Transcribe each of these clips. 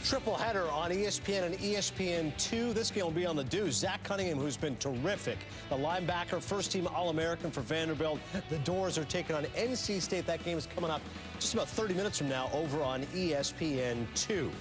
Triple header on ESPN and ESPN2. This game will be on the due. Zach Cunningham, who's been terrific. The linebacker, first-team All-American for Vanderbilt. The Doors are taking on NC State. That game is coming up just about 30 minutes from now over on ESPN2.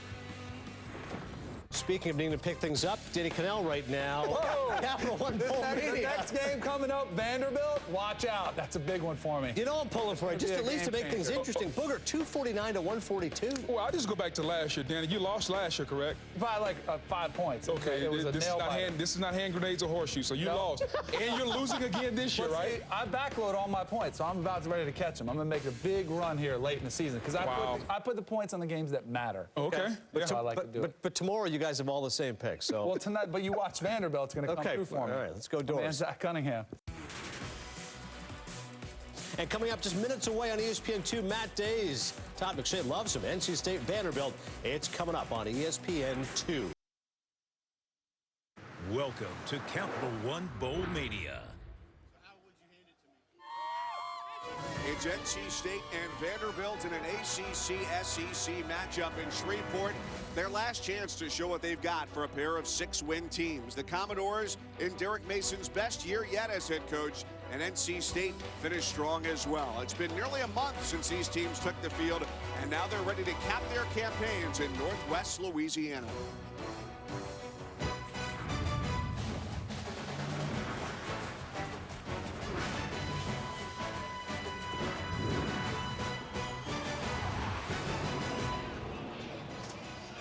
Speaking of needing to pick things up, Danny Cannell right now. Whoa. Capital One Bowl Media. The next game coming up, Vanderbilt, watch out. That's a big one for me. You know I'm pulling for it, just at least to make things interesting. Booger, 249 to 142. Well, I'll just go back to last year, Danny. You lost last year, correct? By like 5 points. Okay, this is not hand grenades or horseshoes, so you lost. And you're losing again this year, right? See, I backload all my points, so I'm about ready to catch them. I'm going to make a big run here late in the season because I put the points on the games that matter. Okay. That's how I like to do it. But tomorrow you guys have all the same picks. So. Well, tonight, but you watch Vanderbilt. It's going to come through for me. All right, let's go Doors. And Zach Cunningham. And coming up just minutes away on ESPN2, Matt Day's Todd McShay loves him. NC State Vanderbilt. It's coming up on ESPN2. Welcome to Capital One Bowl Mania. It's NC State and Vanderbilt in an ACC-SEC matchup in Shreveport. Their last chance to show what they've got for a pair of 6-win teams. The Commodores in Derek Mason's best year yet as head coach, and NC State finished strong as well. It's been nearly a month since these teams took the field, and now they're ready to cap their campaigns in Northwest Louisiana.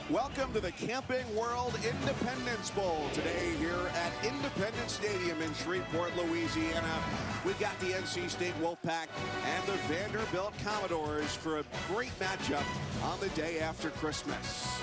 Welcome to the Camping World Independence Bowl today here at Independence Stadium in Shreveport, Louisiana. We've got the NC State Wolfpack and the Vanderbilt Commodores for a great matchup on the day after Christmas.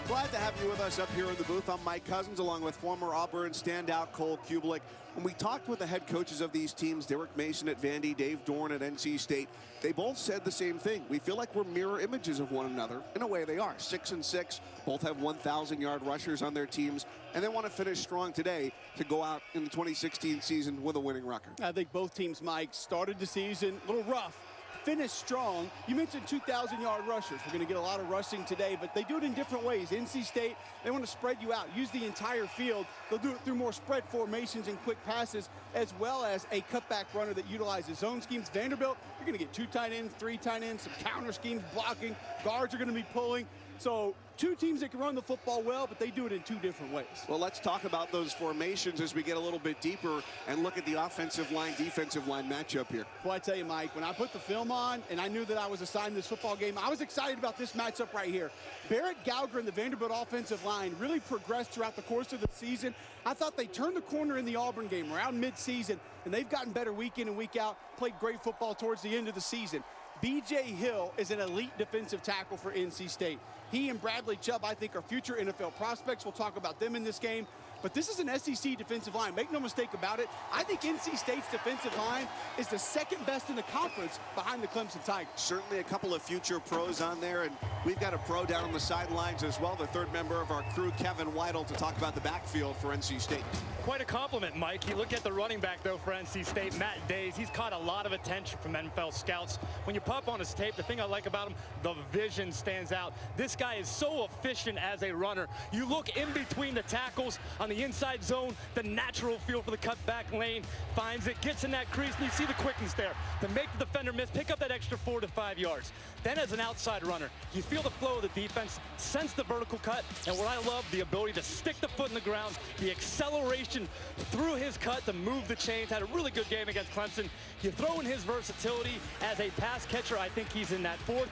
Glad to have you with us up here in the booth. I'm Mike Cousins, along with former Auburn standout Cole Kubelik. When we talked with the head coaches of these teams, Derek Mason at Vandy, Dave Dorn at NC State, they both said the same thing. We feel like we're mirror images of one another. In a way, they are. 6-6, both have 1,000-yard rushers on their teams, and they want to finish strong today to go out in the 2016 season with a winning record. I think both teams, Mike, started the season a little rough. Finished strong. You mentioned 2,000-yard rushers. We're going to get a lot of rushing today, but they do it in different ways. NC State, they want to spread you out, use the entire field. They'll do it through more spread formations and quick passes, as well as a cutback runner that utilizes zone schemes. Vanderbilt, you're going to get 2 tight ends, 3 tight ends, some counter schemes, blocking. Guards are going to be pulling. So 2 teams that can run the football well, but they do it in 2 different ways. Well, let's talk about those formations as we get a little bit deeper and look at the offensive line, defensive line matchup here. Well, I tell you, Mike, when I put the film on and I knew that I was assigned this football game, I was excited about this matchup right here. Barrett Gauger and the Vanderbilt offensive line really progressed throughout the course of the season. I thought they turned the corner in the Auburn game around midseason, and they've gotten better week in and week out, played great football towards the end of the season. B.J. Hill is an elite defensive tackle for NC State. He and Bradley Chubb, I think, are future NFL prospects. We'll talk about them in this game. But this is an SEC defensive line. Make no mistake about it. I think NC State's defensive line is the second best in the conference behind the Clemson Tigers. Certainly a couple of future pros on there, and we've got a pro down on the sidelines as well, the third member of our crew, Kevin Weidel, to talk about the backfield for NC State. Quite a compliment, Mike. You look at the running back, though, for NC State, Matt Days. He's caught a lot of attention from NFL scouts. When you pop on his tape, the thing I like about him, the vision stands out. This guy is so efficient as a runner. You look in between the tackles on the inside zone, the natural feel for the cutback lane, finds it, gets in that crease, and you see the quickness there to make the defender miss, pick up that extra 4 to 5 yards. Then as an outside runner, you feel the flow of the defense, sense the vertical cut, and what I love, the ability to stick the foot in the ground, the acceleration through his cut to move the chains. Had a really good game against Clemson. You throw in his versatility as a pass catcher. I think he's in that 4th,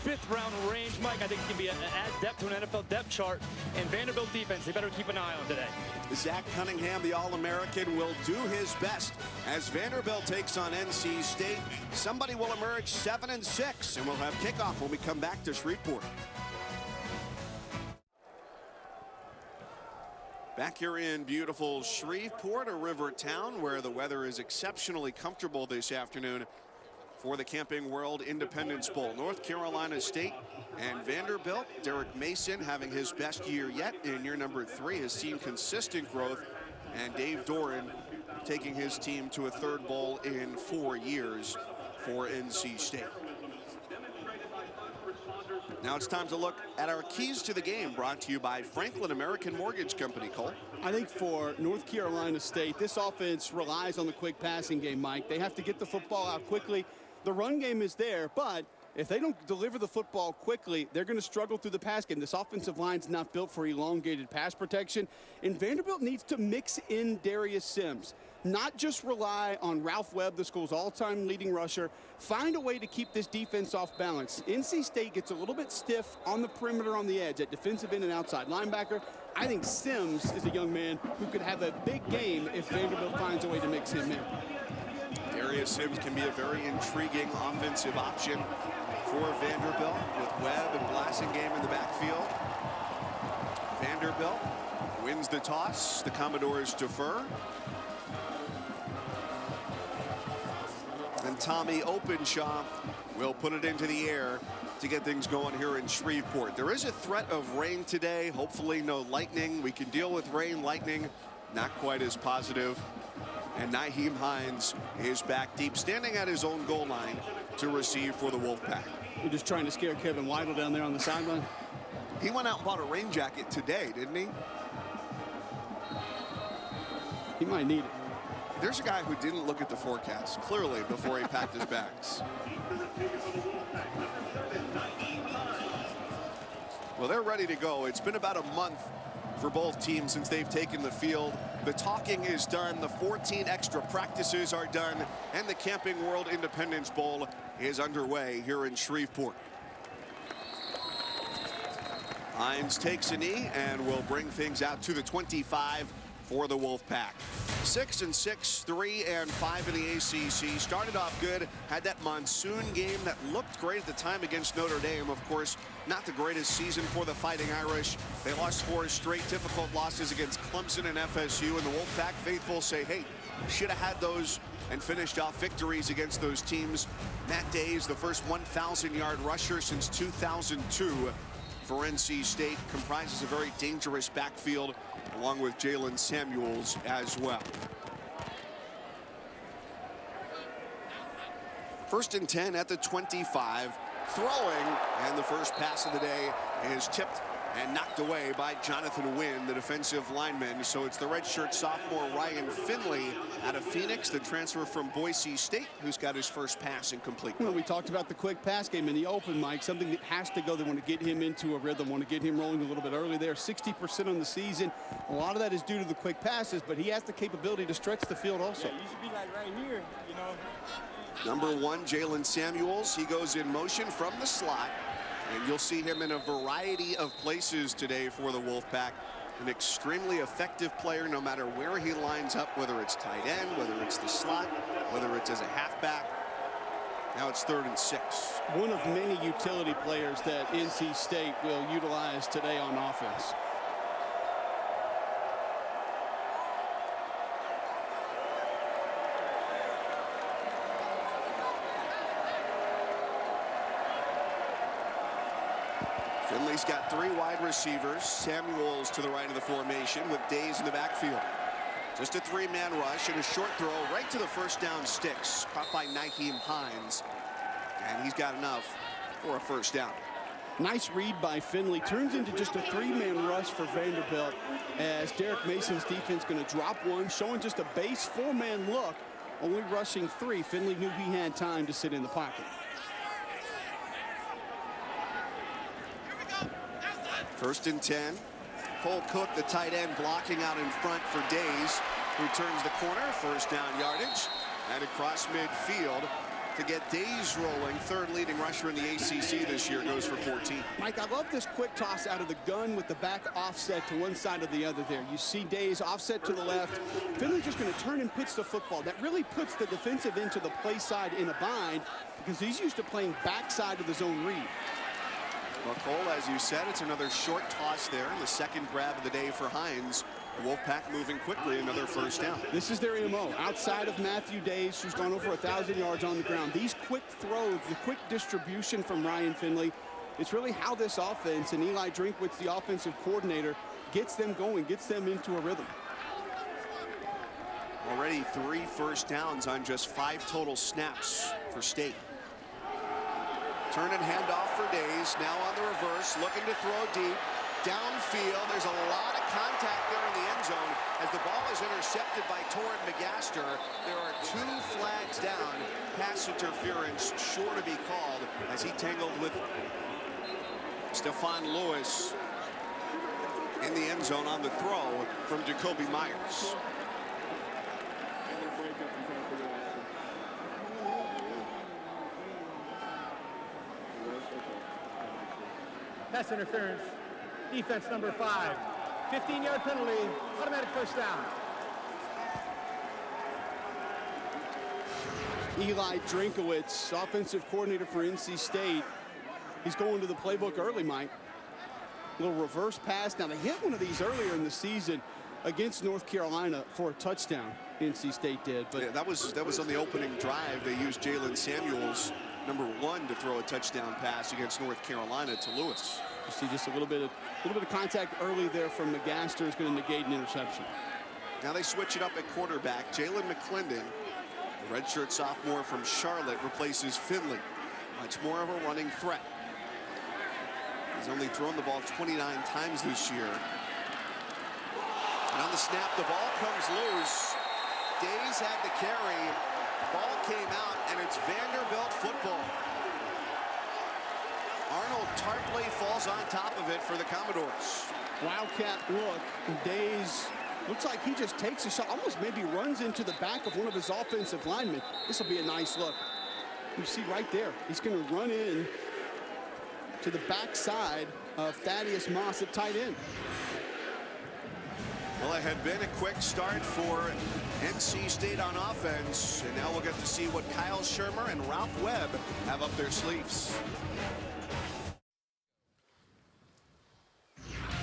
5th round range. Mike, I think he can be add depth to an NFL depth chart. And Vanderbilt defense, they better keep an eye on today. Zach Cunningham, the All-American, will do his best as Vanderbilt takes on NC State. Somebody will emerge 7-6, and we'll have kickoff when we come back to Shreveport. Back here in beautiful Shreveport, a river town where the weather is exceptionally comfortable this afternoon for the Camping World Independence Bowl. North Carolina State and Vanderbilt. Derek Mason having his best year yet in year number 3, has seen consistent growth, and Dave Doran taking his team to a 3rd bowl in 4 years for NC State. Now it's time to look at our keys to the game, brought to you by Franklin American Mortgage Company. Cole? I think for North Carolina State, this offense relies on the quick passing game, Mike. They have to get the football out quickly. The run game is there, but if they don't deliver the football quickly, they're going to struggle through the pass game. This offensive line's not built for elongated pass protection, and Vanderbilt needs to mix in Darius Sims. Not just rely on Ralph Webb, the school's all-time leading rusher. Find a way to keep this defense off balance. NC State gets a little bit stiff on the perimeter on the edge at defensive end and outside linebacker. I think Sims is a young man who could have a big game if Vanderbilt finds a way to mix him in. Darius Sims can be a very intriguing offensive option for Vanderbilt with Webb and Blasingame in the backfield. Vanderbilt wins the toss. The Commodores defer. And Tommy Openshaw will put it into the air to get things going here in Shreveport. There is a threat of rain today. Hopefully no lightning. We can deal with rain, lightning, not quite as positive. And Nyheim Hines is back deep, standing at his own goal line to receive for the Wolfpack. You're just trying to scare Kevin Weidel down there on the sideline? He went out and bought a rain jacket today, didn't he? He might need it. There's a guy who didn't look at the forecast, clearly, before he packed his bags. Well, they're ready to go. It's been about a month for both teams since they've taken the field. The talking is done. The 14 extra practices are done. And the Camping World Independence Bowl is underway here in Shreveport. Hines takes a knee and will bring things out to the 25 for the Wolfpack. 6-6, 3-5 in the ACC. Started off good, had that monsoon game that looked great at the time against Notre Dame. Of course, not the greatest season for the Fighting Irish. They lost 4 straight difficult losses against Clemson and FSU, and the Wolfpack faithful say, hey, should have had those and finished off victories against those teams. Matt Day is the first 1,000-yard rusher since 2002 for NC State. Comprises a very dangerous backfield, along with Jalen Samuels as well. 1st and 10 at the 25. Throwing, and the first pass of the day is tipped and knocked away by Jonathan Wynn, the defensive lineman. So it's the redshirt sophomore Ryan Finley out of Phoenix, the transfer from Boise State, who's got his first pass incomplete. Well, we talked about the quick pass game in the open, Mike, something that has to go. They want to get him into a rhythm, want to get him rolling a little bit early there. 60% on the season. A lot of that is due to the quick passes, but he has the capability to stretch the field also. Yeah, you should be like right here, you know. Number 1, Jalen Samuels. He goes in motion from the slot, and you'll see him in a variety of places today for the Wolfpack. An extremely effective player no matter where he lines up, whether it's tight end, whether it's the slot, whether it's as a halfback. Now it's 3rd and 6. One of many utility players that NC State will utilize today on offense. Finley's got 3 wide receivers. Samuels to the right of the formation with Days in the backfield. Just a 3-man rush and a short throw right to the first down sticks. Caught by Nyheim Hines. And he's got enough for a first down. Nice read by Finley. Turns into just a 3-man rush for Vanderbilt as Derek Mason's defense going to drop 1, showing just a base 4-man look, only rushing 3. Finley knew he had time to sit in the pocket. First and 10. Cole Cook, the tight end, blocking out in front for Days, who turns the corner. First down yardage. And across midfield to get Days rolling. 3rd leading rusher in the ACC this year, goes for 14. Mike, I love this quick toss out of the gun with the back offset to one side or the other there. You see Days offset to the left. Finley just going to turn and pitch the football. That really puts the defensive end to the play side in a bind because he's used to playing backside of the zone read. Well, Cole, as you said, it's another short toss there. The 2nd grab of the day for Hines. The Wolfpack moving quickly, another first down. This is their MO. Outside of Matthew Days, who's gone over 1,000 yards on the ground. These quick throws, the quick distribution from Ryan Finley, it's really how this offense and Eli Drinkwitz, the offensive coordinator, gets them going, gets them into a rhythm. Already 3 first downs on just 5 total snaps for State. Turn and hand off for Days. Now on the Lewis looking to throw deep. Downfield, there's a lot of contact there in the end zone as the ball is intercepted by Torrin McGaster. There are 2 flags down. Pass interference sure to be called as he tangled with Stephon Lewis in the end zone on the throw from Jacoby Myers. Pass interference. Defense number 5. 15-yard penalty. Automatic first down. Eli Drinkowitz, offensive coordinator for NC State. He's going to the playbook early, Mike. Little reverse pass. Now, they hit one of these earlier in the season against North Carolina for a touchdown. NC State did. But yeah, that was on the opening drive. They used Jalen Samuels, number 1, to throw a touchdown pass against North Carolina to Lewis. You see just a little bit of contact early there from McGaster is going to negate an interception. Now they switch it up at quarterback. Jalen McClendon, the redshirt sophomore from Charlotte, replaces Finley. Much more of a running threat. He's only thrown the ball 29 times this year. And on the snap, the ball comes loose. Days had the carry. Ball came out, and it's Vanderbilt football. Arnold Tarpley falls on top of it for the Commodores. Wildcat look. Days looks like he just takes a shot, almost maybe runs into the back of one of his offensive linemen. This will be a nice look. You see right there, he's going to run in to the backside of Thaddeus Moss at tight end. Well, it had been a quick start for NC State on offense, and now we'll get to see what Kyle Shermer and Ralph Webb have up their sleeves.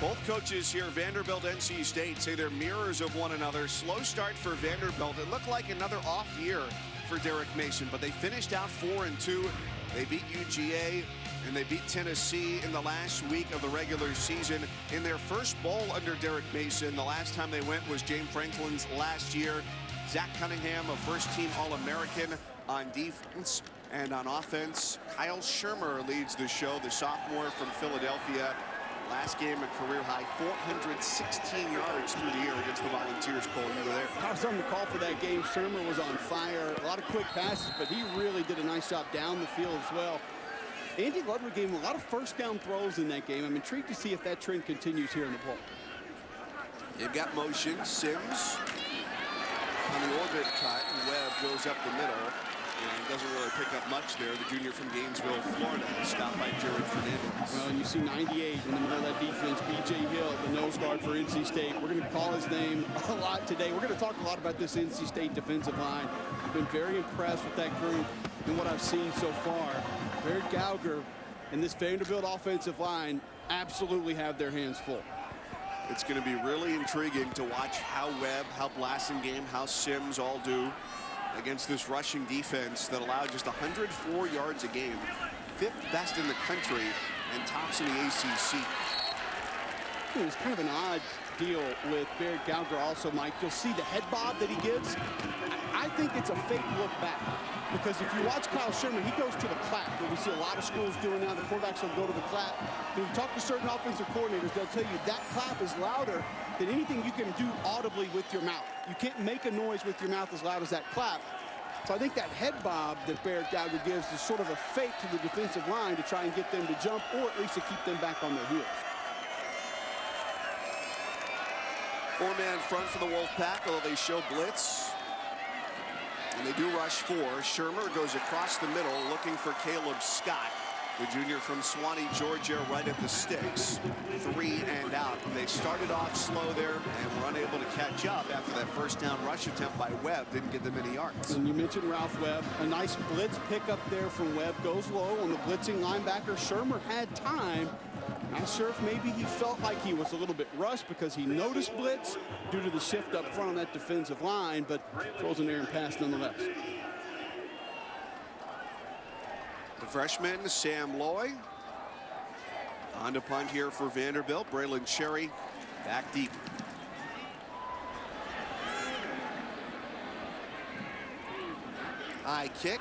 Both coaches here, Vanderbilt, NC State, say they're mirrors of one another. Slow start for Vanderbilt. It looked like another off year for Derek Mason, but they finished out 4-2. They beat UGA, and they beat Tennessee in the last week of the regular season. In their first bowl under Derek Mason, the last time they went was James Franklin's last year. Zach Cunningham, a first-team All-American on defense, and on offense, Kyle Shermer leads the show, the sophomore from Philadelphia. Last game, a career-high 416 yards through the air against the Volunteers. Cole, you were there. I was on the call for that game. Shermer was on fire. A lot of quick passes, but he really did a nice job down the field as well. Andy Ludwig gave him a lot of first down throws in that game. I'm intrigued to see if that trend continues here in the bowl. They've got motion. Sims on the orbit cut, and Webb goes up the middle and doesn't really pick up much there. The junior from Gainesville, Florida, stopped by Jared Fernandez. Well, and you see 98 in the middle of that defense. B.J. Hill, the nose guard for NC State. We're going to call his name a lot today. We're going to talk a lot about this NC State defensive line. I've been very impressed with that group and what I've seen so far. Barrett Gauger and this Vanderbilt offensive line absolutely have their hands full. It's going to be really intriguing to watch how Webb, how Blassingame, how Sims all do against this rushing defense that allowed just 104 yards a game, 5th best in the country and tops in the ACC. It was kind of an odd deal with Barrett Gauger also, Mike. You'll see the head bob that he gives. I think it's a fake look back, because if you watch Kyle Shermer, he goes to the clap. What we see a lot of schools doing now, the quarterbacks will go to the clap. When you talk to certain offensive coordinators, they'll tell you that clap is louder than anything you can do audibly with your mouth. You can't make a noise with your mouth as loud as that clap. So I think that head bob that Barrett Gauger gives is sort of a fake to the defensive line to try and get them to jump, or at least to keep them back on their heels. 4-man front for the Wolfpack, although they show blitz. And they do rush 4. Shermer goes across the middle looking for Caleb Scott, the junior from Swanee, Georgia, right at the sticks. 3 and out. They started off slow there and were unable to catch up after that first down rush attempt by Webb. Didn't get them any yards. And you mentioned Ralph Webb. A nice blitz pickup there from Webb. Goes low on the blitzing linebacker. Shermer had time. Not sure if maybe he felt like he was a little bit rushed because he noticed blitz due to the shift up front on that defensive line, but throws an errant pass nonetheless. The freshman, Sam Loy. On to punt here for Vanderbilt. Braylon Cherry back deep. High kick.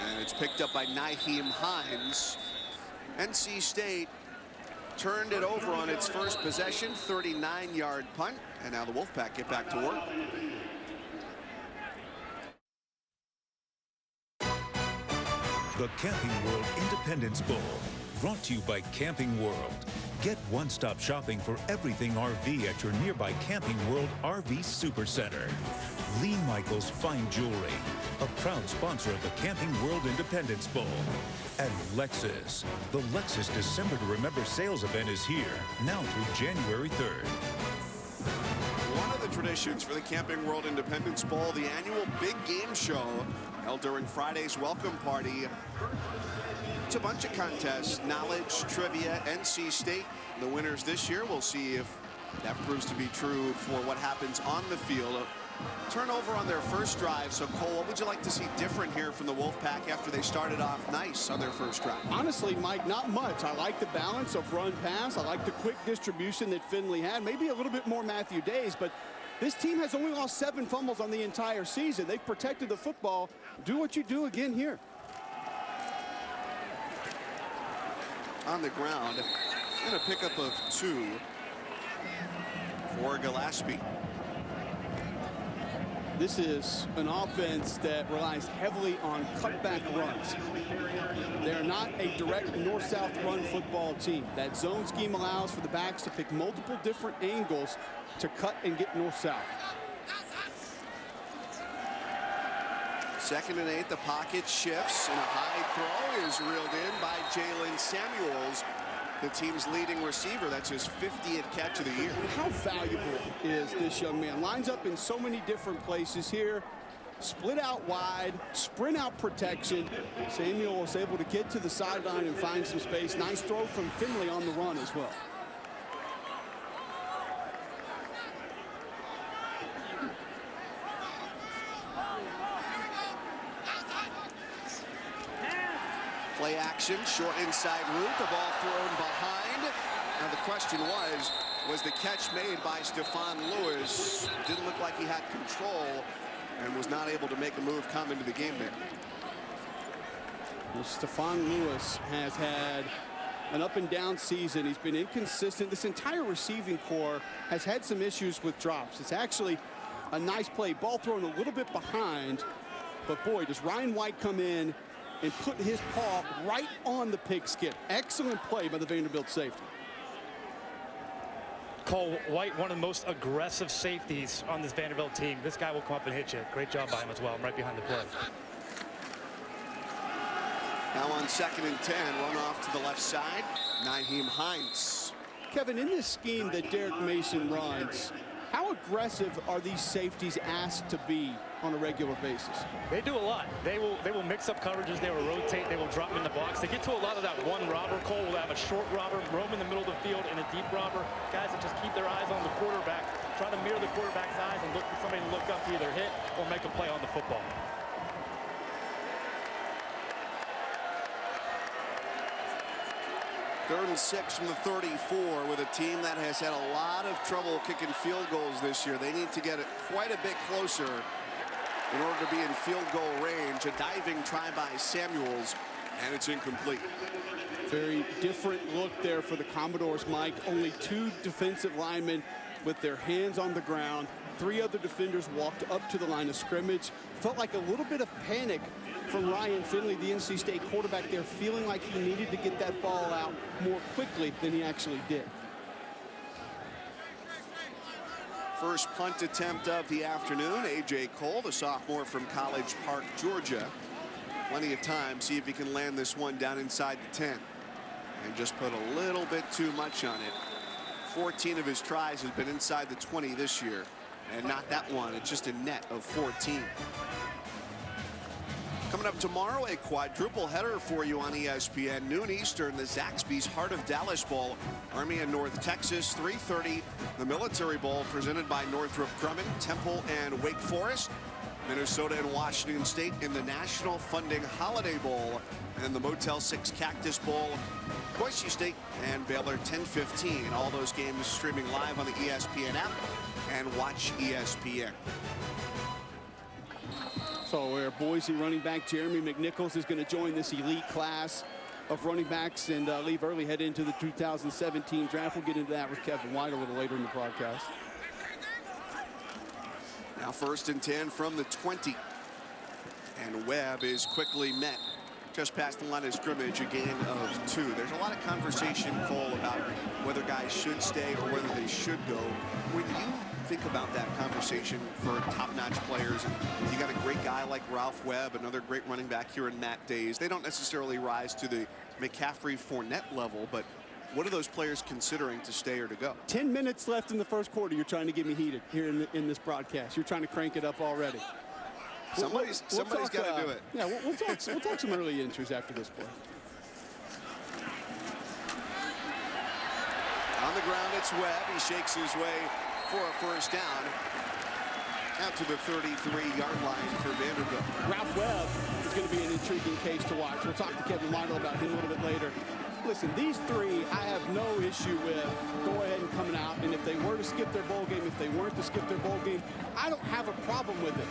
And it's picked up by Nyheim Hines. NC State turned it over on its first possession, 39-yard punt, and now the Wolfpack get back to work. The Camping World Independence Bowl, brought to you by Camping World. Get one-stop shopping for everything RV at your nearby Camping World RV Supercenter. Lee Michaels Fine Jewelry, a proud sponsor of the Camping World Independence Bowl. And Lexus. The Lexus December to Remember sales event is here, now through January 3rd. One of the traditions for the Camping World Independence Bowl, the annual big game show held during Friday's welcome party. It's a bunch of contests, knowledge, trivia, NC State. The winners this year, we'll see if that proves to be true for what happens on the field. Turnover on their first drive. So, Cole, what would you like to see different here from the Wolfpack after they started off nice on their first drive? Honestly, Mike, not much. I like the balance of run-pass. I like the quick distribution that Finley had. Maybe a little bit more Matthew Days, but this team has only lost 7 fumbles on the entire season. They've protected the football. Do what you do again here. On the ground, and a pickup of 2 for Gillespie. This is an offense that relies heavily on cutback runs. They're not a direct north-south run football team. That zone scheme allows for the backs to pick multiple different angles to cut and get north-south. 2nd and 8, the pocket shifts, and a high throw is reeled in by Jalen Samuels, the team's leading receiver. That's his 50th catch of the year. How valuable is this young man? Lines up in so many different places here. Split out wide, sprint out protection. Samuel was able to get to the sideline and find some space. Nice throw from Finley on the run as well. Play action, short inside route, the ball thrown behind. Now the question was the catch made by Stephon Lewis? Didn't look like he had control and was not able to make a move come into the game there. Well, Stephon Lewis has had an up and down season. He's been inconsistent. This entire receiving core has had some issues with drops. It's actually a nice play. Ball thrown a little bit behind, but boy, does Ryan White come in and put his paw right on the pigskin. Excellent play by the Vanderbilt safety. Cole, White, one of the most aggressive safeties on this Vanderbilt team. This guy will come up and hit you. Great job by him as well. I'm right behind the play. Now on 2nd and 10, run off to the left side, Nyheim Hines. Kevin, in this scheme that Derek Mason runs, how aggressive are these safeties asked to be on a regular basis? They do a lot. They will mix up coverages. They will rotate. They will drop in the box. They get to a lot of that one robber. Cole will have a short robber, roam in the middle of the field, and a deep robber. Guys that just keep their eyes on the quarterback, try to mirror the quarterback's eyes and look for somebody to look up to either hit or make a play on the football. Third and 6 from the 34 with a team that has had a lot of trouble kicking field goals this year. They need to get it quite a bit closer in order to be in field goal range. A diving try by Samuels, and it's incomplete. Very different look there for the Commodores, Mike. Only 2 defensive linemen with their hands on the ground. 3 other defenders walked up to the line of scrimmage. Felt like a little bit of panic from Ryan Finley, the NC State quarterback there, feeling like he needed to get that ball out more quickly than he actually did. First punt attempt of the afternoon. A.J. Cole, the sophomore from College Park, Georgia. Plenty of time. See if he can land this one down inside the 10. And just put a little bit too much on it. 14 of his tries has been inside the 20 this year. And not that one. It's just a net of 14. Coming up tomorrow, a quadruple header for you on ESPN. Noon Eastern, the Zaxby's Heart of Dallas Bowl. Army in North Texas, 3:30. The Military Bowl presented by Northrop Grumman, Temple, and Wake Forest. Minnesota and Washington State in the National Funding Holiday Bowl. And the Motel 6 Cactus Bowl. Boise State and Baylor, 10:15. All those games streaming live on the ESPN app and watch ESPN. So where Boise running back Jeremy McNichols is going to join this elite class. of running backs and leave early, head into the 2017 draft. We'll get into that with Kevin White a little later in the broadcast. Now 1st and 10 from the 20. And Webb is quickly met just past the line of scrimmage, a gain of 2. There's a lot of conversation, Cole, about whether guys should stay or whether they should go. When you think about that conversation for top-notch players, and you got a great guy like Ralph Webb, another great running back here in Matt Days, they don't necessarily rise to the McCaffrey-Fournette level, but what are those players considering to stay or to go? 10 minutes left in the first quarter. You're trying to get me heated here in this broadcast. You're trying to crank it up already. Somebody's got to do it. Yeah, we'll talk some early entries after this play. On the ground, it's Webb. He shakes his way for a first down out to the 33-yard line for Vanderbilt. Ralph Webb is going to be an intriguing case to watch. We'll talk to Kevin White about him a little bit later. Listen, these three, I have no issue with go ahead and coming out. And if they were to skip their bowl game, if they weren't to skip their bowl game, I don't have a problem with it.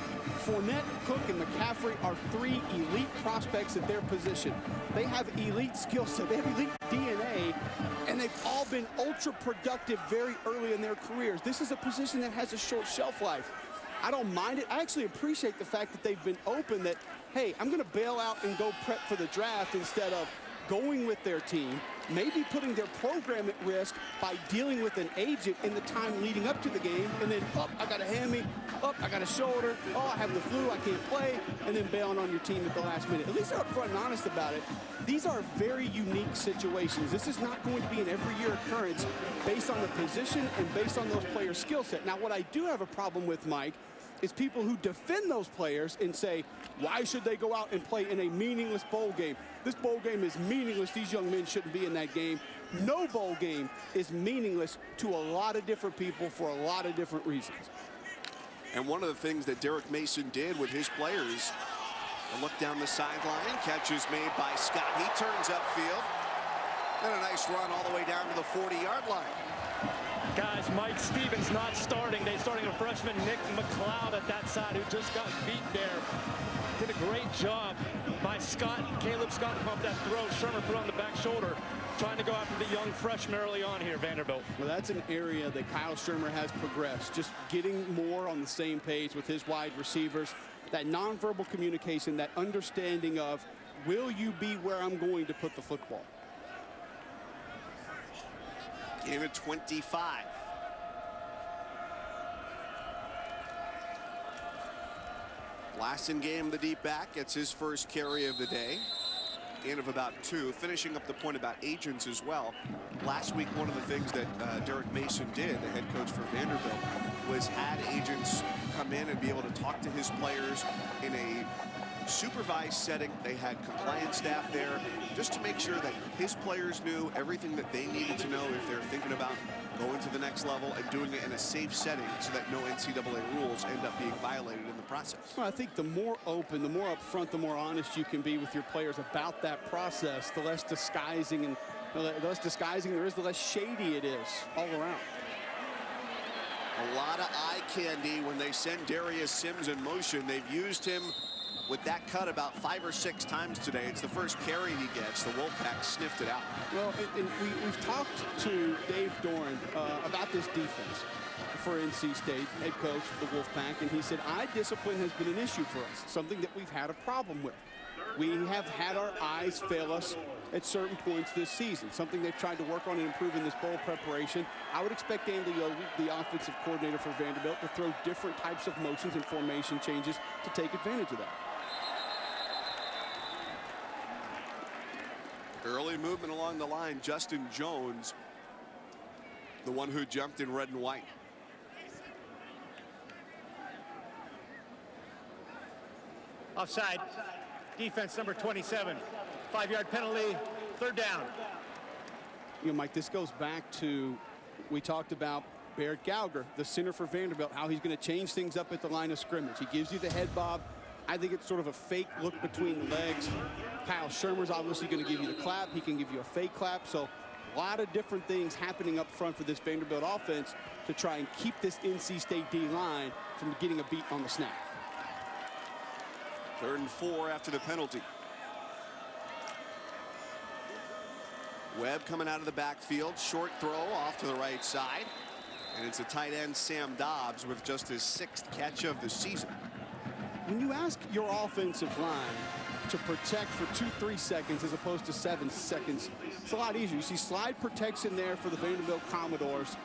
Fournette, Cook, and McCaffrey are 3 elite prospects at their position. They have elite skill set. They have elite DNA, and they've all been ultra productive very early in their careers. This is a position that has a short shelf life. I don't mind it. I actually appreciate the fact that they've been open that, hey, I'm going to bail out and go prep for the draft instead of going with their team, maybe putting their program at risk by dealing with an agent in the time leading up to the game, and then, oh, I got a hammy, oh, I got a shoulder, oh, I have the flu, I can't play, and then bailing on your team at the last minute. At least they're upfront and honest about it. These are very unique situations. This is not going to be an every-year occurrence based on the position and based on those players' skill set. Now, what I do have a problem with, Mike, is people who defend those players and say, why should they go out and play in a meaningless bowl game? This bowl game is meaningless. These young men shouldn't be in that game. No bowl game is meaningless to a lot of different people for a lot of different reasons. And one of the things that Derek Mason did with his players, a look down the sideline, catch is made by Scott. He turns upfield, and a nice run all the way down to the 40-yard line. Guys, Mike Stevens not starting. They're starting a freshman, Nick McLeod, at that side, who just got beat there. Did a great job by Scott. Caleb Scott pumped that throw. Shermer put on the back shoulder, trying to go after the young freshman early on here, Vanderbilt. Well, that's an area that Kyle Shermer has progressed, just getting more on the same page with his wide receivers. That nonverbal communication, that understanding of, will you be where I'm going to put the football? Game at 25. Lassen game, the deep back, gets his first carry of the day. Gain of about 2. Finishing up the point about agents as well. Last week, one of the things that Derek Mason did, the head coach for Vanderbilt, was had agents come in and be able to talk to his players in a supervised setting. They had compliance staff there just to make sure that his players knew everything that they needed to know if they're thinking about going to the next level and doing it in a safe setting so that no NCAA rules end up being violated in the process. Well, I think the more open, the more upfront, the more honest you can be with your players about that process, the less disguising and the less disguising there is, the less shady it is all around. A lot of eye candy when they send Darius Sims in motion. They've used him with that cut about 5 or 6 times today. It's the first carry he gets. The Wolfpack sniffed it out. Well, we've talked to Dave Doran about this defense for NC State, head coach for the Wolfpack, and he said, eye discipline has been an issue for us, something that we've had a problem with. We have had our eyes fail us at certain points this season, something they've tried to work on and improve in this bowl preparation. I would expect Andy Yogi, the offensive coordinator for Vanderbilt, to throw different types of motions and formation changes to take advantage of that. Early movement along the line. Justin Jones, the one who jumped in red and white. Offside. Defense number 27. 5-yard penalty. 3rd down. You know, Mike, this goes back to, we talked about Barrett Gauger, the center for Vanderbilt, how he's going to change things up at the line of scrimmage. He gives you the head bob. I think it's sort of a fake look between the legs. Kyle Shermer's obviously going to give you the clap. He can give you a fake clap. So a lot of different things happening up front for this Vanderbilt offense to try and keep this NC State D-line from getting a beat on the snap. 3rd and 4 after the penalty. Webb coming out of the backfield. Short throw off to the right side. And it's a tight end, Sam Dobbs, with just his 6th catch of the season. When you ask your offensive line to protect for 2-3 seconds as opposed to 7 seconds, it's a lot easier. You see slide protection there for the Vanderbilt Commodores.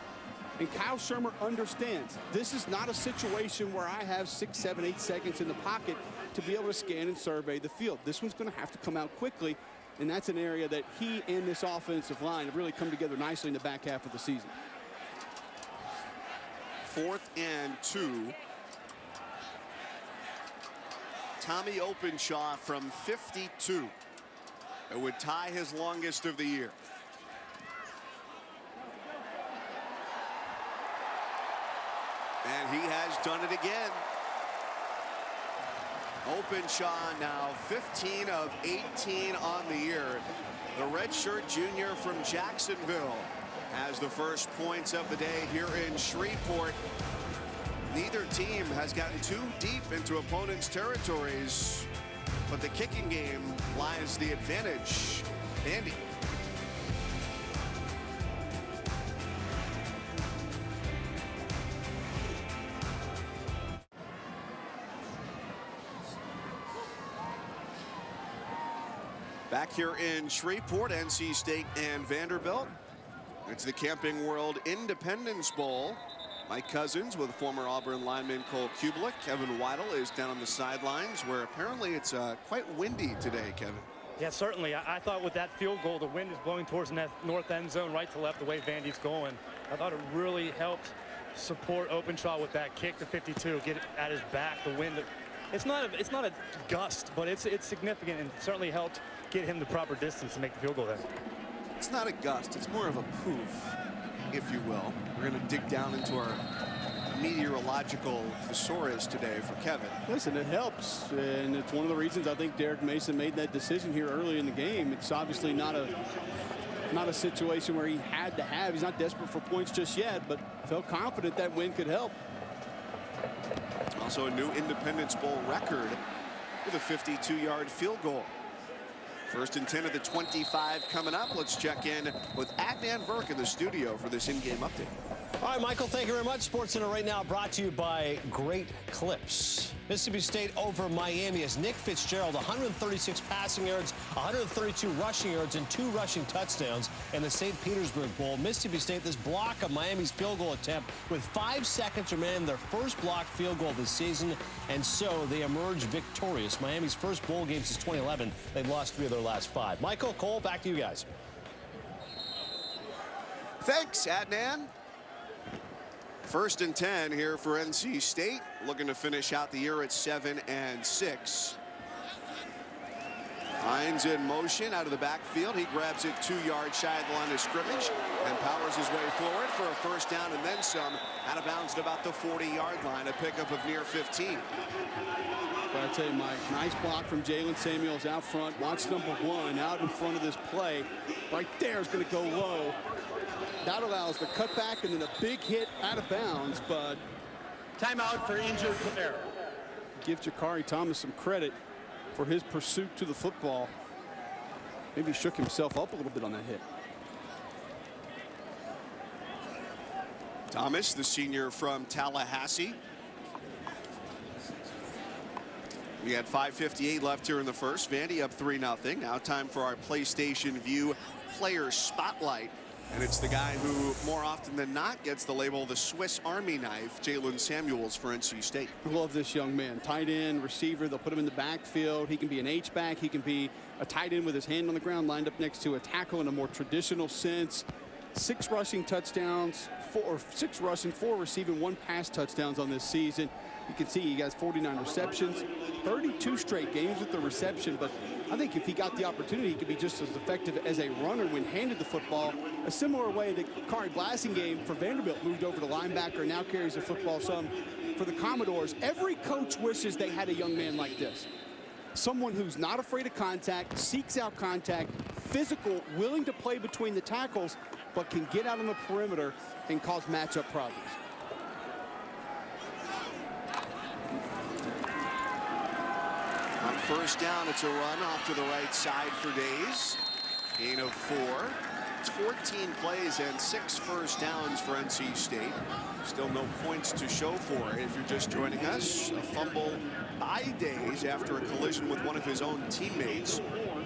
And Kyle Shermer understands this is not a situation where I have 6, 7, 8 seconds in the pocket to be able to scan and survey the field. This one's going to have to come out quickly, and that's an area that he and this offensive line have really come together nicely in the back half of the season. 4th and 2. Tommy Openshaw from 52. It would tie his longest of the year. And he has done it again. Openshaw now 15 of 18 on the year. The redshirt junior from Jacksonville has the first points of the day here in Shreveport. Neither team has gotten too deep into opponents' territories, but the kicking game lies the advantage. Andy. Back here in Shreveport, NC State and Vanderbilt. It's the Camping World Independence Bowl. Mike Cousins with former Auburn lineman Cole Kublik. Kevin Weidel is down on the sidelines, where apparently it's quite windy today, Kevin. Yeah, certainly. I thought with that field goal, the wind is blowing towards the north end zone, right to left, the way Vandy's going. I thought it really helped support Openshaw with that kick to 52, get it at his back. The wind, it's not a gust, but it's significant, and certainly helped get him the proper distance to make the field goal there. It's not a gust, it's more of a poof, if you will. We're going to dig down into our meteorological thesaurus today for Kevin. Listen, it helps, and it's one of the reasons I think Derek Mason made that decision here early in the game. It's obviously not a situation where he had to have. He's not desperate for points just yet, but felt confident that win could help. Also a new Independence Bowl record with a 52-yard field goal. 1st and 10 of the 25 coming up. Let's check in with Adnan Verk in the studio for this in-game update. All right, Michael, thank you very much. SportsCenter right now brought to you by Great Clips. Mississippi State over Miami as Nick Fitzgerald, 136 passing yards, 132 rushing yards, and 2 rushing touchdowns in the St. Petersburg Bowl. Mississippi State, this block of Miami's field goal attempt with 5 seconds remaining, their first blocked field goal of the season, and so they emerge victorious. Miami's first bowl game since 2011. They've lost 3 of their last 5. Michael, Cole, back to you guys. Thanks, Adnan. 1st and 10 here for NC State, looking to finish out the year at 7-6. Hines in motion out of the backfield. He grabs it 2 yards shy of the line of scrimmage and powers his way forward for a first down and then some. Out of bounds at about the 40-yard line, a pickup of near 15. But I tell you, Mike, nice block from Jalen Samuels out front. Watch number 1 out in front of this play. Right there is going to go low. That allows the cutback and then a big hit out of bounds, but timeout for injured player. Give Jakari Thomas some credit for his pursuit to the football. Maybe shook himself up a little bit on that hit. Thomas, the senior from Tallahassee. We had 5:58 left here in the first. Vandy up 3-0. Now time for our PlayStation View Player Spotlight. And it's the guy who, more often than not, gets the label the Swiss Army knife, Jalen Samuels for NC State. I love this young man. Tight end, receiver. They'll put him in the backfield. He can be an H-back. He can be a tight end with his hand on the ground, lined up next to a tackle in a more traditional sense. 6 rushing touchdowns, 6 rushing, 4 receiving, 1 pass touchdowns on this season. You can see he has 49 receptions, 32 straight games with the reception, but I think if he got the opportunity, he could be just as effective as a runner when handed the football. A similar way that Kari Blasingame for Vanderbilt moved over to linebacker, now carries the football some for the Commodores. Every coach wishes they had a young man like this. Someone who's not afraid of contact, seeks out contact, physical, willing to play between the tackles, but can get out on the perimeter and cause matchup problems. On first down, it's a run off to the right side for Days. Gain of 4. It's 14 plays and 6 first downs for NC State. Still no points to show for it if you're just joining us. A fumble by Days after a collision with one of his own teammates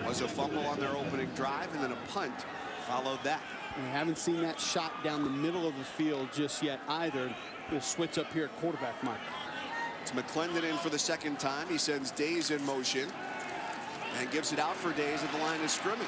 was a fumble on their opening drive, and then a punt followed that. We haven't seen that shot down the middle of the field just yet either. We'll switch up here at quarterback, Mike. It's McClendon in for the second time. He sends Days in motion and gives it out for Days at the line of scrimmage.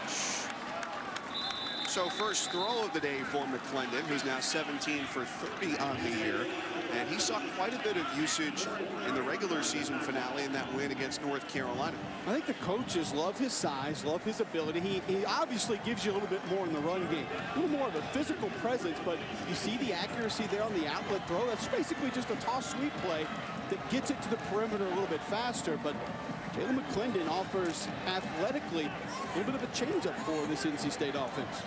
So first throw of the day for McClendon, who's now 17 for 30 on the year. And he saw quite a bit of usage in the regular season finale in that win against North Carolina. I think the coaches love his size, love his ability. He obviously gives you a little bit more in the run game. A little more of a physical presence, but you see the accuracy there on the outlet throw. That's basically just a toss sweep play that gets it to the perimeter a little bit faster. But Jalen McClendon offers athletically a little bit of a changeup for this NC State offense.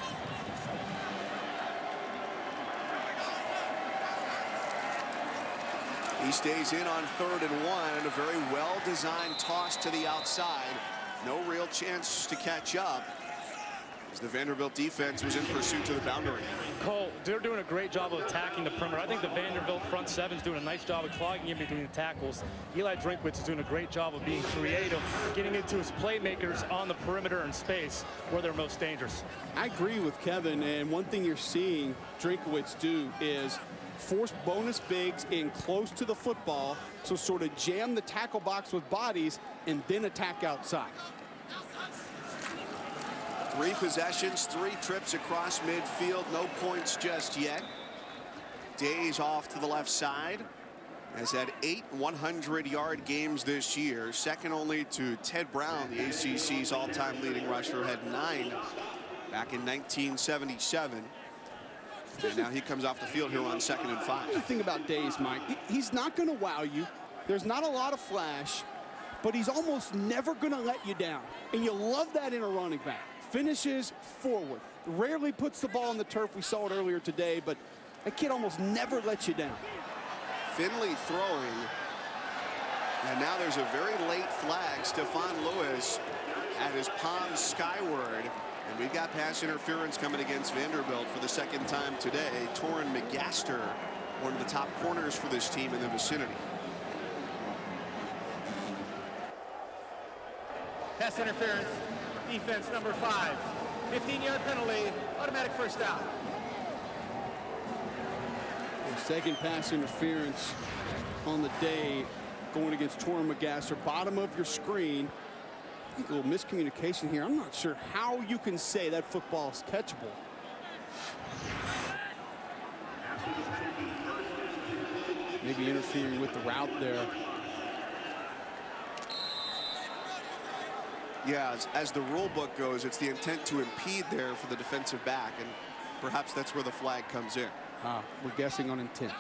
He stays in on 3rd and 1, and a very well-designed toss to the outside. No real chance to catch up as the Vanderbilt defense was in pursuit to the boundary. Cole, they're doing a great job of attacking the perimeter. I think the Vanderbilt front seven is doing a nice job of clogging in between the tackles. Eli Drinkwitz is doing a great job of being creative, getting into his playmakers on the perimeter and space where they're most dangerous. I agree with Kevin, and one thing you're seeing Drinkwitz do is force bonus bigs in close to the football, so sort of jam the tackle box with bodies and then attack outside. 3 possessions, 3 trips across midfield, no points just yet. Days off to the left side. Has had 8 100-yard games this year, second only to Ted Brown, the ACC's all-time leading rusher, had 9 back in 1977. And now he comes off the field here on 2nd and 5. The thing about Days, Mike, he's not going to wow you. There's not a lot of flash, but he's almost never going to let you down. And you love that in a running back. Finishes forward. Rarely puts the ball on the turf. We saw it earlier today, but that kid almost never lets you down. Finley throwing. And now there's a very late flag. Stephon Lewis at his palm skyward. And we've got pass interference coming against Vanderbilt for the 2nd time today. Torrin McGaster, one of the top corners for this team in the vicinity. Pass interference, defense number 5. 15-yard penalty, automatic first down. The 2nd pass interference on the day going against Torrin McGaster. Bottom of your screen. I think a little miscommunication here. I'm not sure how you can say that football is catchable. Maybe interfering with the route there. Yeah, as the rule book goes, it's the intent to impede there for the defensive back, and perhaps that's where the flag comes in. We're guessing on intent.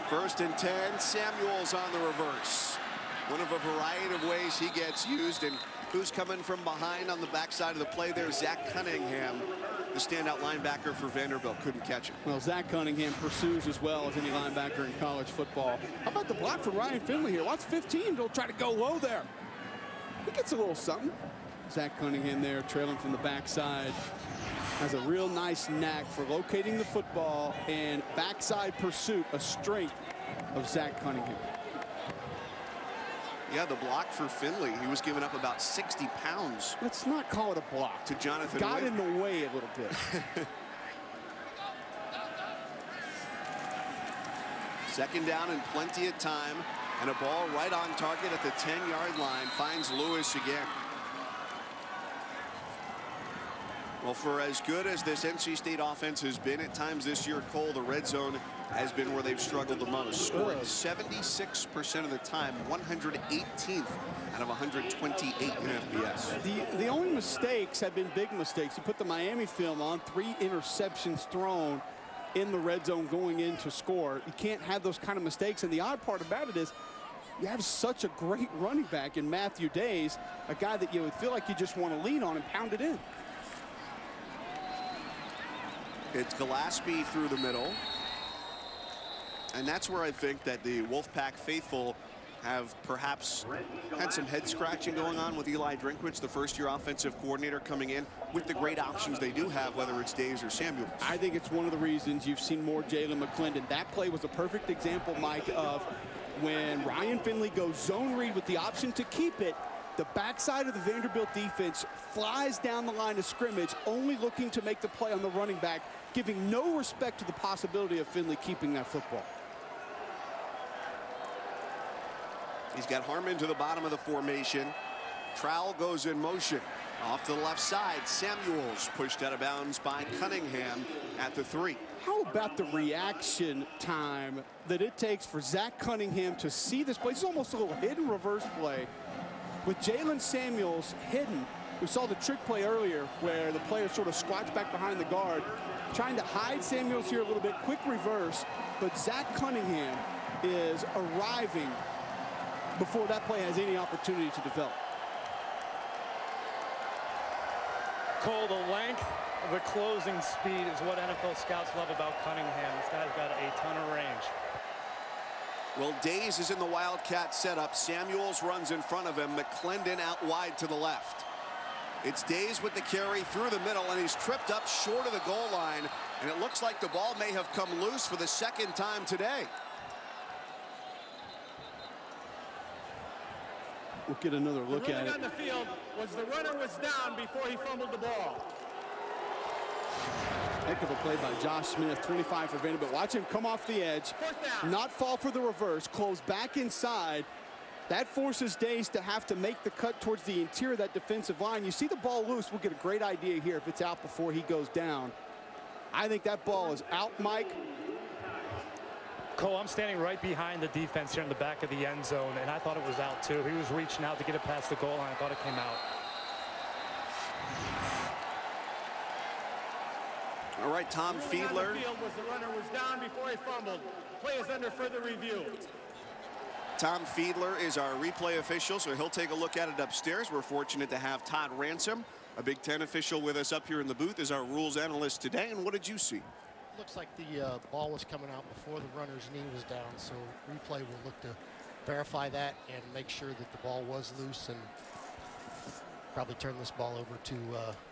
1st and 10, Samuels on the reverse. One of a variety of ways he gets used, and who's coming from behind on the backside of the play there? Zach Cunningham, the standout linebacker for Vanderbilt, couldn't catch him. Well, Zach Cunningham pursues as well as any linebacker in college football. How about the block for Ryan Finley here? Watch 15, he'll try to go low there. He gets a little something. Zach Cunningham there trailing from the backside. Has a real nice knack for locating the football and backside pursuit, a strength of Zach Cunningham. Yeah, the block for Finley, he was giving up about 60 pounds. Let's not call it a block. To Jonathan Got Wynn. in the way a little bit. 2nd down and plenty of time, and a ball right on target at the 10-yard line finds Lewis again. Well, for as good as this NC State offense has been at times this year, Cole, the red zone has been where they've struggled the most. Scoring 76% of the time, 118th out of 128 in FBS. The only mistakes have been big mistakes. You put the Miami film on, 3 interceptions thrown in the red zone going in to score. You can't have those kind of mistakes, and the odd part about it is you have such a great running back in Matthew Days, a guy that you would feel like you just want to lean on and pound it in. It's Gillespie through the middle. And that's where I think that the Wolfpack faithful have perhaps had some head scratching going on with Eli Drinkwitz, the first-year offensive coordinator, coming in with the great options they do have, whether it's Days or Samuels? I think it's one of the reasons you've seen more Jalen McClendon. That play was a perfect example, Mike, of when Ryan Finley goes zone read with the option to keep it, the backside of the Vanderbilt defense flies down the line of scrimmage, only looking to make the play on the running back, giving no respect to the possibility of Finley keeping that football. He's got Harmon to the bottom of the formation. Trowell goes in motion. Off to the left side, Samuels pushed out of bounds by Cunningham at the 3. How about the reaction time that it takes for Zach Cunningham to see this play? It's almost a little hidden reverse play. With Jalen Samuels hidden, we saw the trick play earlier where the player sort of squats back behind the guard, trying to hide Samuels here a little bit, quick reverse, but Zach Cunningham is arriving before that play has any opportunity to develop. Cole, the length, the closing speed is what NFL scouts love about Cunningham. This guy's got a ton of range. Well, Days is in the Wildcat setup. Samuels runs in front of him. McClendon out wide to the left. It's Days with the carry through the middle, and he's tripped up short of the goal line. And it looks like the ball may have come loose for the second time today. We'll get another look at it. On the field was the runner was down before he fumbled the ball. Heck of a play by Josh Smith, 25 for Vanderbilt. Watch him come off the edge, not fall for the reverse, close back inside. That forces Days to have to make the cut towards the interior of that defensive line. You see the ball loose, we'll get a great idea here if it's out before he goes down. I think that ball is out, Mike. Cole, I'm standing right behind the defense here in the back of the end zone, and I thought it was out too. He was reaching out to get it past the goal line. I thought it came out. All right, Tom Fiedler. The runner was down before he fumbled. Play is under further review. Tom Fiedler is our replay official, so he'll take a look at it upstairs. We're fortunate to have Todd Ransom, a Big Ten official, with us up here in the booth as our rules analyst today. And what did you see? Looks like the ball was coming out before the runner's knee was down, so replay will look to verify that and make sure that the ball was loose and probably turn this ball over to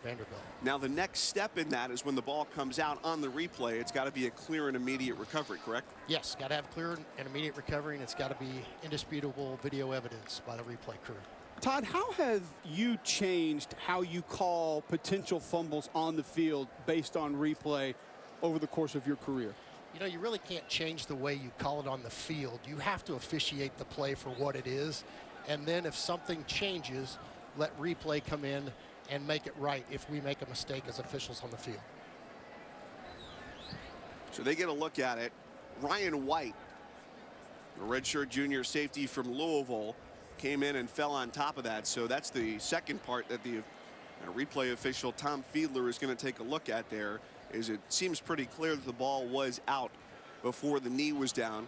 Vanderbilt. Now the next step in that is when the ball comes out on the replay, it's got to be a clear and immediate recovery, correct? Yes, got to have clear and immediate recovery, and it's got to be indisputable video evidence by the replay crew. Todd, how have you changed how you call potential fumbles on the field based on replay over the course of your career? You know, you really can't change the way you call it on the field. You have to officiate the play for what it is, and then if something changes, let replay come in and make it right if we make a mistake as officials on the field. So they get a look at it. Ryan White, a redshirt junior safety from Louisville, came in and fell on top of that. So that's the second part that the replay official Tom Fiedler is going to take a look at there. Is it seems pretty clear that the ball was out before the knee was down.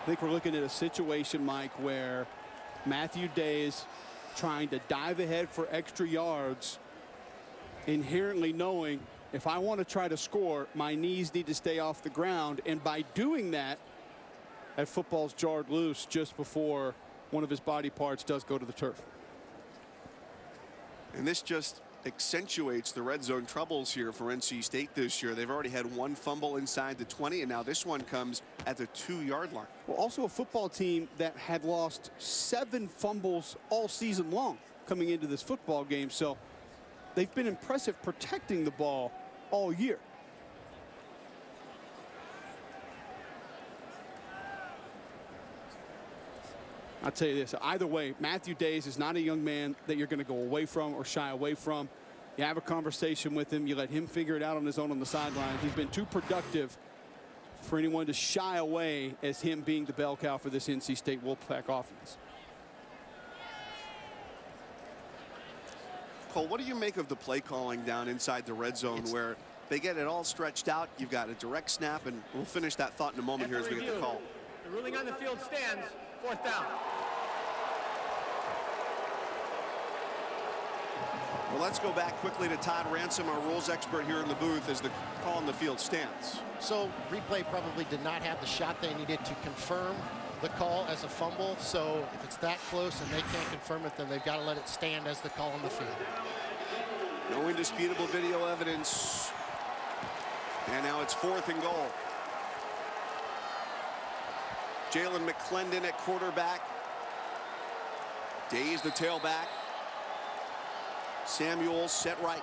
I think we're looking at a situation, Mike, where Matthew Days trying to dive ahead for extra yards, inherently knowing if I want to try to score, my knees need to stay off the ground. And by doing that, that football's jarred loose just before one of his body parts does go to the turf. And this just accentuates the red zone troubles here for NC State this year. They've already had one fumble inside the 20, and now this one comes at the 2-yard line. Well, also a football team that had lost 7 fumbles all season long coming into this football game. So they've been impressive protecting the ball all year. I'll tell you this, either way, Matthew Days is not a young man that you're going to go away from or shy away from. You have a conversation with him. You let him figure it out on his own on the sideline. He's been too productive for anyone to shy away as him being the bell cow for this NC State Wolfpack offense. Cole, what do you make of the play calling down inside the red zone where they get it all stretched out? You've got a direct snap, and we'll finish that thought in a moment here as we get the call. The ruling on the field stands. 4th down. Well, let's go back quickly to Todd Ransom, our rules expert here in the booth, as the call on the field stands. So replay probably did not have the shot they needed to confirm the call as a fumble. So if it's that close and they can't confirm it, then they've got to let it stand as the call on the field. No indisputable video evidence. And now it's 4th and goal. Jalen McClendon at quarterback. Days the tailback. Samuels set right.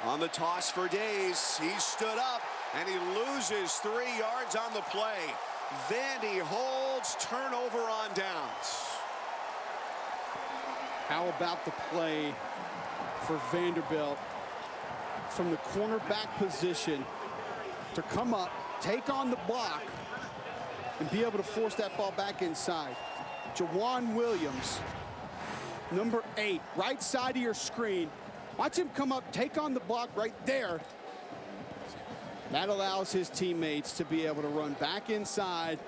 On the toss for Days, he stood up and he loses 3 yards on the play. Vandy holds, turnover on downs. How about the play for Vanderbilt from the cornerback position to come up, take on the block, and be able to force that ball back inside. Jawan Williams, number 8, right side of your screen. Watch him come up, take on the block right there. That allows his teammates to be able to run back inside.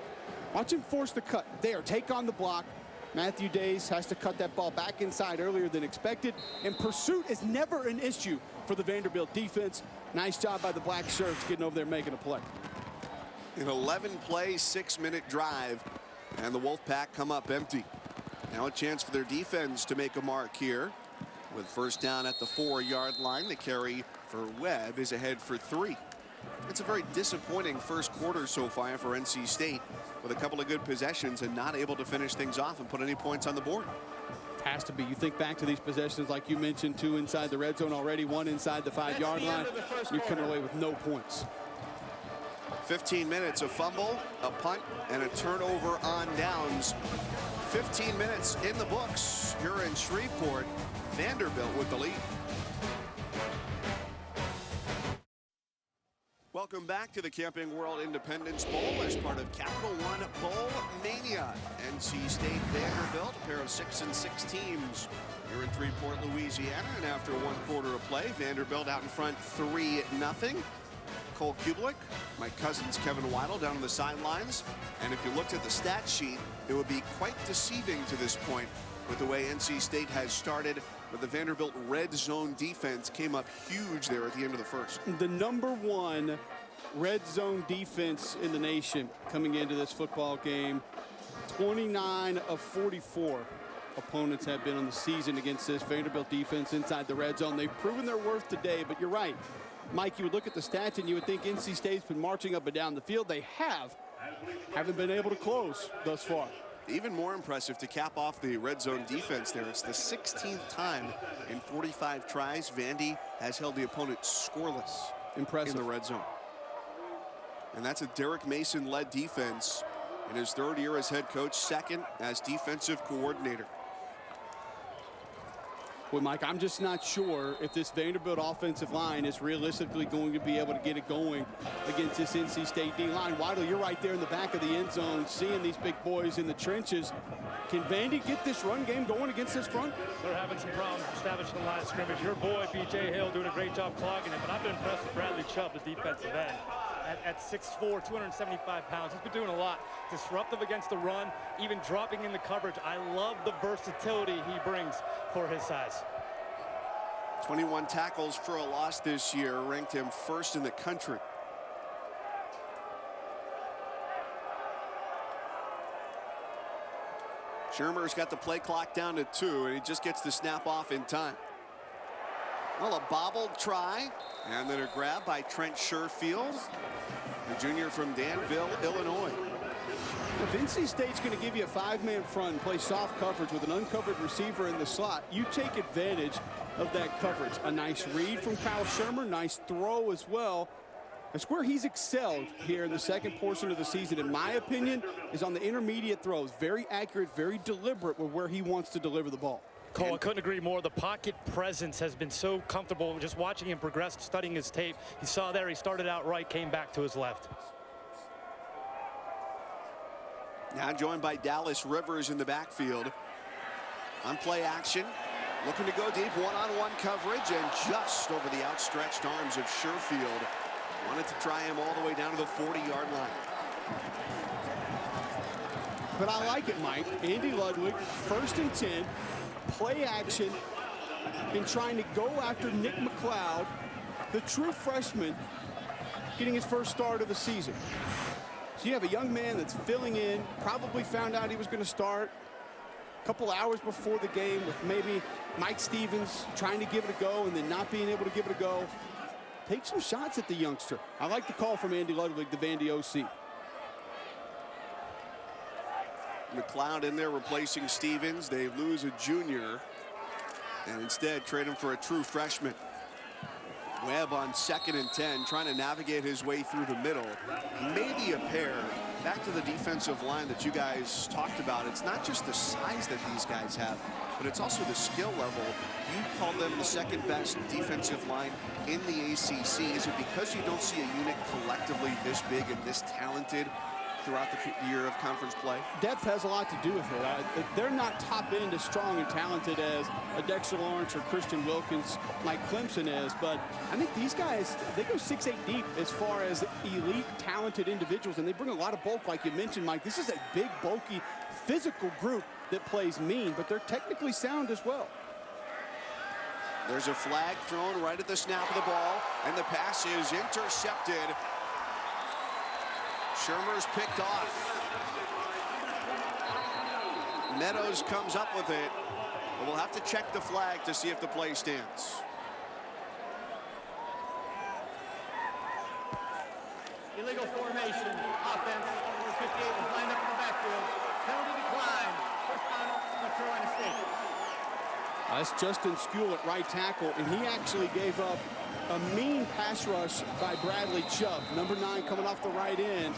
Watch him force the cut. There, take on the block. Matthew Days has to cut that ball back inside earlier than expected. And pursuit is never an issue for the Vanderbilt defense. Nice job by the black shirts getting over there making a play. An 11-play, 6-minute drive, and the Wolfpack come up empty. Now a chance for their defense to make a mark here. With first down at the 4-yard line, the carry for Webb is ahead for 3. It's a very disappointing first quarter so far for NC State, with a couple of good possessions and not able to finish things off and put any points on the board. Has to be. You think back to these possessions like you mentioned, 2 inside the red zone already, 1 inside the 5-yard line. You're coming away with no points. 15 minutes, a fumble, a punt, and a turnover on downs. 15 minutes in the books here in Shreveport. Vanderbilt with the lead. Welcome back to the Camping World Independence Bowl as part of Capital One Bowl Mania. NC State, Vanderbilt, a pair of 6-6 teams here in Shreveport, Louisiana. And after 1 quarter of play, Vanderbilt out in front 3-0. Cole Kublik, my cousin's Kevin Weidel down on the sidelines. And if you looked at the stat sheet, it would be quite deceiving to this point with the way NC State has started. But the Vanderbilt red zone defense came up huge there at the end of the first. The #1 red zone defense in the nation coming into this football game. 29 of 44 opponents have been on the season against this Vanderbilt defense inside the red zone. They've proven their worth today, but you're right. Mike, you would look at the stats and you would think NC State's been marching up and down the field. They haven't been able to close thus far. Even more impressive to cap off the red zone defense there. It's the 16th time in 45 tries Vandy has held the opponent scoreless. Impressive. In the red zone. And that's a Derek Mason-led defense in his 3rd year as head coach, 2nd as defensive coordinator. Well, Mike, I'm just not sure if this Vanderbilt offensive line is realistically going to be able to get it going against this NC State D-line. Weidel, you're right there in the back of the end zone, seeing these big boys in the trenches. Can Vandy get this run game going against this front? They're having some problems establishing the line of scrimmage. Your boy, B.J. Hill, doing a great job clogging it, but I've been impressed with Bradley Chubb, the defensive end. At 6'4", 275 pounds. He's been doing a lot. Disruptive against the run, even dropping in the coverage. I love the versatility he brings for his size. 21 tackles for a loss this year, ranked him 1st in the country. Shermer's got the play clock down to 2, and he just gets the snap off in time. Well, a bobbled try, and then a grab by Trent Sherfield, the junior from Danville, Illinois. If NC State's going to give you a 5-man front and play soft coverage with an uncovered receiver in the slot, you take advantage of that coverage. A nice read from Kyle Shermer, nice throw as well. That's where he's excelled here in the second portion of the season, in my opinion, is on the intermediate throws. Very accurate, very deliberate with where he wants to deliver the ball. Cole, I couldn't agree more. The pocket presence has been so comfortable just watching him progress, studying his tape. You saw there he started out right, came back to his left. Now joined by Dallas Rivers in the backfield. On play action, looking to go deep, one-on-one coverage, and just over the outstretched arms of Sherfield. Wanted to try him all the way down to the 40-yard line. But I like it, Mike. Andy Ludwig, 1st and 10, play action, in trying to go after Nick McLeod, the true freshman, getting his first start of the season. So you have a young man that's filling in, probably found out he was going to start a couple hours before the game with maybe Mike Stevens trying to give it a go and then not being able to give it a go. Take some shots at the youngster. I like the call from Andy Ludwig, the Vandy OC. McLeod in there replacing Stevens. They lose a junior and instead trade him for a true freshman. Webb on 2nd and 10, trying to navigate his way through the middle. Maybe a pair. Back to the defensive line that you guys talked about. It's not just the size that these guys have, but it's also the skill level. You call them the 2nd best defensive line in the ACC. Is it because you don't see a unit collectively this big and this talented throughout the year of conference play? Depth has a lot to do with it. They're not top end as strong and talented as a Dexter Lawrence or Christian Wilkins like Clemson is, but I think these guys, they go 6'8" deep as far as elite talented individuals, and they bring a lot of bulk like you mentioned, Mike. This is a big, bulky, physical group that plays mean, but they're technically sound as well. There's a flag thrown right at the snap of the ball, and the pass is intercepted. Shermer's picked off. Meadows comes up with it, but we'll have to check the flag to see if the play stands. Illegal formation, offense, number 58 was lined up in the backfield. Penalty decline, first down, North Carolina State. That's Justin Skule at right tackle, and he actually gave up a mean pass rush by Bradley Chubb, number 9 coming off the right end,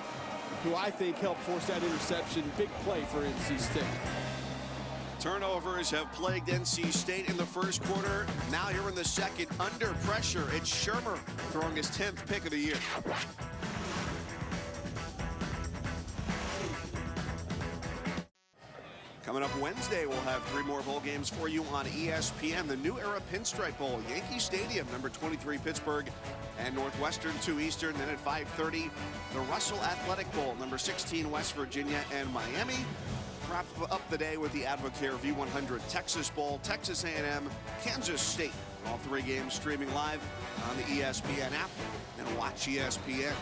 who I think helped force that interception. Big play for NC State. Turnovers have plagued NC State in the first quarter. Now here in the second, under pressure, it's Shermer throwing his 10th pick of the year. Coming up Wednesday, we'll have 3 more bowl games for you on ESPN. The New Era Pinstripe Bowl, Yankee Stadium, number 23 Pittsburgh, and Northwestern 2 Eastern. Then at 5:30, the Russell Athletic Bowl, number 16 West Virginia and Miami. Wrap up the day with the Advocare V100 Texas Bowl, Texas A&M, Kansas State. All 3 games streaming live on the ESPN app, and watch ESPN.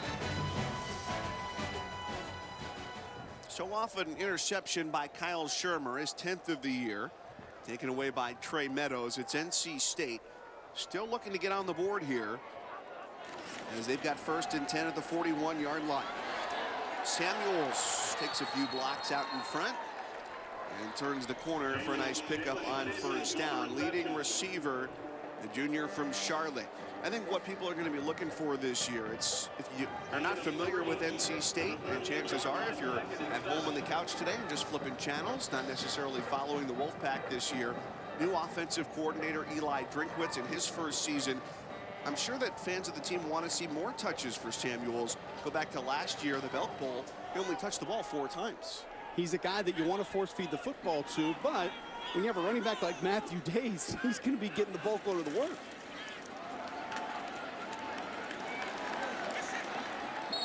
So often interception by Kyle Shermer, his 10th of the year, taken away by Trey Meadows. It's NC State still looking to get on the board here as they've got 1st and 10 at the 41-yard line. Samuels takes a few blocks out in front and turns the corner for a nice pickup on 1st down. Leading receiver, the junior from Charlotte. I think what people are going to be looking for this year, it's if you are not familiar with NC State, and chances are if you're at home on the couch today and just flipping channels, not necessarily following the Wolfpack this year, new offensive coordinator Eli Drinkwitz in his first season. I'm sure that fans of the team want to see more touches for Samuels. Go back to last year, the Belk Bowl, he only touched the ball 4 times. He's a guy that you want to force feed the football to, but when you have a running back like Matthew Days, he's going to be getting the bulk load of the work.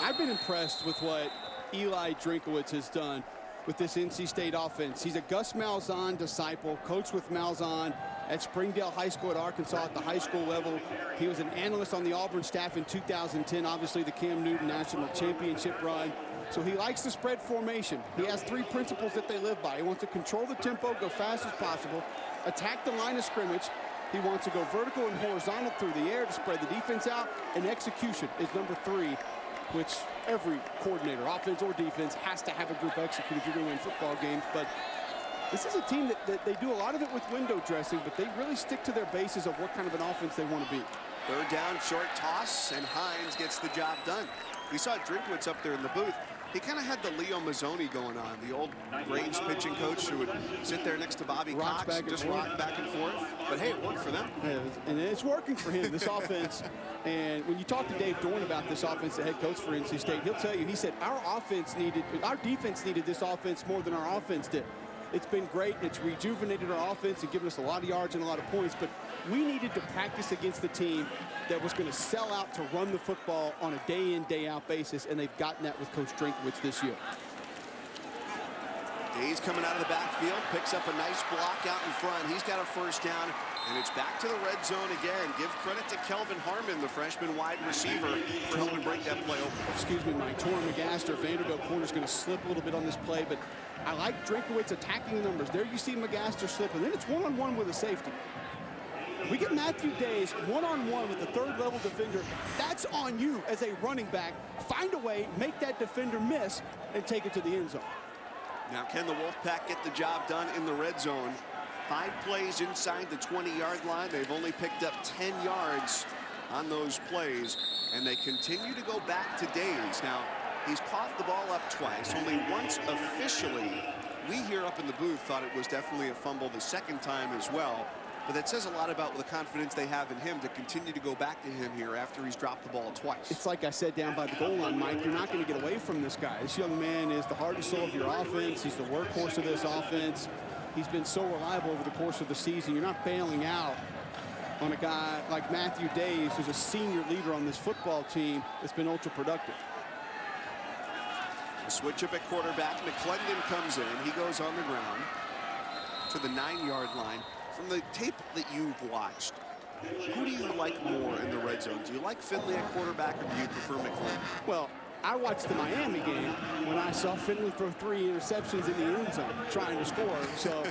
I've been impressed with what Eli Drinkwitz has done with this NC State offense. He's a Gus Malzahn disciple, coached with Malzahn at Springdale High School at Arkansas at the high school level. He was an analyst on the Auburn staff in 2010, obviously the Cam Newton National Championship run. So he likes the spread formation. He has 3 principles that they live by. He wants to control the tempo, go fast as possible, attack the line of scrimmage. He wants to go vertical and horizontal through the air to spread the defense out, and execution is number 3, which every coordinator, offense or defense, has to have a group execute if you're going to win football games. But this is a team that they do a lot of it with window dressing, but they really stick to their bases of what kind of an offense they want to be. 3rd down, short toss, and Hines gets the job done. We saw Drinkwitz up there in the booth. He kind of had the Leo Mazzoni going on, the old Braves pitching coach who would sit there next to Bobby Cox and just rock back and forth. But hey, it worked for them. Yeah, and it's working for him, this offense. And when you talk to Dave Dorn about this offense, the head coach for NC State, he'll tell you, he said, our defense needed this offense more than our offense did. It's been great, and it's rejuvenated our offense and given us a lot of yards and a lot of points, but we needed to practice against the team that was going to sell out to run the football on a day-in, day-out basis, and they've gotten that with Coach Drinkwitz this year. Days coming out of the backfield, picks up a nice block out in front. He's got a first down, and it's back to the red zone again. Give credit to Kelvin Harmon, the freshman wide receiver, for helping break that play open. Excuse me, Mike. Torrin McGaster, Vanderbilt corner's going to slip a little bit on this play, but I like Drinkowitz attacking the numbers. There you see McGaster slip, and then it's one-on-one with a safety. We get Matthew Days one-on-one with the third-level defender. That's on you as a running back. Find a way, make that defender miss, and take it to the end zone. Now, can the Wolfpack get the job done in the red zone? 5 plays inside the 20-yard line. They've only picked up 10 yards on those plays, and they continue to go back to Days. Now, he's coughed the ball up twice, only once officially. We here up in the booth thought it was definitely a fumble the second time as well. But that says a lot about the confidence they have in him to continue to go back to him here after he's dropped the ball twice. It's like I said down by the goal line, Mike. You're not going to get away from this guy. This young man is the heart and soul of your offense. He's the workhorse of this offense. He's been so reliable over the course of the season. You're not bailing out on a guy like Matthew Days, who's a senior leader on this football team that's been ultra productive. A switch up at quarterback. McClendon comes in. He goes on the ground to the 9-yard line. From the tape that you've watched, who do you like more in the red zone? Do you like Finley at quarterback, or do you prefer McClendon? Well, I watched the Miami game when I saw Finley throw 3 interceptions in the end zone trying to score. So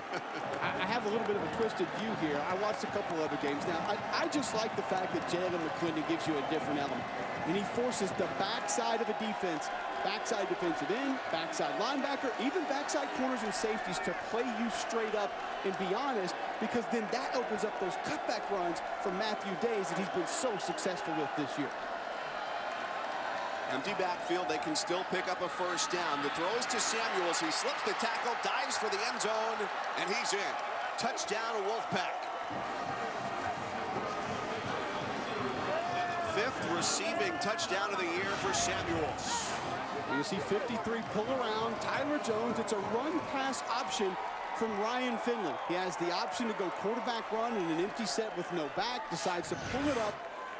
I have a little bit of a twisted view here. I watched a couple other games. Now, I just like the fact that Jalen McClendon gives you a different element. And he forces the backside of a defense, backside defensive end, backside linebacker, even backside corners and safeties to play you straight up and be honest, because then that opens up those cutback runs from Matthew Days that he's been so successful with this year. Empty backfield, they can still pick up a first down. The throw is to Samuels. He slips the tackle, dives for the end zone, and he's in. Touchdown, Wolfpack. 5th receiving touchdown of the year for Samuels. You see 53 pull around. Tyler Jones, it's a run-pass option from Ryan Finley. He has the option to go quarterback run in an empty set with no back, decides to pull it up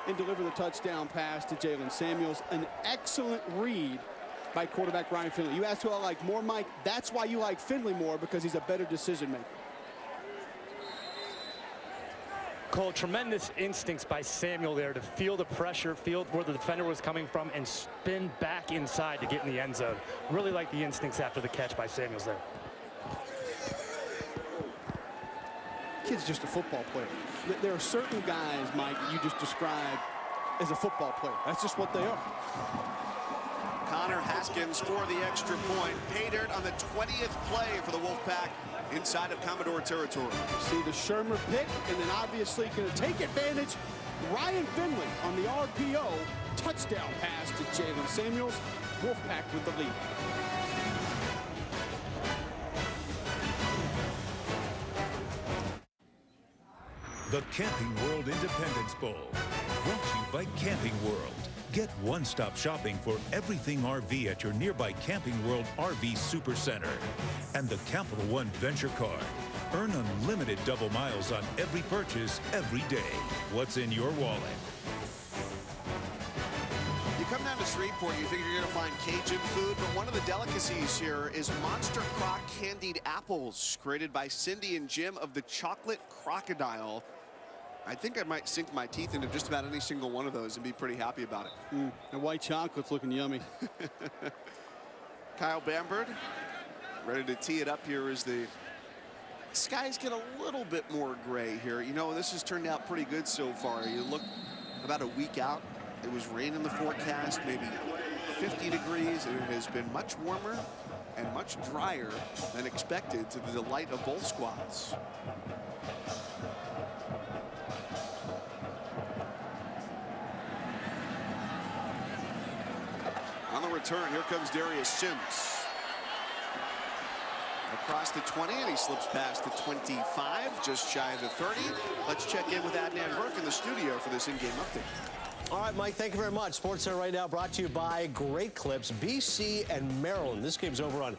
and deliver the touchdown pass to Jalen Samuels. An excellent read by quarterback Ryan Finley. You asked who I like more, Mike. That's why you like Finley more, because he's a better decision maker. Cole, tremendous instincts by Samuel there to feel the pressure, feel where the defender was coming from, and spin back inside to get in the end zone. Really like the instincts after the catch by Samuels there. Kid's just a football player. There are certain guys, Mike, you just described as a football player. That's just what they are. Connor Haskins for the extra point. Pay dirt on the 20th play for the Wolfpack inside of Commodore territory. See the Shermer pick, and then obviously going to take advantage. Ryan Finley on the RPO. Touchdown pass to Jalen Samuels. Wolfpack with the lead. The Camping World Independence Bowl, brought to you by Camping World. Get one-stop shopping for everything RV at your nearby Camping World RV Super Center. And the Capital One Venture Card. Earn unlimited double miles on every purchase every day. What's in your wallet? You come down to Shreveport, you think you're going to find Cajun food, but one of the delicacies here is Monster Croc candied apples, created by Cindy and Jim of the Chocolate Crocodile. I think I might sink my teeth into just about any single one of those and be pretty happy about it. The white chocolate's looking yummy. Kyle Bamberg ready to tee it up here as the skies get a little bit more gray here. You know, this has turned out pretty good so far. You look about a week out, it was rain in the forecast, maybe 50 degrees, and it has been much warmer and much drier than expected, to the delight of both squads. On the return, here comes Darius Sims. Across the 20, and he slips past the 25, just shy of the 30. Let's check in with Adnan Burke in the studio for this in-game update. All right, Mike, thank you very much. Sports Center right now brought to you by Great Clips, BC and Maryland. This game's over on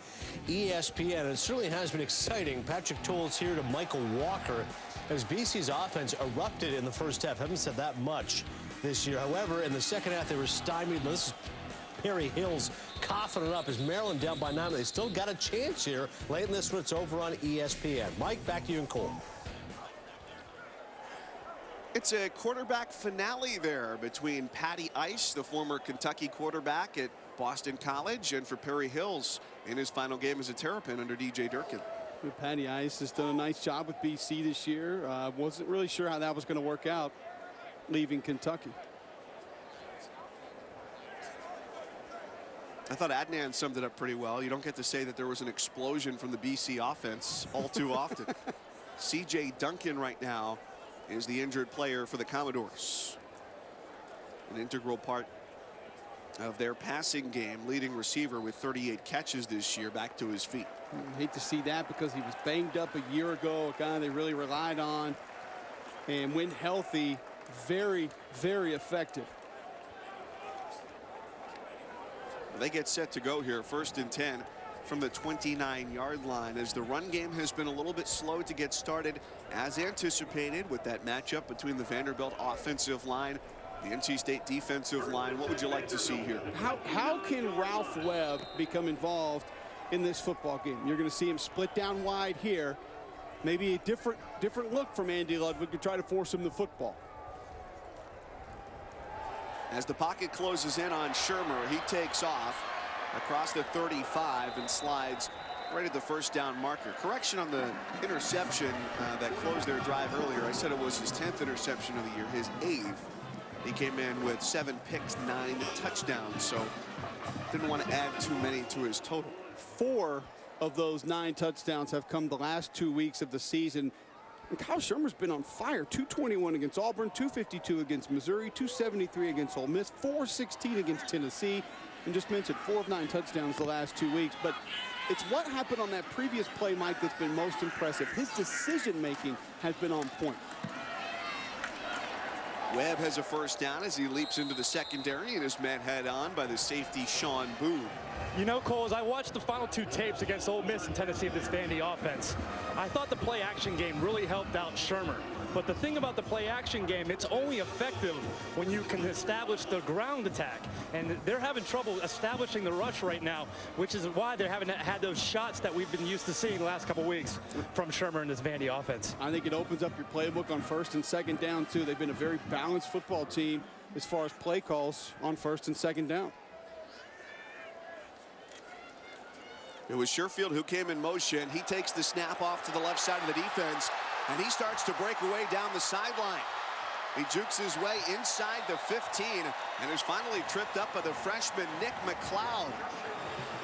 ESPN, and it certainly has been exciting. Patrick Toole's here to Michael Walker as BC's offense erupted in the first half. Haven't said that much this year. However, in the second half, they were stymied. This is Perry Hill's coughing it up as Maryland down by 9. They still got a chance here late in this one. It's over on ESPN. Mike, back to you in Cole. It's a quarterback finale there between Patty Ice, the former Kentucky quarterback at Boston College, and for Perry Hills in his final game as a Terrapin under DJ Durkin. Patty Ice has done a nice job with BC this year. Wasn't really sure how that was going to work out leaving Kentucky. I thought Adnan summed it up pretty well. You don't get to say that there was an explosion from the BC offense all too often. CJ Duncan right now is the injured player for the Commodores. An integral part of their passing game, leading receiver with 38 catches this year, back to his feet. I hate to see that because he was banged up a year ago, a guy they really relied on, and when healthy, very, very effective. They get set to go here, 1st and 10 from the 29-yard line, as the run game has been a little bit slow to get started as anticipated with that matchup between the Vanderbilt offensive line, the NC State defensive line. What would you like to see here? How can Ralph Webb become involved in this football game? You're going to see him split down wide here. Maybe a different look from Andy Ludwig to try to force him the football. As the pocket closes in on Shermer, he takes off across the 35 and slides right at the 1st down marker. Correction on the interception that closed their drive earlier. I said it was his 10th interception of the year, his 8th. He came in with 7 picks, 9 touchdowns, so didn't want to add too many to his total. 4 of those 9 touchdowns have come the last 2 weeks of the season. And Kyle Shermer's been on fire. 221 against Auburn, 252 against Missouri, 273 against Ole Miss, 416 against Tennessee. And just mentioned 4 of 9 touchdowns the last 2 weeks. But it's what happened on that previous play, Mike, that's been most impressive. His decision-making has been on point. Webb has a 1st down as he leaps into the secondary and is met head on by the safety Sean Boone. You know, Cole, as I watched the final 2 tapes against Ole Miss and Tennessee of this Vandy offense, I thought the play action game really helped out Shermer. But the thing about the play action game, it's only effective when you can establish the ground attack. And they're having trouble establishing the rush right now, which is why they haven't had those shots that we've been used to seeing the last couple weeks from Shermer and this Vandy offense. I think it opens up your playbook on 1st and 2nd down, too. They've been a very balanced football team as far as play calls on 1st and 2nd down. It was Sherfield who came in motion. He takes the snap off to the left side of the defense, and he starts to break away down the sideline. He jukes his way inside the 15 and is finally tripped up by the freshman Nick McLeod.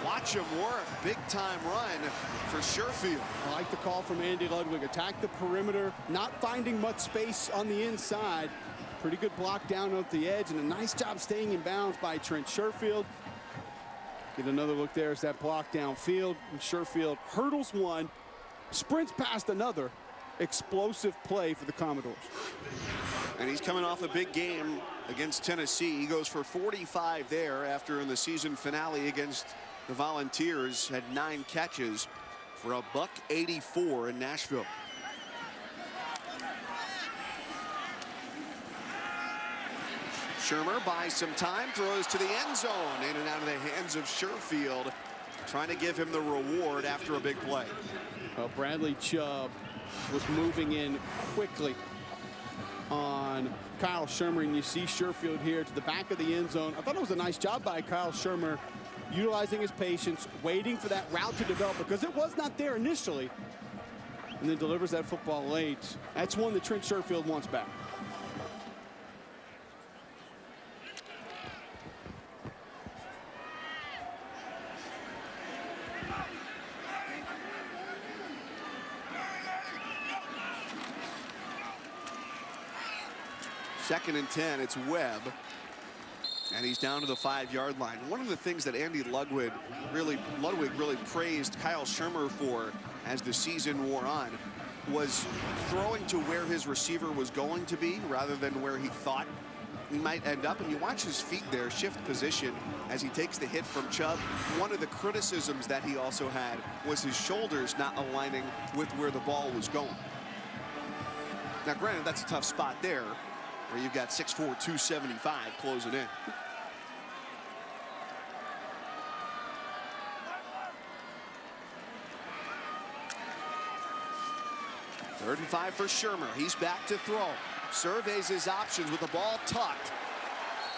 Watch him work. Big-time run for Sherfield. I like the call from Andy Ludwig. Attack the perimeter, not finding much space on the inside. Pretty good block down at the edge, and a nice job staying in bounds by Trent Sherfield. Get another look there as that block downfield. And Sherfield hurdles one, sprints past another. Explosive play for the Commodores. And he's coming off a big game against Tennessee. He goes for 45 there after in the season finale against the Volunteers had 9 catches for a $184 in Nashville. Shermer buys some time, throws to the end zone, in and out of the hands of Sherfield, trying to give him the reward after a big play. Well, Bradley Chubb was moving in quickly on Kyle Shermer, and you see Sherfield here to the back of the end zone. I thought it was a nice job by Kyle Shermer, utilizing his patience, waiting for that route to develop because it was not there initially, and then delivers that football late. That's one that Trent Sherfield wants back. Second and 10, it's Webb. And he's down to the 5-yard line. One of the things that Andy Ludwig really praised Kyle Shermer for as the season wore on was throwing to where his receiver was going to be rather than where he thought he might end up. And you watch his feet there shift position as he takes the hit from Chubb. One of the criticisms that he also had was his shoulders not aligning with where the ball was going. Now, granted, that's a tough spot there, where you've got 6'4", 275 closing in. 3rd and 5 for Shermer. He's back to throw. Surveys his options with the ball tucked.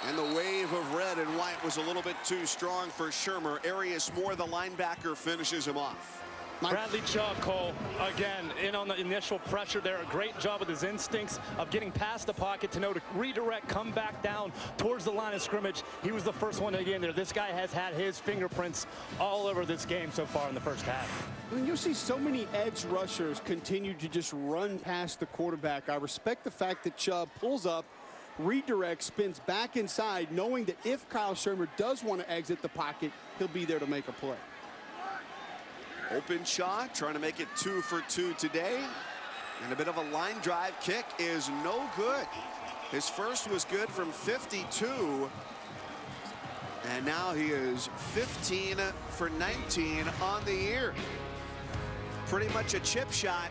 And the wave of red and white was a little bit too strong for Shermer. Arius Moore, the linebacker, finishes him off. Bradley Chubb, Cole, again, in on the initial pressure there. A great job with his instincts of getting past the pocket to know to redirect, come back down towards the line of scrimmage. He was the first one to get in there. This guy has had his fingerprints all over this game so far in the first half. When you see so many edge rushers continue to just run past the quarterback, I respect the fact that Chubb pulls up, redirects, spins back inside, knowing that if Kyle Shermer does want to exit the pocket, he'll be there to make a play. Open shot, trying to make it 2 for 2 today. And a bit of a line drive kick is no good. His first was good from 52. And now he is 15 for 19 on the year. Pretty much a chip shot.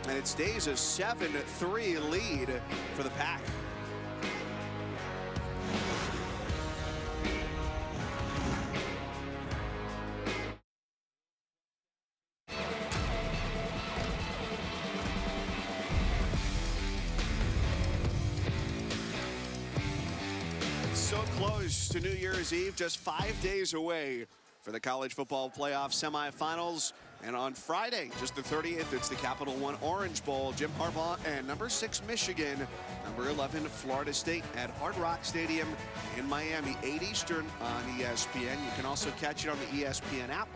And it stays a 7-3 lead for the Pack. So close to New Year's Eve, just 5 days away for the college football playoff semifinals. And on Friday, just the 30th, it's the Capital One Orange Bowl. Jim Harbaugh and number 6 Michigan, number 11 Florida State at Hard Rock Stadium in Miami, 8 Eastern on ESPN. You can also catch it on the ESPN app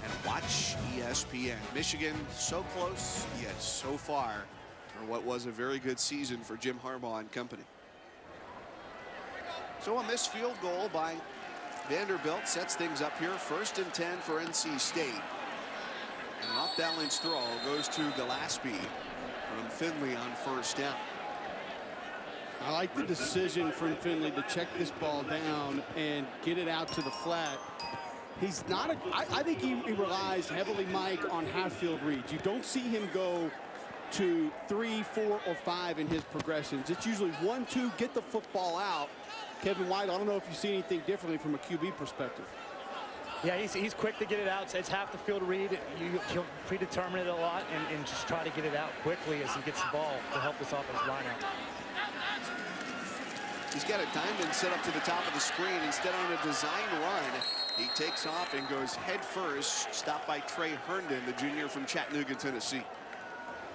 and watch ESPN. Michigan so close, yet so far for what was a very good season for Jim Harbaugh and company. So a missed field goal by Vanderbilt sets things up here. 1st and 10 for NC State. An off-balance throw goes to Gillespie from Finley on 1st down. I like the decision from Finley to check this ball down and get it out to the flat. He's not I think he relies heavily, Mike, on half-field reads. You don't see him go to 3, 4, or 5 in his progressions. It's usually 1, 2, get the football out. Kevin White, I don't know if you see anything differently from a QB perspective. Yeah, he's quick to get it out. It's half the field read. He'll predetermine it a lot and just try to get it out quickly as he gets the ball to help this offensive line out. He's got a diamond set up to the top of the screen. Instead, on a design run, he takes off and goes head first, stopped by Trey Herndon, the junior from Chattanooga, Tennessee.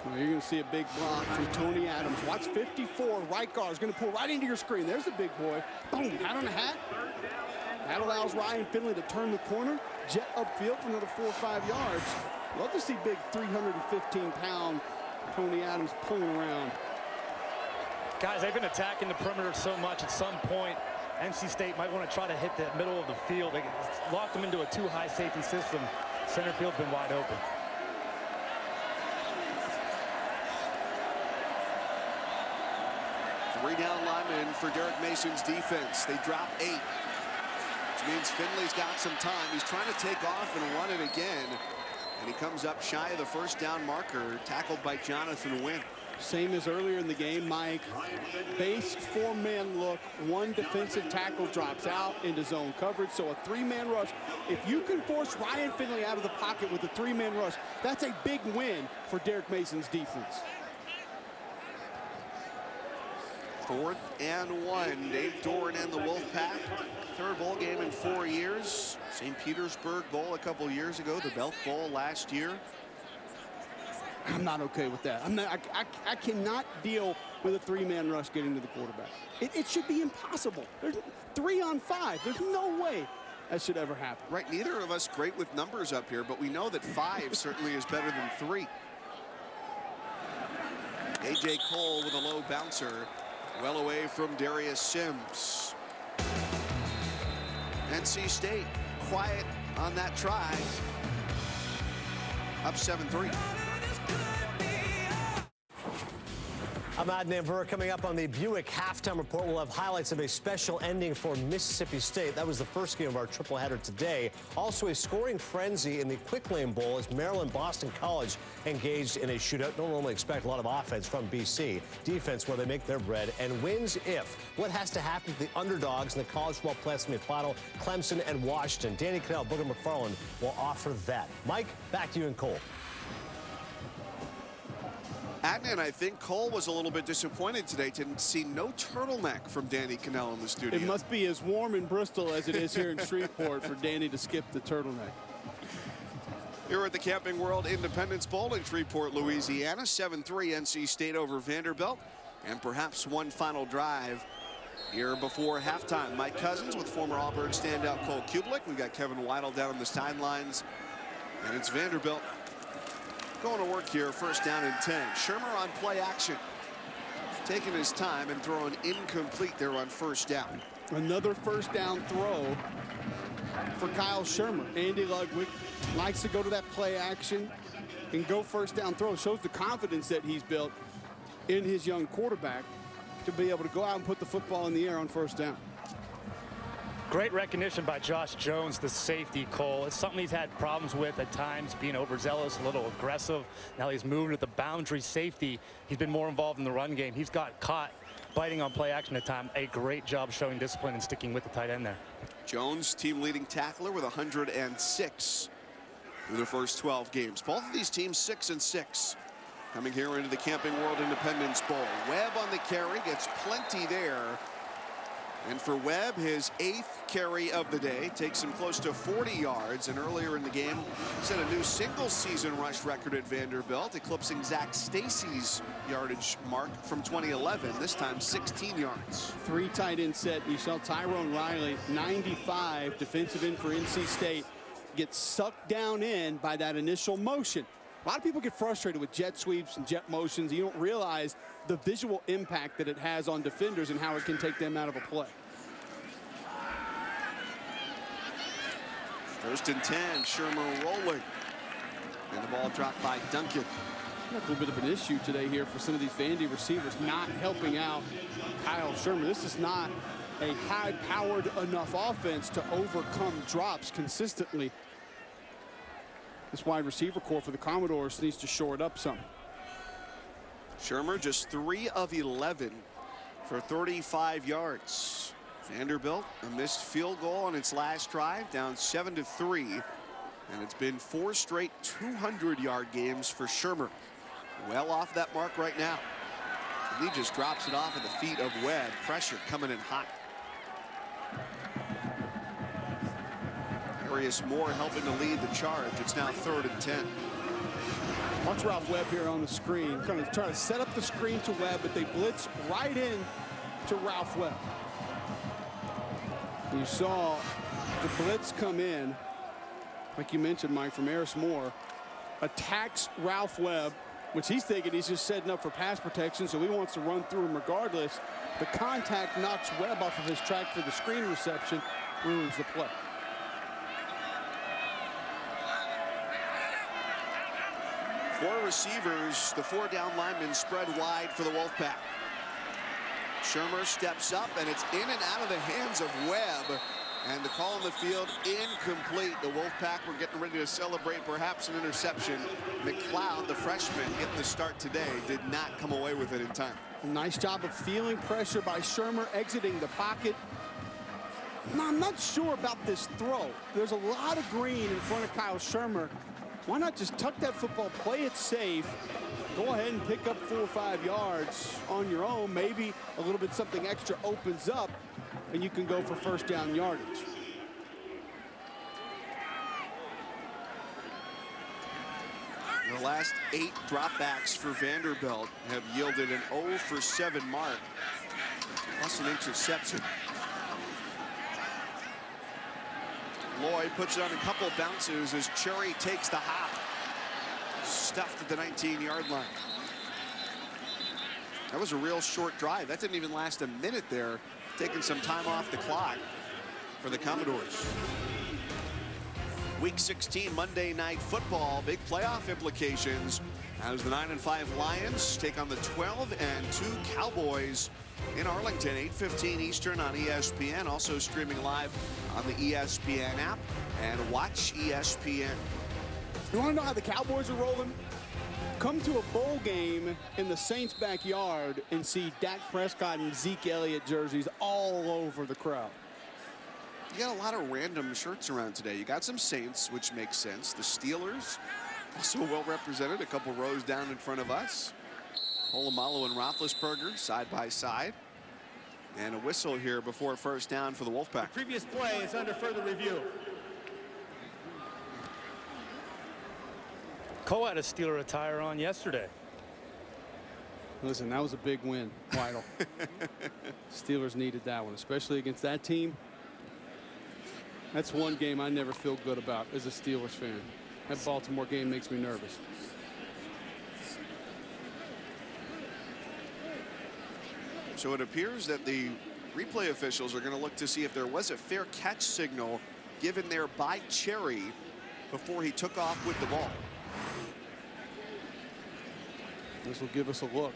Well, you're going to see a big block from Tony Adams. Watch 54, right guard is going to pull right into your screen. There's the big boy. Boom, hat on the hat. That allows Ryan Finley to turn the corner, jet upfield for another 4 or 5 yards. Love to see big 315-pound Tony Adams pulling around. Guys, they've been attacking the perimeter so much. At some point, NC State might want to try to hit the middle of the field. They locked them into a too-high safety system. Center field's been wide open. Three-down linemen for Derek Mason's defense. They drop 8. Which means Finley's got some time. He's trying to take off and run it again. And he comes up shy of the 1st down marker, tackled by Jonathan Wynn. Same as earlier in the game, Mike. Base 4-man look. 1 defensive tackle drops out into zone coverage. So a 3-man rush. If you can force Ryan Finley out of the pocket with a 3-man rush, that's a big win for Derek Mason's defense. 4th and 1. Dave Doran and the Wolfpack. 3rd bowl game in 4 years. St. Petersburg Bowl a couple years ago. The Belk Bowl last year. I'm not okay with that. I cannot deal with a 3-man rush getting to the quarterback. It should be impossible. There's 3 on 5. There's no way that should ever happen. Right, neither of us great with numbers up here, but we know that 5 certainly is better than 3. A.J. Cole with a low bouncer. Well away from Darius Sims. NC State quiet on that try. Up 7-3. I'm Adnan Burr. Coming up on the Buick Halftime Report, we'll have highlights of a special ending for Mississippi State. That was the first game of our triple header today. Also, a scoring frenzy in the Quick Lane Bowl as Maryland-Boston College engaged in a shootout. Don't normally expect a lot of offense from BC. Defense where they make their bread, and wins if. What has to happen to the underdogs in the college football playoff semifinal, Clemson and Washington? Danny Cannell, Booger McFarland will offer that. Mike, back to you and Cole. Adnan, I think Cole was a little bit disappointed today to see no turtleneck from Danny Cannell in the studio. It must be as warm in Bristol as it is here in Shreveport for Danny to skip the turtleneck. Here at the Camping World Independence Bowl in Shreveport, Louisiana, 7-3 NC State over Vanderbilt, and perhaps one final drive here before halftime. Mike Cousins with former Auburn standout Cole Kublik. We've got Kevin Weidel down on the sidelines, and it's Vanderbilt going to work here. First down and 10. Shermer on play action, taking his time and throwing incomplete there on first down. Another first down throw for Kyle Shermer. Andy Ludwig likes to go to that play action and go first down throw. Shows the confidence that he's built in his young quarterback to be able to go out and put the football in the air on first down. Great recognition by Josh Jones, the safety, Cole. It's something he's had problems with at times, being overzealous, a little aggressive. Now he's moving to the boundary safety. He's been more involved in the run game. He's got caught biting on play action at time. A great job showing discipline and sticking with the tight end there. Jones, team leading tackler with 106 through the first 12 games. Both of these teams 6-6. Coming here into the Camping World Independence Bowl. Webb on the carry, gets plenty there. And for Webb, his 8th carry of the day, takes him close to 40 yards. And earlier in the game, set a new single-season rush record at Vanderbilt, eclipsing Zach Stacy's yardage mark from 2011, this time 16 yards. 3 tight end set. You saw Tyrone Riley, 95, defensive end for NC State, gets sucked down in by that initial motion. A lot of people get frustrated with jet sweeps and jet motions. You don't realize the visual impact that it has on defenders and how it can take them out of a play. First and 10, Shermer rolling. And the ball dropped by Duncan. A little bit of an issue today here for some of these Vandy receivers not helping out Kyle Shermer. This is not a high-powered enough offense to overcome drops consistently. This wide receiver core for the Commodores needs to shore it up some. Shermer just 3 of 11 for 35 yards. Vanderbilt, a missed field goal on its last drive, down 7-3. And it's been 4 straight 200-yard games for Shermer. Well off that mark right now. He just drops it off at the feet of Webb. Pressure coming in hot. Darius Moore helping to lead the charge. It's now 3rd and 10. Watch Ralph Webb here on the screen. Kind of try to set up the screen to Webb, but they blitz right in to Ralph Webb. You saw the blitz come in, like you mentioned, Mike, from Darius Moore. Attacks Ralph Webb, which he's thinking he's just setting up for pass protection, so he wants to run through him regardless. The contact knocks Webb off of his track for the screen reception, ruins the play. Four receivers, the 4 down linemen spread wide for the Wolfpack. Shermer steps up, and it's in and out of the hands of Webb. And the call on the field, incomplete. The Wolfpack were getting ready to celebrate perhaps an interception. McLeod, the freshman, getting the start today, did not come away with it in time. Nice job of feeling pressure by Shermer, exiting the pocket. Now, I'm not sure about this throw. There's a lot of green in front of Kyle Shermer. Why not just tuck that football, play it safe, go ahead and pick up 4 or 5 yards on your own. Maybe a little bit something extra opens up, and you can go for first down yardage. The last 8 dropbacks for Vanderbilt have yielded an 0 for 7 mark, plus an interception. Lloyd puts it on a couple bounces as Cherry takes the hop. Stuffed at the 19-yard line. That was a real short drive. That didn't even last a minute there, taking some time off the clock for the Commodores. Week 16 Monday Night Football, big playoff implications as the 9-5 Lions take on the 12-2 Cowboys in Arlington, 8:15 Eastern on ESPN, also streaming live on the ESPN app and watch ESPN. You want to know how the Cowboys are rolling? Come to a bowl game in the Saints' backyard and see Dak Prescott and Zeke Elliott jerseys all over the crowd. You got a lot of random shirts around today. You got some Saints, which makes sense. The Steelers, also well represented, a couple rows down in front of us. Polamalu and Roethlisberger side by side. And a whistle here before first down for the Wolfpack. The previous play is under further review. Cole had a Steeler attire on yesterday. Listen, that was a big win, Weidel. Steelers needed that one, especially against that team. That's one game I never feel good about as a Steelers fan. That Baltimore game makes me nervous. So it appears that the replay officials are going to look to see if there was a fair catch signal given there by Cherry before he took off with the ball. This will give us a look.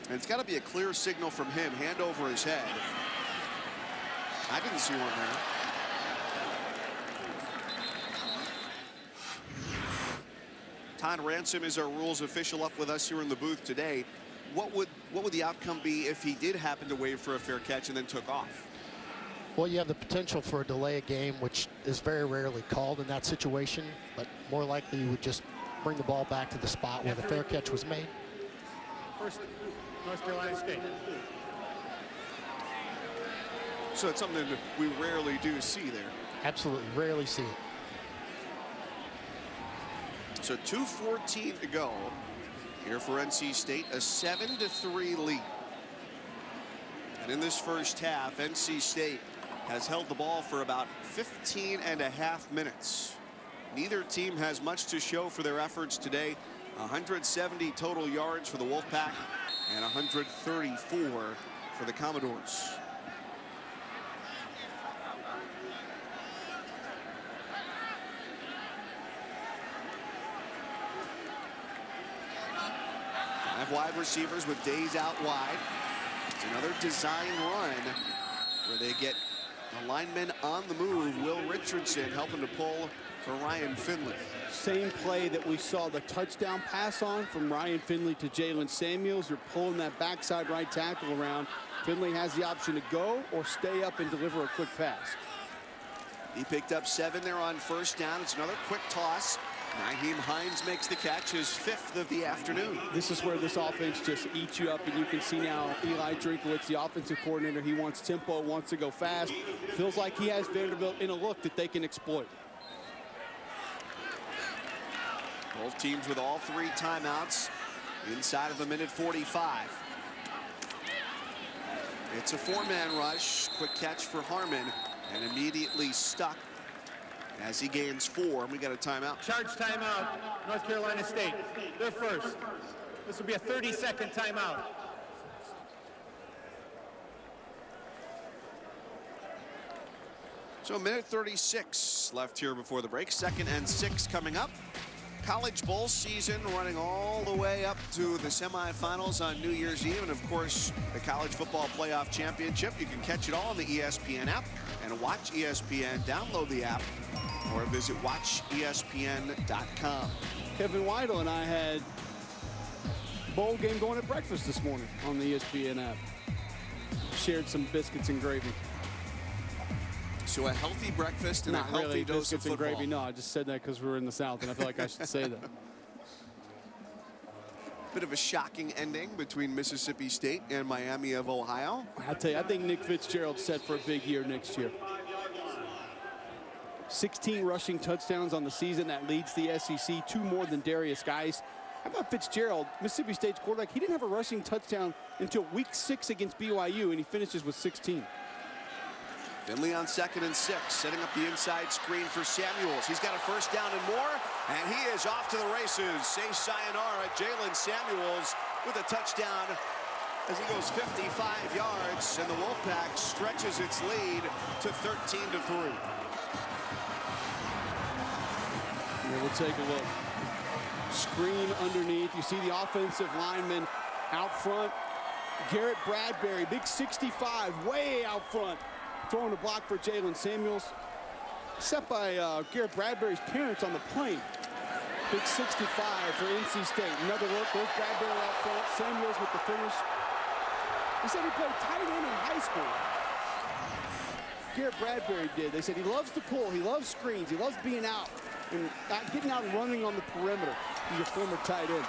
And it's got to be a clear signal from him, hand over his head. I didn't see one there. Todd Ransom is our rules official up with us here in the booth today. What would the outcome be if he did happen to wave for a fair catch and then took off? Well, you have the potential for a delay of game, which is very rarely called in that situation, but more likely you would just bring the ball back to the spot where the fair catch was made. First, North Carolina State. So it's something that we rarely do see there. Absolutely, rarely see it. So 2:14 to go here for NC State, a 7-3 lead. And in this first half, NC State has held the ball for about 15.5 minutes. Neither team has much to show for their efforts today. 170 total yards for the Wolfpack and 134 for the Commodores. Five wide receivers with Days out wide. It's another design run where they get a lineman on the move. Will Richardson helping to pull for Ryan Finley. Same play that we saw the touchdown pass on from Ryan Finley to Jalen Samuels. You're pulling that backside right tackle around. Finley has the option to go or stay up and deliver a quick pass. He picked up 7 there on first down. It's another quick toss. Nyheim Hines makes the catch, his 5th of the afternoon. This is where this offense just eats you up, and you can see now Eli Drinkwitz, the offensive coordinator, he wants tempo, wants to go fast. Feels like he has Vanderbilt in a look that they can exploit. Both teams with all 3 timeouts inside of a minute 45. It's a 4-man rush. Quick catch for Harmon and immediately stuck as he gains 4, and we got a timeout. Charge timeout, North Carolina State. They're first. This will be a 30-second timeout. So a minute 36 left here before the break. 2nd and 6 coming up. College bowl season running all the way up to the semifinals on New Year's Eve, and of course the college football playoff championship. You can catch it all on the ESPN app and watch ESPN. Download the app or visit watchespn.com. Kevin Weidel and I had bowl game going at breakfast this morning on the ESPN app. Shared some biscuits and gravy. So a healthy breakfast and Not a healthy really dose of biscuits and football. gravy. No, I just said that because we were in the South, and I feel like I should say that. Bit of a shocking ending between Mississippi State and Miami of Ohio. I tell you, I think Nick Fitzgerald's set for a big year next year. 16 rushing touchdowns on the season. That leads the SEC. 2 more than Darius Geis. How about Fitzgerald, Mississippi State's quarterback? He didn't have a rushing touchdown until week 6 against BYU, and he finishes with 16. Finley on 2nd and 6, setting up the inside screen for Samuels. He's got a first down and more, and he is off to the races. Say sayonara, Jalen Samuels with a touchdown as he goes 55 yards, and the Wolfpack stretches its lead to 13-3. Here, we'll take a look. Screen underneath. You see the offensive lineman out front. Garrett Bradbury, big 65, way out front. Throwing a block for Jalen Samuels. Set by Garrett Bradbury's parents on the plane. Big 65 for NC State. Another look. There's Bradbury out front. Samuels with the finish. He said he played tight end in high school. Garrett Bradbury did. They said he loves to pull. He loves screens. He loves being out and getting out and running on the perimeter. He's a former tight end.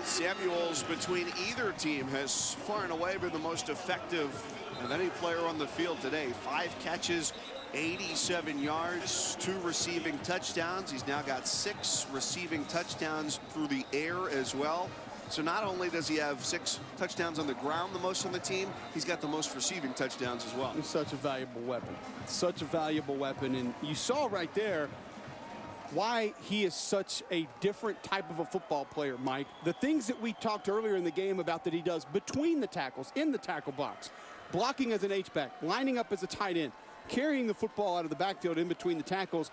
Samuels between either team has far and away been the most effective of any player on the field today. 5 catches, 87 yards, 2 receiving touchdowns. He's now got 6 receiving touchdowns through the air as well. So not only does he have 6 touchdowns on the ground, the most on the team, he's got the most receiving touchdowns as well. He's such a valuable weapon. Such a valuable weapon. And you saw right there why he is such a different type of a football player, Mike. The things that we talked earlier in the game about that he does between the tackles, in the tackle box, blocking as an H-back, lining up as a tight end, carrying the football out of the backfield in between the tackles.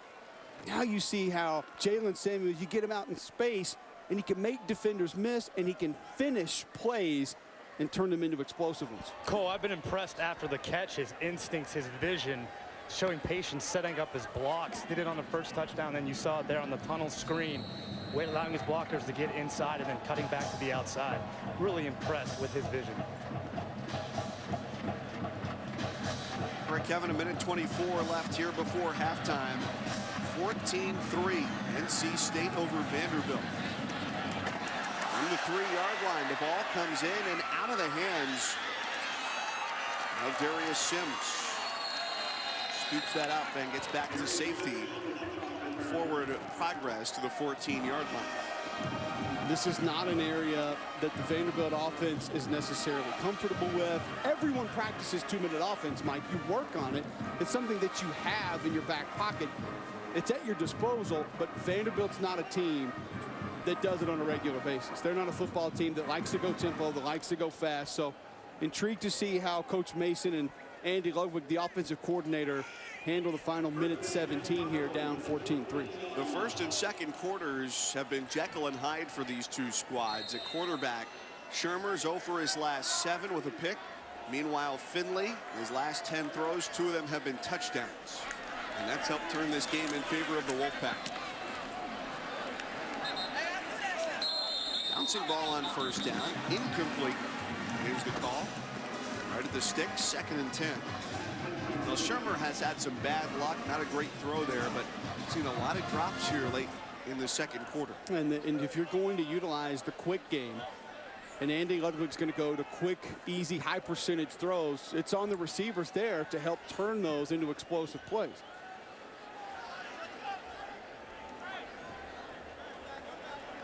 Now you see how Jalen Samuels, you get him out in space, and he can make defenders miss, and he can finish plays and turn them into explosive ones. Cole, I've been impressed after the catch, his instincts, his vision, showing patience, setting up his blocks. Did it on the first touchdown, and you saw it there on the tunnel screen, allowing his blockers to get inside and then cutting back to the outside. Really impressed with his vision. All right, Kevin, 1:24 left here before halftime. 14-3, NC State over Vanderbilt. From the 3-yard line, the ball comes in and out of the hands of Darius Sims. Scoops that up and gets back to safety. Forward progress to the 14-yard line. This is not an area that the Vanderbilt offense is necessarily comfortable with. Everyone practices 2-minute offense, Mike. You work on it. It's something that you have in your back pocket. It's at your disposal, but Vanderbilt's not a team that does it on a regular basis. They're not a football team that likes to go tempo, that likes to go fast. So intrigued to see how Coach Mason and Andy Ludwig, the offensive coordinator, handle the final minute 17 here, down 14-3. The first and second quarters have been Jekyll and Hyde for these two squads. At quarterback, Shermer's 0 for his last 7 with a pick. Meanwhile, Finley, his last 10 throws, 2 of them have been touchdowns. And that's helped turn this game in favor of the Wolfpack. Bouncing ball on first down, incomplete. Here's the call. Right at the stick, 2nd and 10. Well, Shermer has had some bad luck, not a great throw there, but seen a lot of drops here late in the second quarter. And if you're going to utilize the quick game, and Andy Ludwig's going to go to quick, easy, high percentage throws, it's on the receivers there to help turn those into explosive plays.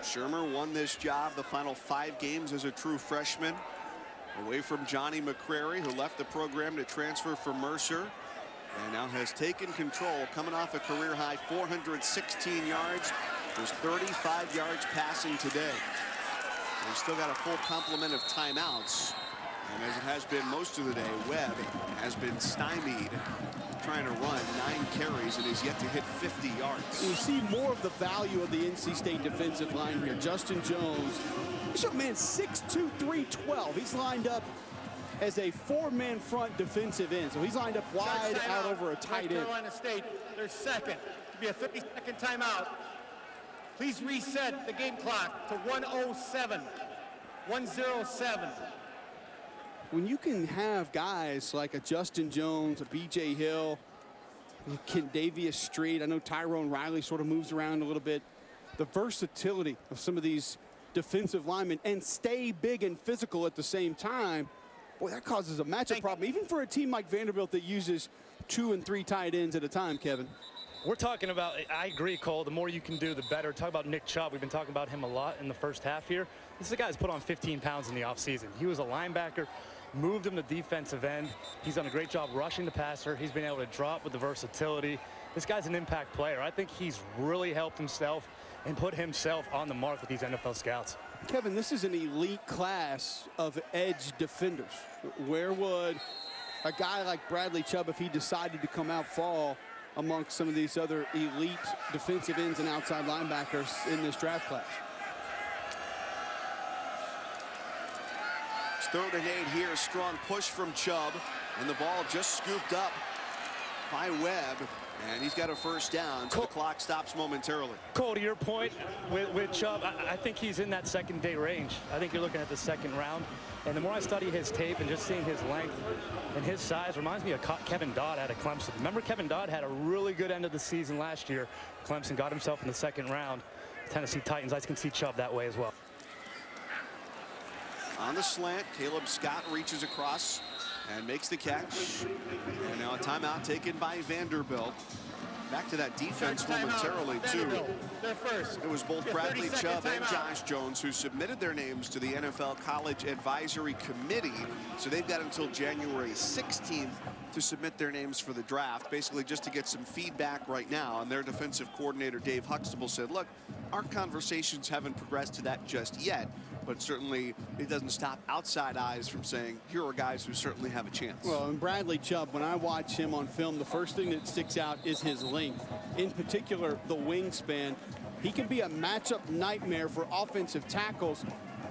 Shermer won this job the final 5 games as a true freshman, away from Johnny McCrary, who left the program to transfer from Mercer, and now has taken control, coming off a career-high 416 yards. There's 35 yards passing today. They've still got a full complement of timeouts, and as it has been most of the day, Webb has been stymied trying to run 9 carries and is yet to hit 50 yards. You see more of the value of the NC State defensive line here. Justin Jones, this young man, 6'2", 312. He's lined up as a 4-man front defensive end. So he's lined up wide out over a tight end. North Carolina State, their second. To be a 50-second timeout. Please reset the game clock to 1:07. 1:07. When you can have guys like a Justin Jones, a B.J. Hill, Kendavius Street, I know Tyrone Riley sort of moves around a little bit, the versatility of some of these defensive linemen and stay big and physical at the same time, boy, that causes a matchup problem, even for a team like Vanderbilt that uses 2 and 3 tight ends at a time, Kevin. We're talking about, I agree, Cole, the more you can do, the better. Talk about Nick Chubb. We've been talking about him a lot in the first half here. This is a guy who's put on 15 pounds in the offseason. He was a linebacker, moved him to defensive end. He's done a great job rushing the passer. He's been able to drop with the versatility. This guy's an impact player. I think he's really helped himself and put himself on the mark with these NFL scouts. Kevin, this is an elite class of edge defenders. Where would a guy like Bradley Chubb, if he decided to come out, fall amongst some of these other elite defensive ends and outside linebackers in this draft class? It's 3rd and 8 here. Strong push from Chubb, and the ball just scooped up by Webb, and he's got a first down, so the clock stops momentarily. Cole, to your point with Chubb, I think he's in that second-day range. I think you're looking at the second round. And the more I study his tape and just seeing his length and his size reminds me of Kevin Dodd out of Clemson. Remember, Kevin Dodd had a really good end of the season last year. Clemson got himself in the second round. Tennessee Titans. I can see Chubb that way as well. On the slant, Caleb Scott reaches across and makes the catch. And now a timeout taken by Vanderbilt. Back to that defense momentarily, too. They're first. It was both Bradley Chubb and Josh Jones who submitted their names to the NFL College Advisory Committee. So they've got until January 16th to submit their names for the draft, basically just to get some feedback right now. And their defensive coordinator, Dave Huxtable, said, look, our conversations haven't progressed to that just yet. But certainly it doesn't stop outside eyes from saying, here are guys who certainly have a chance. Well, and Bradley Chubb, when I watch him on film, the first thing that sticks out is his length. In particular, the wingspan. He can be a matchup nightmare for offensive tackles.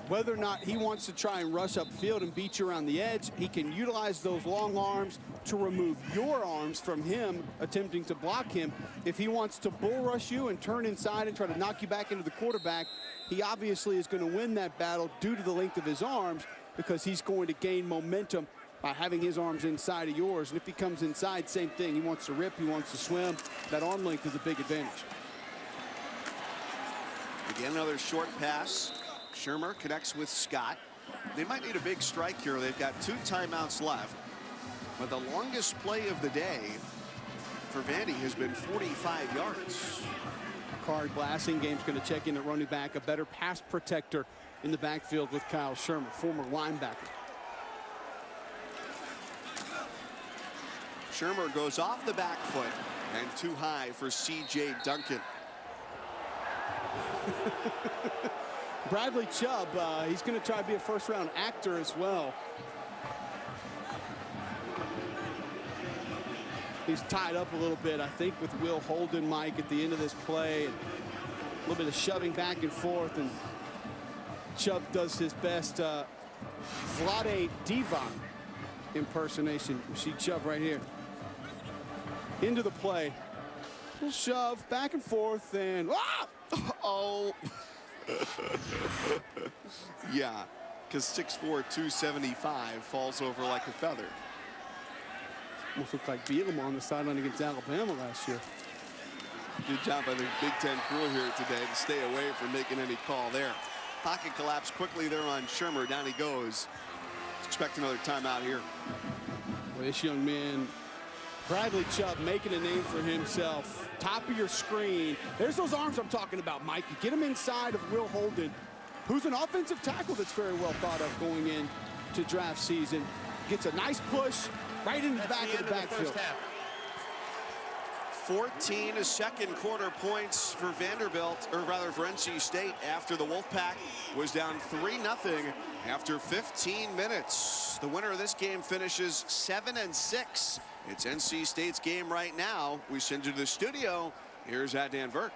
Whether or not he wants to try and rush upfield and beat you around the edge, he can utilize those long arms to remove your arms from him attempting to block him. If he wants to bull rush you and turn inside and try to knock you back into the quarterback, he obviously is going to win that battle due to the length of his arms, because he's going to gain momentum by having his arms inside of yours. And if he comes inside, same thing. He wants to rip, he wants to swim. That arm length is a big advantage. Again, another short pass. Shermer connects with Scott. They might need a big strike here. They've got 2 timeouts left. But the longest play of the day for Vandy has been 45 yards. Card Glassing game's going to check in at running back, a better pass protector in the backfield with Kyle Shermer, former linebacker. Shermer goes off the back foot and too high for C.J. Duncan. Bradley Chubb, he's going to try to be a first-round actor as well. He's tied up a little bit, I think, with Will Holden, Mike, at the end of this play. And a little bit of shoving back and forth, and Chubb does his best Vlade Divac impersonation. You see Chubb right here. Into the play. Little shove, back and forth, and ah! Oh. Yeah, because 6'4", 275 falls over like a feather. Almost looked like Bielema on the sideline against Alabama last year. Good job by the Big Ten crew here today to stay away from making any call there. Pocket collapse quickly there on Shermer. Down he goes. Expect another timeout here. Well, this young man, Bradley Chubb, making a name for himself. Top of your screen. There's those arms I'm talking about, Mike. You get him inside of Will Holden, who's an offensive tackle that's very well thought of going into draft season. Gets a nice push right into the back of the backfield. 14 second quarter points for Vanderbilt, or rather for NC State, after the Wolfpack was down 3-0 after 15 minutes. The winner of this game finishes 7-6. It's NC State's game right now. We send you to the studio. Here's Dan Burke.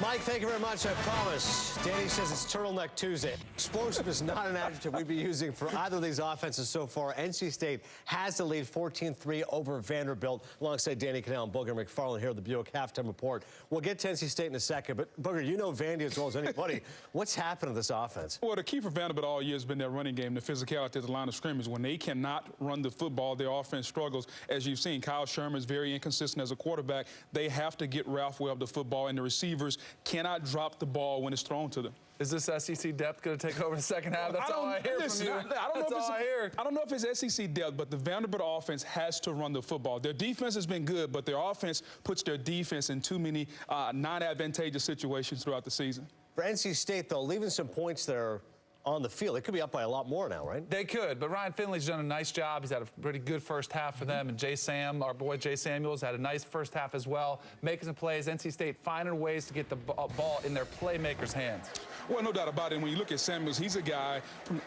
Mike, thank you very much. I promise. Danny says it's Turtleneck Tuesday. Explosive is not an adjective we'd be using for either of these offenses so far. NC State has the lead 14-3 over Vanderbilt. Alongside Danny Cannell and Booger McFarland here at the Buick Halftime Report. We'll get to NC State in a second, but Booger, you know Vandy as well as anybody. What's happened to this offense? Well, the key for Vanderbilt all year has been their running game, the physicality at the line of scrimmage. When they cannot run the football, their offense struggles. As you've seen, Kyle Shermer is very inconsistent as a quarterback. They have to get Ralph Webb the football, and the receivers cannot drop the ball when it's thrown to them. Is this SEC depth going to take over the second half? That's all I hear from you. I don't know if it's SEC depth, but the Vanderbilt offense has to run the football. Their defense has been good, but their offense puts their defense in too many non-advantageous situations throughout the season. For NC State, though, leaving some points there on the field. They could be up by a lot more now, right? They could, but Ryan Finley's done a nice job. He's had a pretty good first half for them, and our boy Jay Samuels, had a nice first half as well, making some plays. NC State finding ways to get the ball in their playmakers' hands. Well, no doubt about it. When you look at Samuels, he's a guy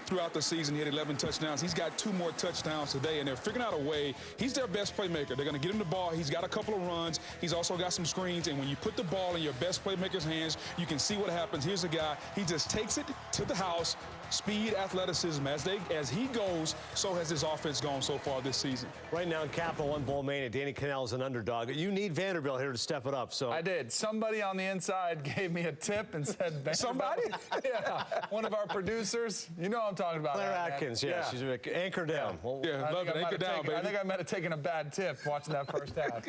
throughout the season. He had 11 touchdowns. He's got 2 more touchdowns today, and they're figuring out a way. He's their best playmaker. They're going to get him the ball. He's got a couple of runs. He's also got some screens, and when you put the ball in your best playmaker's hands, you can see what happens. Here's a guy. He just takes it to the house. Speed, athleticism. As he goes, so has his offense gone so far this season. Right now in Capital One Bowl Mania, Danny Cannell is an underdog. You need Vanderbilt here to step it up. So I did. Somebody on the inside gave me a tip and said Vanderbilt. Somebody? Yeah. One of our producers. You know what I'm talking about. Claire Atkins, yeah. She's anchor down. Yeah, love it. Anchor down, baby. I think I might have taken a bad tip watching that first half.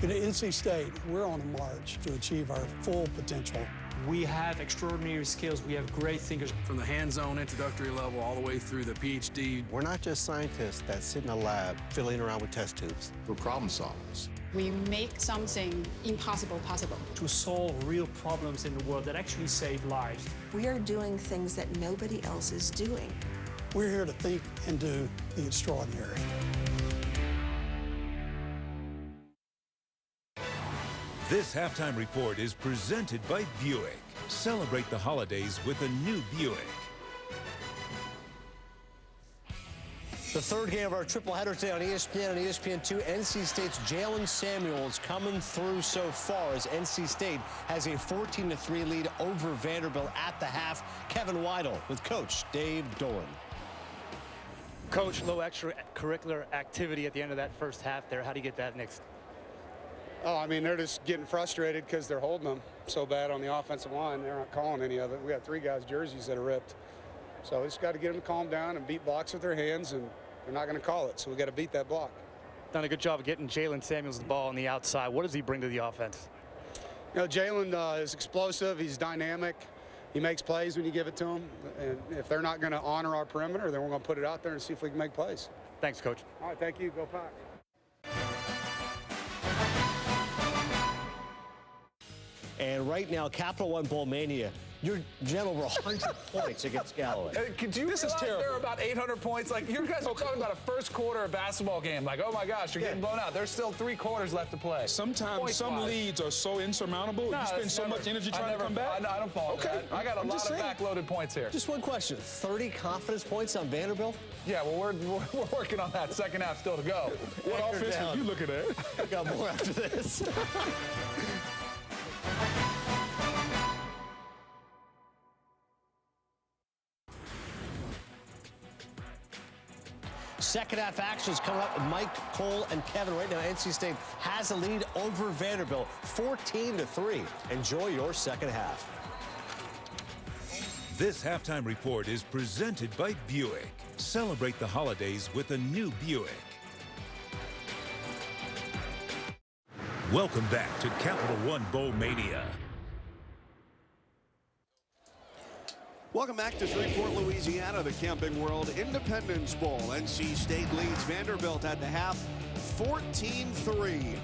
At NC State, we're on a march to achieve our full potential. We have extraordinary skills. We have great thinkers. From the hands-on introductory level all the way through the PhD. We're not just scientists that sit in a lab fiddling around with test tubes. We're problem solvers. We make something impossible possible. To solve real problems in the world that actually save lives. We are doing things that nobody else is doing. We're here to think and do the extraordinary. This halftime report is presented by Buick. Celebrate the holidays with a new Buick. The third game of our triple header today on ESPN and ESPN2. NC State's Jalen Samuels coming through so far as NC State has a 14-3 lead over Vanderbilt at the half. Kevin Weidel with Coach Dave Doran. Coach, low extracurricular activity at the end of that first half there. How do you get that next? Oh, I mean, they're just getting frustrated because they're holding them so bad on the offensive line. They're not calling any of it. We got 3 guys' jerseys that are ripped. So we just got to get them to calm down and beat blocks with their hands, and they're not going to call it. So we got to beat that block. Done a good job of getting Jalen Samuels the ball on the outside. What does he bring to the offense? You know, Jalen is explosive. He's dynamic. He makes plays when you give it to him. And if they're not going to honor our perimeter, then we're going to put it out there and see if we can make plays. Thanks, Coach. All right, thank you. Go Pack. And right now, Capital One Bowl Mania, you're gentle over 100 points against Galloway. Could you realize there are about 800 points? Like, you guys are talking about a first quarter basketball game. Like, oh my gosh, you're getting blown out. There's still 3 quarters left to play. Sometimes some leads are so insurmountable. You spend so much energy trying to come back. I don't fall for that. I got a lot of backloaded points here. Just one question. 30 confidence points on Vanderbilt? Yeah, well, we're working on that. Second half still to go. What offense are you looking at? We got more after this. Second half action is coming up with Mike, Cole, and Kevin. Right now, NC State has a lead over Vanderbilt, 14-3. Enjoy your second half. This halftime report is presented by Buick. Celebrate the holidays with a new Buick. Welcome back to Capital One Bowl Mania. Welcome back to Shreveport, Louisiana, the Camping World Independence Bowl. NC State leads Vanderbilt at the half, 14-3.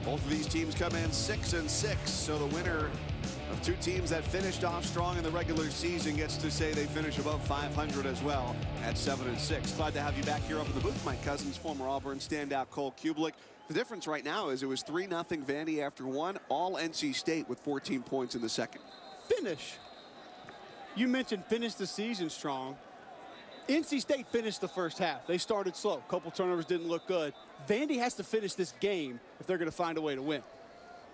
Both of these teams come in 6-6, so the winner of 2 teams that finished off strong in the regular season gets to say they finish above 500 as well at 7-6. Glad to have you back here up in the booth. Mike Cousins, former Auburn standout Cole Kublik. The difference right now is it was 3-0 Vandy after 1, all NC State with 14 points in the second. Finish. You mentioned finish the season strong. NC State finished the first half. They started slow. A couple turnovers didn't look good. Vandy has to finish this game if they're going to find a way to win.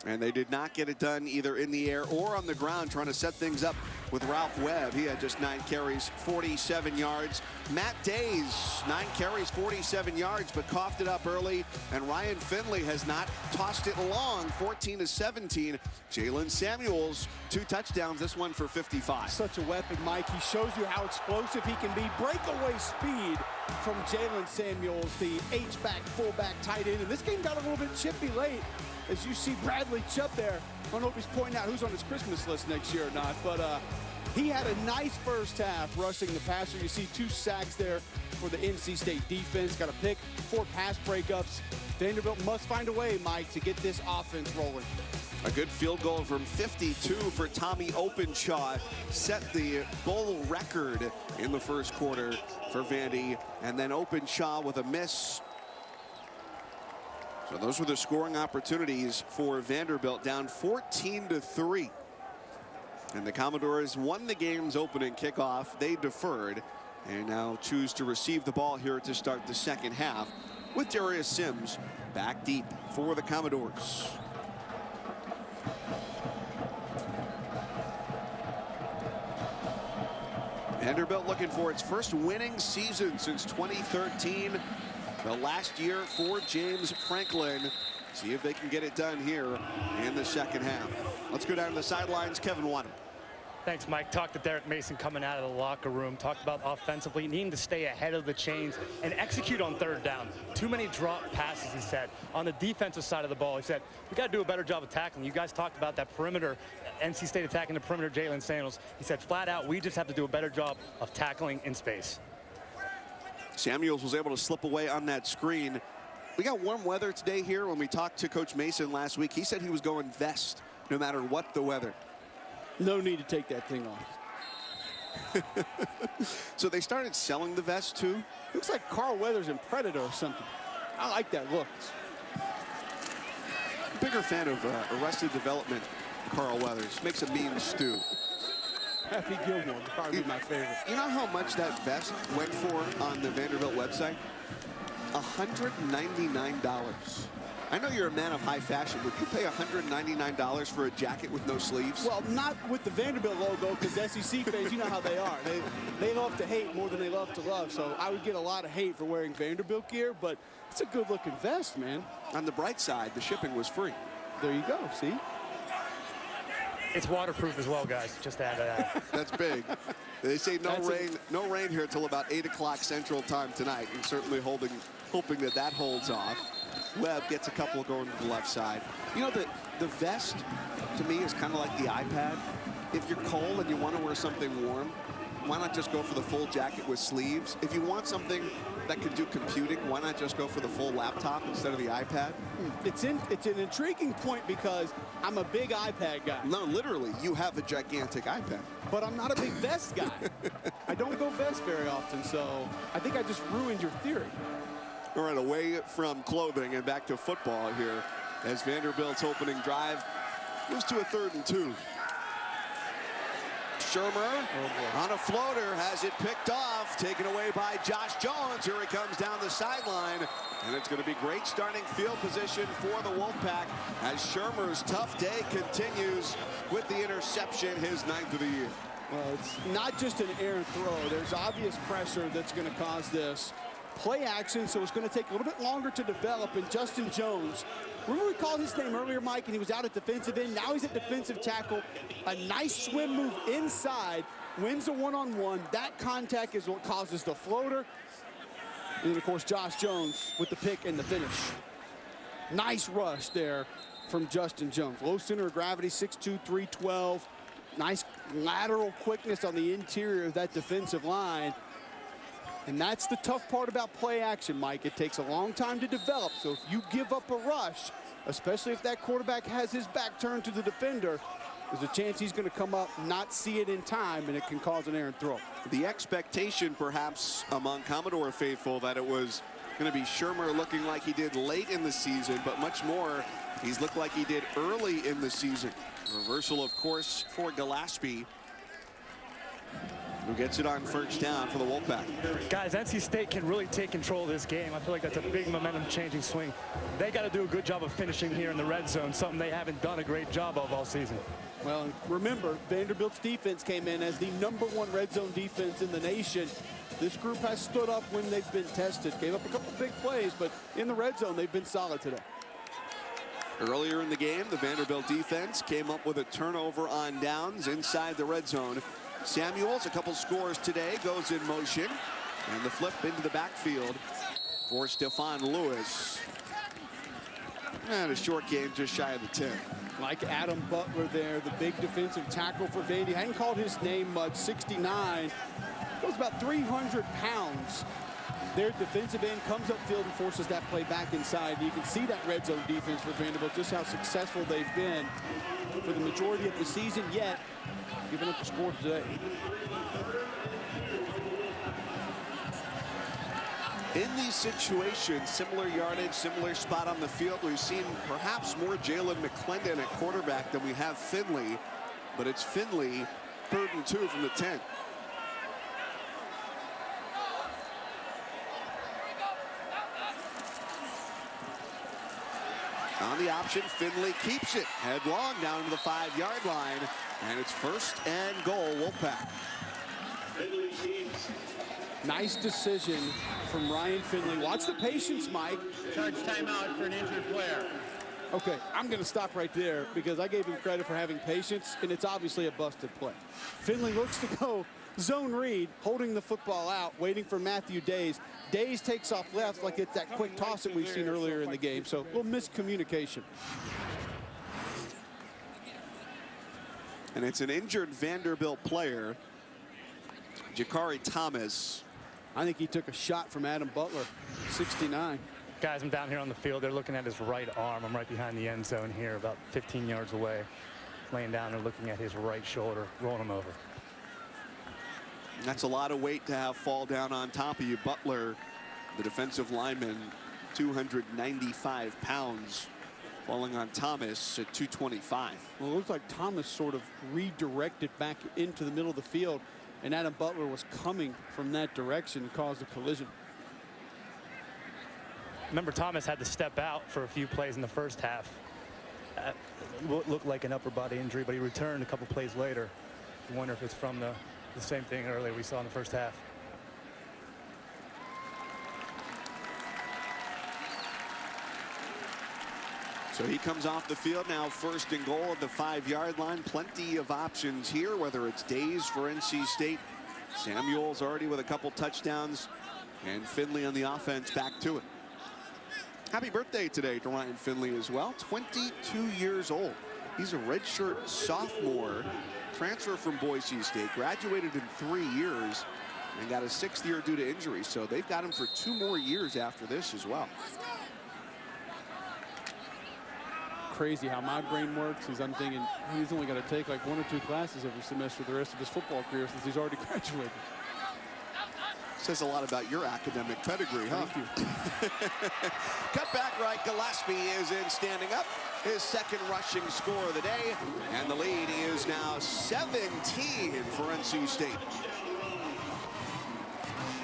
And they did not get it done either in the air or on the ground, trying to set things up with Ralph Webb. He had just 9 carries, 47 yards. Matt Days, 9 carries, 47 yards, but coughed it up early. And Ryan Finley has not tossed it long, 14-17. Jalen Samuels, 2 touchdowns, this one for 55. Such a weapon, Mike. He shows you how explosive he can be. Breakaway speed from Jalen Samuels, the H-back, fullback, tight end. And this game got a little bit chippy late. As you see Bradley Chubb there. I don't know if he's pointing out who's on his Christmas list next year or not, but he had a nice first half rushing the passer. You see 2 sacks there for the NC State defense. Got a pick, 4 pass breakups. Vanderbilt must find a way, Mike, to get this offense rolling. A good field goal from 52 for Tommy Openshaw. Set the bowl record in the first quarter for Vandy. And then Openshaw with a miss. So those were the scoring opportunities for Vanderbilt, down 14-3. And the Commodores won the game's opening kickoff. They deferred and now choose to receive the ball here to start the second half with Darius Sims back deep for the Commodores. Vanderbilt looking for its first winning season since 2013. The last year for James Franklin. See if they can get it done here in the second half. Let's go down to the sidelines. Kevin Waddle. Thanks, Mike. Talked to Derek Mason coming out of the locker room. Talked about offensively needing to stay ahead of the chains and execute on third down. Too many drop passes, he said. On the defensive side of the ball, he said, we got to do a better job of tackling. You guys talked about that perimeter, NC State attacking the perimeter, Jalen Samuels. He said, flat out, we just have to do a better job of tackling in space. Samuels was able to slip away on that screen. We got warm weather today here. When we talked to Coach Mason last week, he said he was going vest no matter what the weather. No need to take that thing off. So they started selling the vest too? Looks like Carl Weathers in Predator or something. I like that look. Bigger fan of Arrested Development, Carl Weathers. Makes a mean stew. Happy Gilmore would probably be my favorite. You know how much that vest went for on the Vanderbilt website? $199. I know you're a man of high fashion. Would you pay $199 for a jacket with no sleeves? Well, not with the Vanderbilt logo, because SEC fans, you know how they are. They love to hate more than they love to love. So I would get a lot of hate for wearing Vanderbilt gear, but it's a good-looking vest, man. On the bright side, the shipping was free. There you go, see? It's waterproof as well, guys. Just to add to that. That's big. They say no rain here until about 8 o'clock Central Time tonight. And certainly hoping that holds off. Webb gets a couple going to the left side. You know, the vest, to me, is kind of like the iPad. If you're cold and you want to wear something warm, why not just go for the full jacket with sleeves? If you want something that can do computing, why not just go for the full laptop instead of the iPad? It's an intriguing point because I'm a big iPad guy. No, literally, you have a gigantic iPad. But I'm not a big vest guy. I don't go vest very often, so I think I just ruined your theory. All right, away from clothing and back to football here as Vanderbilt's opening drive moves to a 3rd and 2. Shermer on a floater has it picked off, taken away by Josh Jones. Here he comes down the sideline, and it's going to be great starting field position for the Wolfpack as Shermer's tough day continues with the interception, his 9th of the year. Well, it's not just an errant throw. There's obvious pressure that's going to cause this. Play action, so it's going to take a little bit longer to develop. And Justin Jones, remember we called his name earlier, Mike, and he was out at defensive end. Now he's at defensive tackle. A nice swim move inside, wins a one-on-one. That contact is what causes the floater. And then, of course, Josh Jones with the pick and the finish. Nice rush there from Justin Jones. Low center of gravity, 6'2", 312. Nice lateral quickness on the interior of that defensive line. And that's the tough part about play action, Mike. It takes a long time to develop. So if you give up a rush, especially if that quarterback has his back turned to the defender, there's a chance he's going to come up, not see it in time, and it can cause an errant throw. The expectation, perhaps, among Commodore faithful that it was going to be Shermer looking like he did late in the season, but much more, he's looked like he did early in the season. Reversal, of course, for Gillespie, who gets it on 1st down for the Wolfpack. Guys, NC State can really take control of this game. I feel like that's a big momentum-changing swing. They got to do a good job of finishing here in the red zone, something they haven't done a great job of all season. Well, remember, Vanderbilt's defense came in as the #1 red zone defense in the nation. This group has stood up when they've been tested. Gave up a couple big plays, but in the red zone, they've been solid today. Earlier in the game, the Vanderbilt defense came up with a turnover on downs inside the red zone. Samuels, a couple scores today, goes in motion. And the flip into the backfield for Stephon Lewis. And a short game just shy of the 10. Like Adam Butler there, the big defensive tackle for Vandy. I hadn't called his name much, 69. Goes about 300 pounds. Their defensive end comes upfield and forces that play back inside. You can see that red zone defense for Vanderbilt, just how successful they've been for the majority of the season, yet giving up the score today. In these situations, similar yardage, similar spot on the field, we've seen perhaps more Jalen McClendon at quarterback than we have Finley, but it's Finley, 3rd and 2 from the 10. On the option, Finley keeps it headlong down to the 5-yard line, and it's 1st and goal, Wolfpack. Nice decision from Ryan Finley. Watch the patience, Mike. Charge timeout for an injured player. Okay, I'm going to stop right there because I gave him credit for having patience, and it's obviously a busted play. Finley looks to go zone read, holding the football out, waiting for Matthew Days. Days takes off left like it's that quick toss that we've seen earlier in the game, so a little miscommunication. And it's an injured Vanderbilt player, Jakari Thomas. I think he took a shot from Adam Butler, 69. Guys, I'm down here on the field. They're looking at his right arm. I'm right behind the end zone here, about 15 yards away. Laying down and looking at his right shoulder, rolling him over. That's a lot of weight to have fall down on top of you. Butler, the defensive lineman, 295 pounds, falling on Thomas at 225. Well, it looks like Thomas sort of redirected back into the middle of the field, and Adam Butler was coming from that direction and caused a collision. Remember, Thomas had to step out for a few plays in the first half. What looked like an upper body injury, but he returned a couple plays later. I wonder if it's from the same thing earlier we saw in the first half. So he comes off the field now, first and goal at the 5-yard line. Plenty of options here, whether it's Days for NC State. Samuel's already with a couple touchdowns, and Finley on the offense back to it. Happy birthday today to Ryan Finley as well, 22 years old. He's a redshirt sophomore, transfer from Boise State, graduated in 3 years, and got a 6th year due to injury. So they've got him for 2 more years after this as well. Crazy how my brain works is I'm thinking he's only going to take like 1 or 2 classes every semester the rest of his football career since he's already graduated. Says a lot about your academic pedigree, huh? Thank you. Cut back right, Gillespie is in standing up. His second rushing score of the day, and the lead is now 17 for NC State.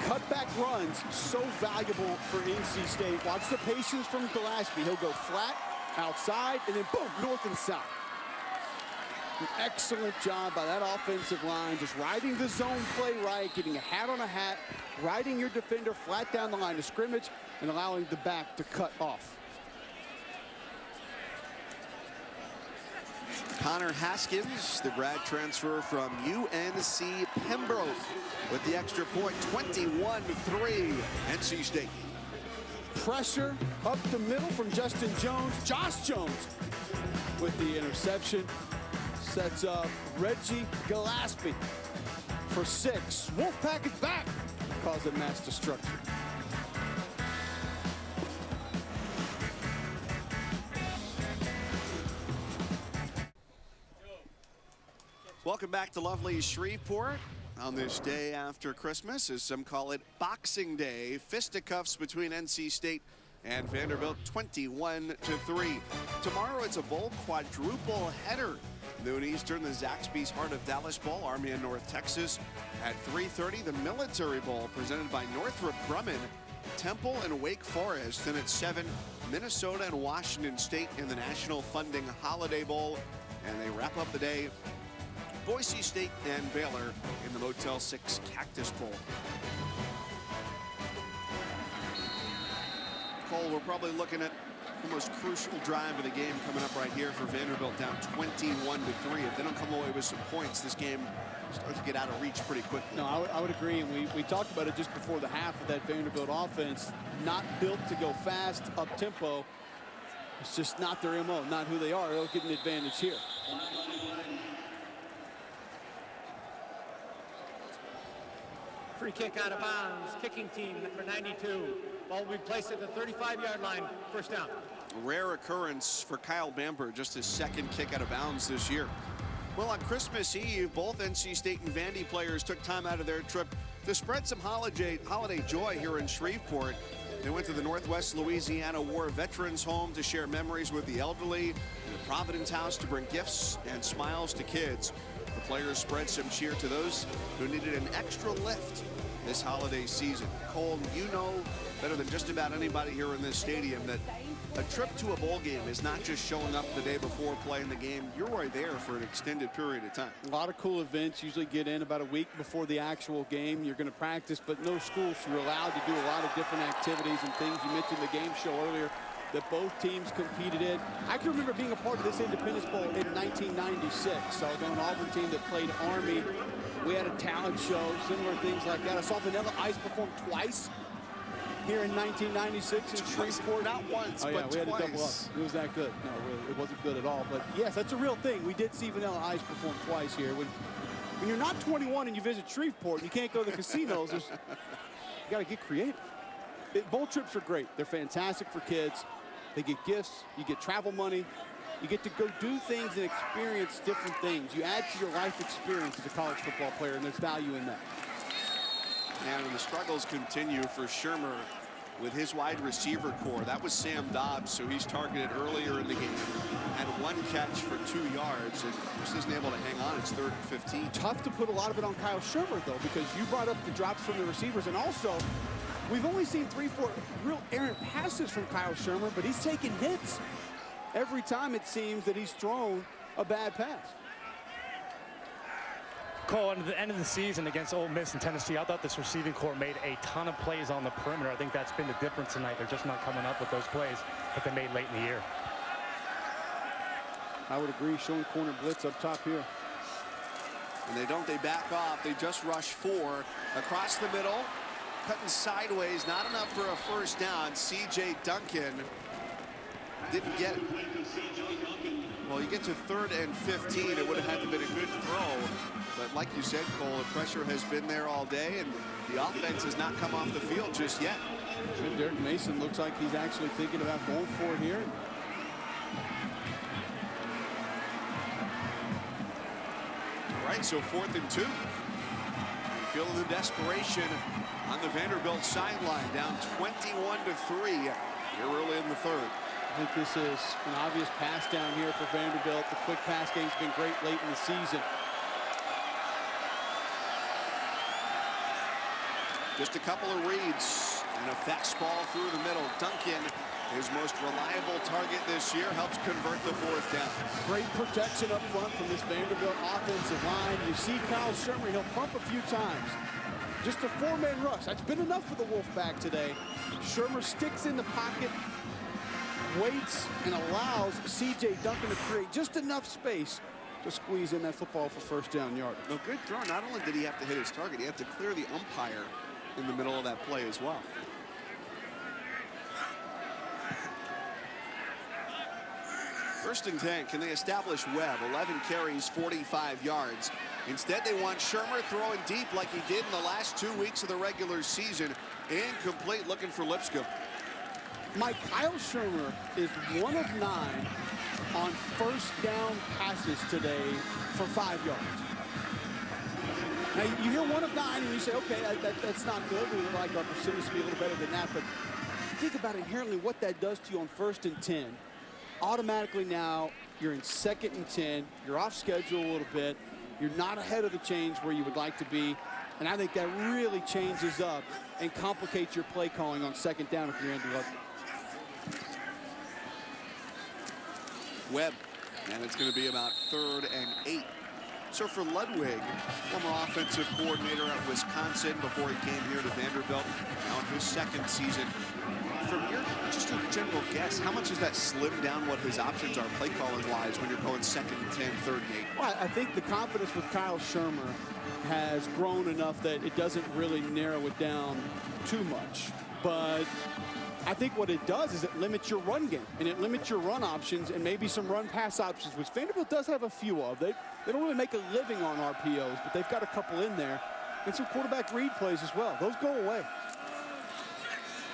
Cutback runs so valuable for NC State. Watch the patience from Gillespie. He'll go flat, outside, and then boom, north and south. An excellent job by that offensive line, just riding the zone play right, getting a hat on a hat, riding your defender flat down the line of scrimmage, and allowing the back to cut off. Connor Haskins, the grad transfer from UNC Pembroke, with the extra point, 21-3, NC State. Pressure up the middle from Justin Jones. Josh Jones with the interception. Sets up Reggie Gillespie for 6. Wolfpack is back, causing mass destruction. Welcome back to lovely Shreveport on this day after Christmas, as some call it Boxing Day. Fisticuffs between NC State and Vanderbilt, 21-3. Tomorrow it's a bowl quadruple header. Noon Eastern, the Zaxby's Heart of Dallas Bowl, Army of North Texas. At 3:30, the Military Bowl presented by Northrop Grumman, Temple and Wake Forest. Then at 7, Minnesota and Washington State in the National Funding Holiday Bowl. And they wrap up the day, Boise State and Baylor in the Motel 6 Cactus Bowl. Cole, we're probably looking at the most crucial drive of the game coming up right here for Vanderbilt, down 21-3. If they don't come away with some points, this game starts to get out of reach pretty quickly. No, I would agree, and we talked about it just before the half of that Vanderbilt offense. Not built to go fast, up-tempo. It's just not their MO, not who they are. They'll get an advantage here. Free kick out of bounds, kicking team number 92. Ball will be placed at the 35-yard line, first down. A rare occurrence for Kyle Bamber, just his second kick out of bounds this year. Well, on Christmas Eve, both NC State and Vandy players took time out of their trip to spread some holiday joy here in Shreveport. They went to the Northwest Louisiana War Veterans Home to share memories with the elderly, and the Providence House to bring gifts and smiles to kids. The players spread some cheer to those who needed an extra lift this holiday season. Cole, you know better than just about anybody here in this stadium that a trip to a bowl game is not just showing up the day before playing the game. You're right there for an extended period of time. A lot of cool events usually get in about a week before the actual game. You're going to practice, but no schools, so you're allowed to do a lot of different activities and things. You mentioned the game show earlier. that both teams competed in. I can remember being a part of this Independence Bowl in 1996. So I was on an Auburn team that played Army. We had a talent show, similar things like that. I saw Vanilla Ice perform twice here in 1996 in Shreveport. Not once, but twice. We had to double up. It was that good. No, it wasn't good at all. But yes, that's a real thing. We did see Vanilla Ice perform twice here. When you're not 21 and you visit Shreveport and you can't go to the casinos, you got to get creative. Bowl trips are great. They're fantastic for kids. They get gifts. You get travel money. You get to go do things and experience different things. You add to your life experience as a college football player, and there's value in that. And the struggles continue for Shermer with his wide receiver core. That was Sam Dobbs, so he's targeted earlier in the game. Had one catch for 2 yards and just isn't able to hang on. It's 3rd and 15. Tough to put a lot of it on Kyle Shermer, though, because you brought up the drops from the receivers, and also we've only seen 3-4 real errant passes from Kyle Shermer, but he's taking hits every time it seems that he's thrown a bad pass. Cole, at the end of the season against Ole Miss and Tennessee, I thought this receiving corps made a ton of plays on the perimeter. I think that's been the difference tonight. They're just not coming up with those plays that they made late in the year. I would agree, showing corner blitz up top here. And they back off. They just rush 4 across the middle, cutting sideways, not enough for a first down. C.J. Duncan didn't get it. Well, you get to 3rd and 15. It would have had to been a good throw. But like you said, Cole, the pressure has been there all day, and the offense has not come off the field just yet. Derek Mason looks like he's actually thinking about going for it here. All right, so 4th and 2. Feeling the desperation on the Vanderbilt sideline, down 21-3 here early in the 3rd. I think this is an obvious pass down here for Vanderbilt. The quick pass game's been great late in the season. Just a couple of reads and a fastball through the middle. Duncan, his most reliable target this year, helps convert the 4th down. Great protection up front from this Vanderbilt offensive line. You see Kyle Shermer, he'll pump a few times. Just a 4-man rush. That's been enough for the Wolfpack today. Shermer sticks in the pocket, waits, and allows C.J. Duncan to create just enough space to squeeze in that football for first down yard. No, good throw. Not only did he have to hit his target, he had to clear the umpire in the middle of that play as well. First and 10. Can they establish Webb? 11 carries, 45 yards. Instead, they want Shermer throwing deep like he did in the last 2 weeks of the regular season. Incomplete, looking for Lipscomb. Mike, Kyle Shermer is 1 of 9 on first down passes today for 5 yards. Now, you hear 1 of 9 and you say, okay, that's not good. We would like our percentage to be a little better than that. But think about inherently what that does to you on 1st and 10. Automatically now, you're in 2nd and 10. You're off schedule a little bit. You're not ahead of the chains where you would like to be. And I think that really changes up and complicates your play calling on 2nd down if you're Andy Ludwig. Webb, and it's going to be about 3rd and 8. So for Ludwig, former offensive coordinator at Wisconsin before he came here to Vanderbilt, now in his 2nd season. From your, just a general guess, how much does that slim down what his options are play calling wise when you're going 2nd and 10, 3rd and 8? Well, I think the confidence with Kyle Shermer has grown enough that it doesn't really narrow it down too much. But I think what it does is it limits your run game, and it limits your run options and maybe some run-pass options, which Vanderbilt does have a few of. They don't really make a living on RPOs, but they've got a couple in there. And some quarterback read plays as well. Those go away.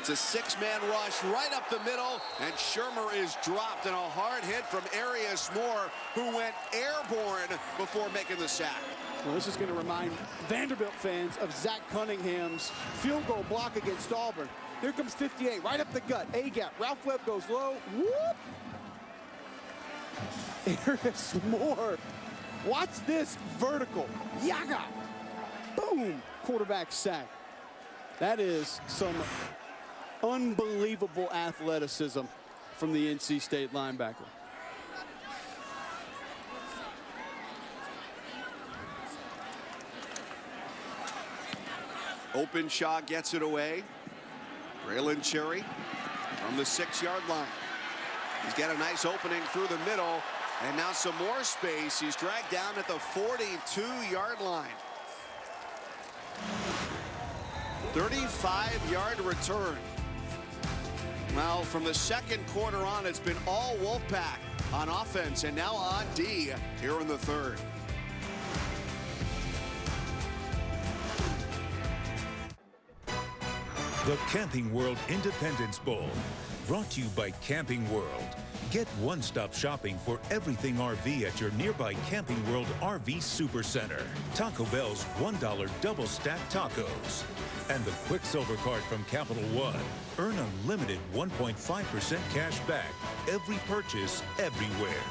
It's a 6-man rush right up the middle, and Shermer is dropped, and a hard hit from Arias Moore, who went airborne before making the sack. Well, this is going to remind Vanderbilt fans of Zach Cunningham's field goal block against Auburn. Here comes 58, right up the gut, A-gap. Ralph Webb goes low, whoop! Arias Moore, watch this vertical, yaga! Boom, quarterback sack. That is some unbelievable athleticism from the NC State linebacker. Openshaw gets it away. Braylon Cherry from the 6-yard line. He's got a nice opening through the middle, and now some more space. He's dragged down at the 42-yard line. 35-yard return. Well, from the second quarter on, it's been all Wolfpack on offense and now on D here in the third. The Camping World Independence Bowl, brought to you by Camping World. Get one-stop shopping for everything RV at your nearby Camping World RV Supercenter. Taco Bell's $1 double-stacked tacos. And the Quicksilver card from Capital One. Earn unlimited 1.5% cash back. Every purchase, everywhere.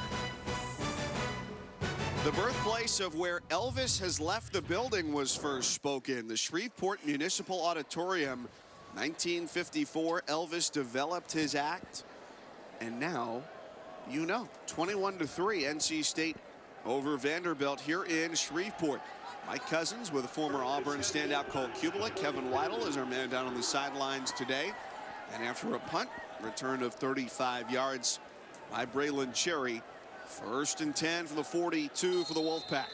The birthplace of where Elvis has left the building was first spoken. The Shreveport Municipal Auditorium. 1954, Elvis developed his act. And now, you know, 21-3, NC State over Vanderbilt here in Shreveport. Mike Cousins with former Auburn standout Cole Kubalik. Kevin Weidel is our man down on the sidelines today. And after a punt, return of 35 yards by Braylon Cherry. 1st and 10 for the 42 for the Wolfpack.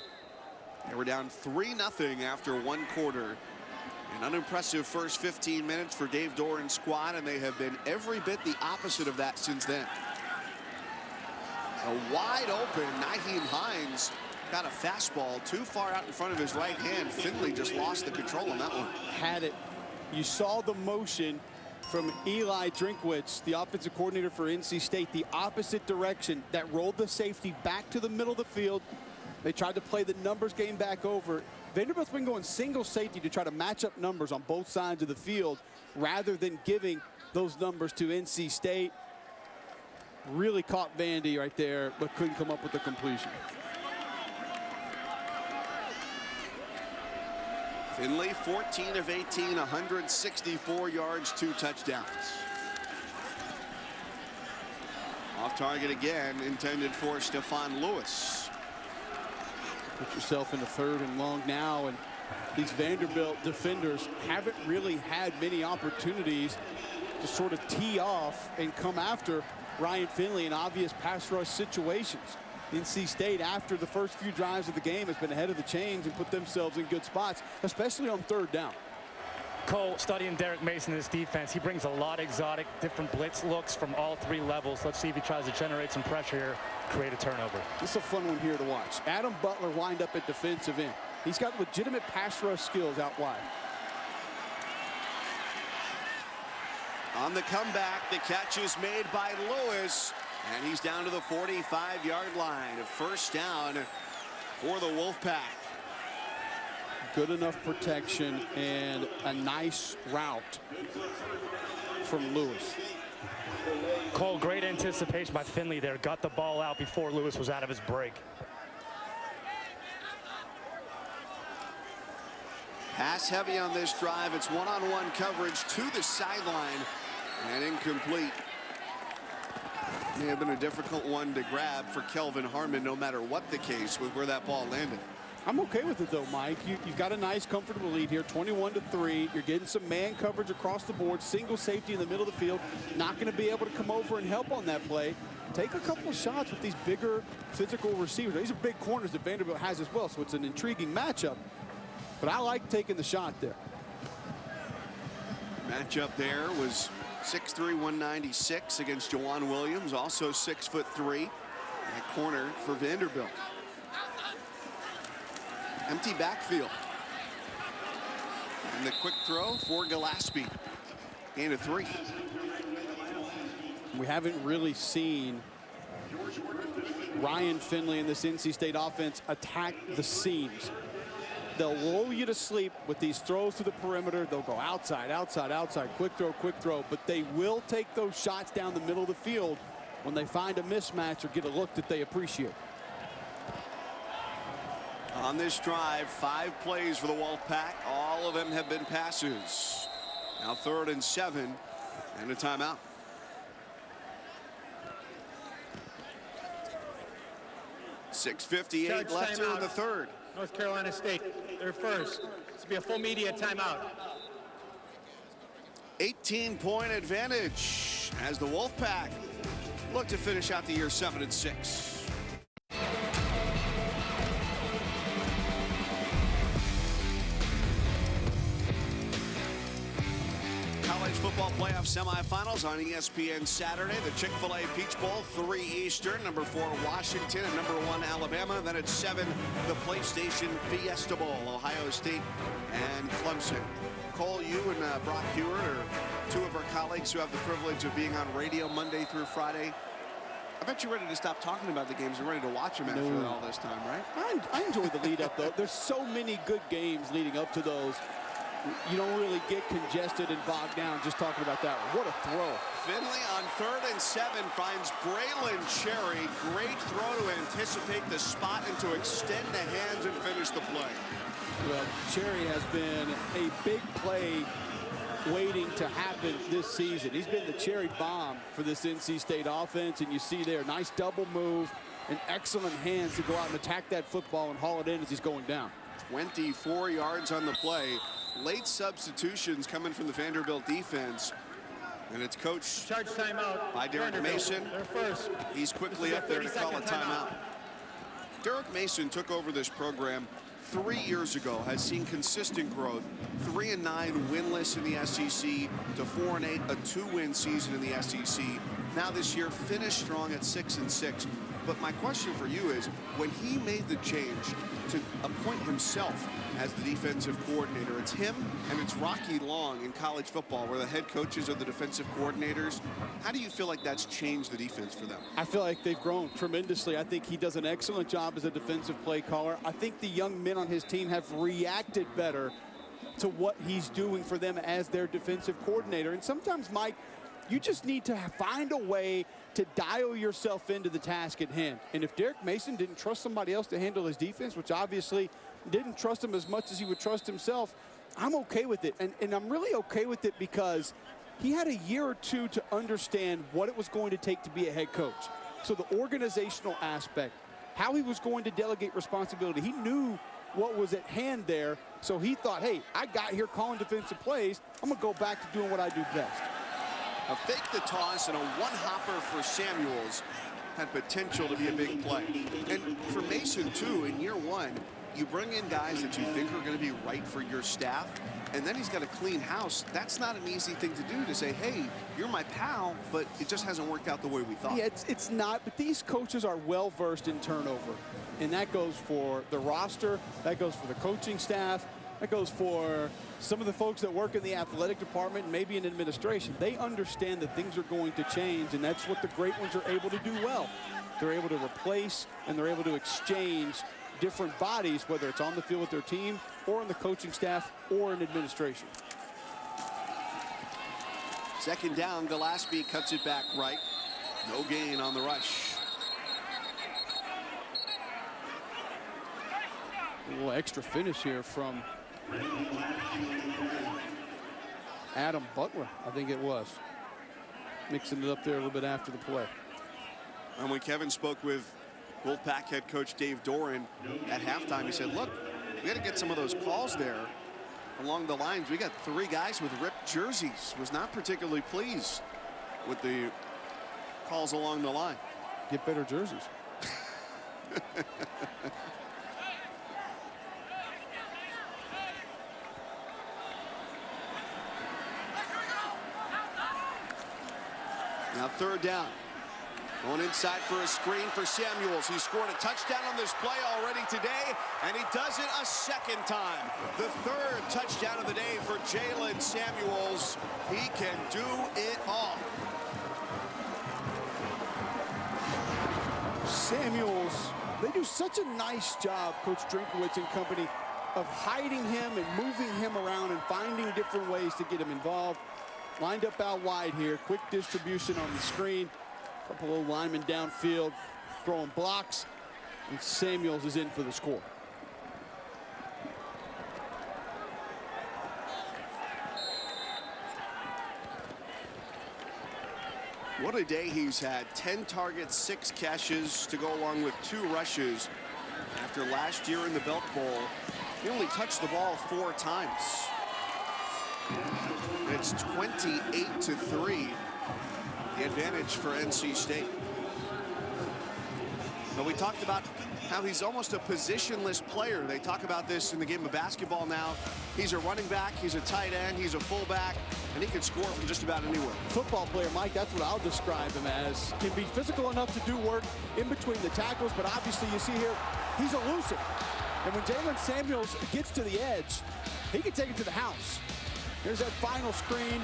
They were down 3-0 after one quarter. An unimpressive first 15 minutes for Dave Doran's squad, and they have been every bit the opposite of that since then. A wide open Nyheim Hines got a fastball too far out in front of his right hand. Finley just lost the control on that one. Had it. You saw the motion from Eli Drinkwitz, the offensive coordinator for NC State, the opposite direction that rolled the safety back to the middle of the field. They tried to play the numbers game back over. Vanderbilt's been going single safety to try to match up numbers on both sides of the field rather than giving those numbers to NC State. Really caught Vandy right there, but couldn't come up with the completion. Finley, 14 of 18, 164 yards, 2 touchdowns. Off target again, intended for Stephon Lewis. Put yourself in the 3rd and long now, and these Vanderbilt defenders haven't really had many opportunities to sort of tee off and come after Ryan Finley in obvious pass rush situations. NC State, after the first few drives of the game, has been ahead of the chains and put themselves in good spots, especially on 3rd down. Cole, studying Derek Mason in this defense, he brings a lot of exotic, different blitz looks from all 3 levels. Let's see if he tries to generate some pressure here, create a turnover. This is a fun one here to watch. Adam Butler wind up at defensive end. He's got legitimate pass rush skills out wide. On the comeback, the catch is made by Lewis, and he's down to the 45-yard line. A 1st down for the Wolfpack. Good enough protection and a nice route from Lewis. Cole, great anticipation by Finley there. Got the ball out before Lewis was out of his break. Pass heavy on this drive. It's one-on-one coverage to the sideline and incomplete. May have been a difficult one to grab for Kelvin Harmon, no matter what the case with where that ball landed. I'm okay with it, though, Mike. You've got a nice, comfortable lead here, 21-3. You're getting some man coverage across the board, single safety in the middle of the field. Not going to be able to come over and help on that play. Take a couple of shots with these bigger, physical receivers. These are big corners that Vanderbilt has as well, so it's an intriguing matchup. But I like taking the shot there. Matchup there was 6'3", 196 against Jawan Williams, also 6'3", at corner for Vanderbilt. Empty backfield. And the quick throw for Gillespie. Gain of 3. We haven't really seen Ryan Finley and this NC State offense attack the seams. They'll lull you to sleep with these throws to the perimeter. They'll go outside, outside, outside, quick throw, but they will take those shots down the middle of the field when they find a mismatch or get a look that they appreciate. On this drive, 5 plays for the Wolfpack. All of them have been passes. Now 3rd and 7 and a timeout. .6:58 left here in the 3rd. North Carolina State, they're first. This will be a full media timeout. 18-point advantage as the Wolfpack look to finish out the year 7-6. College football playoff semifinals on ESPN Saturday. The Chick-fil-A Peach Bowl, 3 Eastern. Number 4 Washington and number 1 Alabama. Then at 7, the PlayStation Fiesta Bowl, Ohio State and Clemson. Cole, you and Brock Hewitt are two of our colleagues who have the privilege of being on radio Monday through Friday. I bet you're ready to stop talking about the games and ready to watch them after all this time, right? I enjoy the lead up, though. There's so many good games leading up to those. You don't really get congested and bogged down just talking about that one. What a throw. Finley on 3rd and 7 finds Braylon Cherry. Great throw to anticipate the spot and to extend the hands and finish the play. Well, Cherry has been a big play waiting to happen this season. He's been the cherry bomb for this NC State offense, and you see there, nice double move and excellent hands to go out and attack that football and haul it in as he's going down. 24 yards on the play. Late substitutions coming from the Vanderbilt defense. And it's coached by Derek Mason. He's quickly up there to call a timeout. Derek Mason took over this program 3 years ago, has seen consistent growth. 3-9 winless in the SEC to 4-8, a 2-win season in the SEC. Now this year finished strong at 6-6. But my question for you is, when he made the change to appoint himself as the defensive coordinator, it's him and it's Rocky Long in college football, where the head coaches are the defensive coordinators. How do you feel like that's changed the defense for them? I feel like they've grown tremendously. I think he does an excellent job as a defensive play caller. I think the young men on his team have reacted better to what he's doing for them as their defensive coordinator. And sometimes, Mike, you just need to find a way to dial yourself into the task at hand. And if Derek Mason didn't trust somebody else to handle his defense, which obviously didn't trust him as much as he would trust himself, I'm okay with it. And I'm really okay with it because he had a year or two to understand what it was going to take to be a head coach. So the organizational aspect, how he was going to delegate responsibility, he knew what was at hand there. So he thought, hey, I got here calling defensive plays. I'm going to go back to doing what I do best. A fake the toss and a one-hopper for Samuels had potential to be a big play. And for Mason, too, in year one, you bring in guys that you think are going to be right for your staff, and then he's got a clean house. That's not an easy thing to do, to say, hey, you're my pal, but it just hasn't worked out the way we thought. Yeah, it's not, but these coaches are well-versed in turnover, and that goes for the roster, that goes for the coaching staff, that goes for some of the folks that work in the athletic department, maybe in administration. They understand that things are going to change, and that's what the great ones are able to do well. They're able to replace and they're able to exchange different bodies, whether it's on the field with their team or in the coaching staff or in administration. Second down, Gillespie cuts it back right. No gain on the rush. A little extra finish here from Adam Butler, I think it was. Mixing it up there a little bit after the play. And when Kevin spoke with Wolfpack head coach Dave Doran at halftime, he said, look, we got to get some of those calls there along the lines. We got 3 guys with ripped jerseys. Was not particularly pleased with the calls along the line. Get better jerseys. Now 3rd down. Going inside for a screen for Samuels. He scored a touchdown on this play already today, and he does it a second time. The 3rd touchdown of the day for Jalen Samuels. He can do it all. Samuels, they do such a nice job, Coach Drinkowitz and company, of hiding him and moving him around and finding different ways to get him involved. Lined up out wide here. Quick distribution on the screen. Couple of linemen downfield throwing blocks, and Samuels is in for the score. What a day he's had. 10 targets, 6 catches to go along with 2 rushes. After last year in the Belt Bowl, he only touched the ball 4 times. It's 28-3. the advantage for NC State. But we talked about how he's almost a positionless player. They talk about this in the game of basketball now. He's a running back, he's a tight end, he's a fullback, and he can score from just about anywhere. Football player, Mike, that's what I'll describe him as. Can be physical enough to do work in between the tackles, but obviously you see here, he's elusive. And when Jalen Samuels gets to the edge, he can take it to the house. Here's that final screen.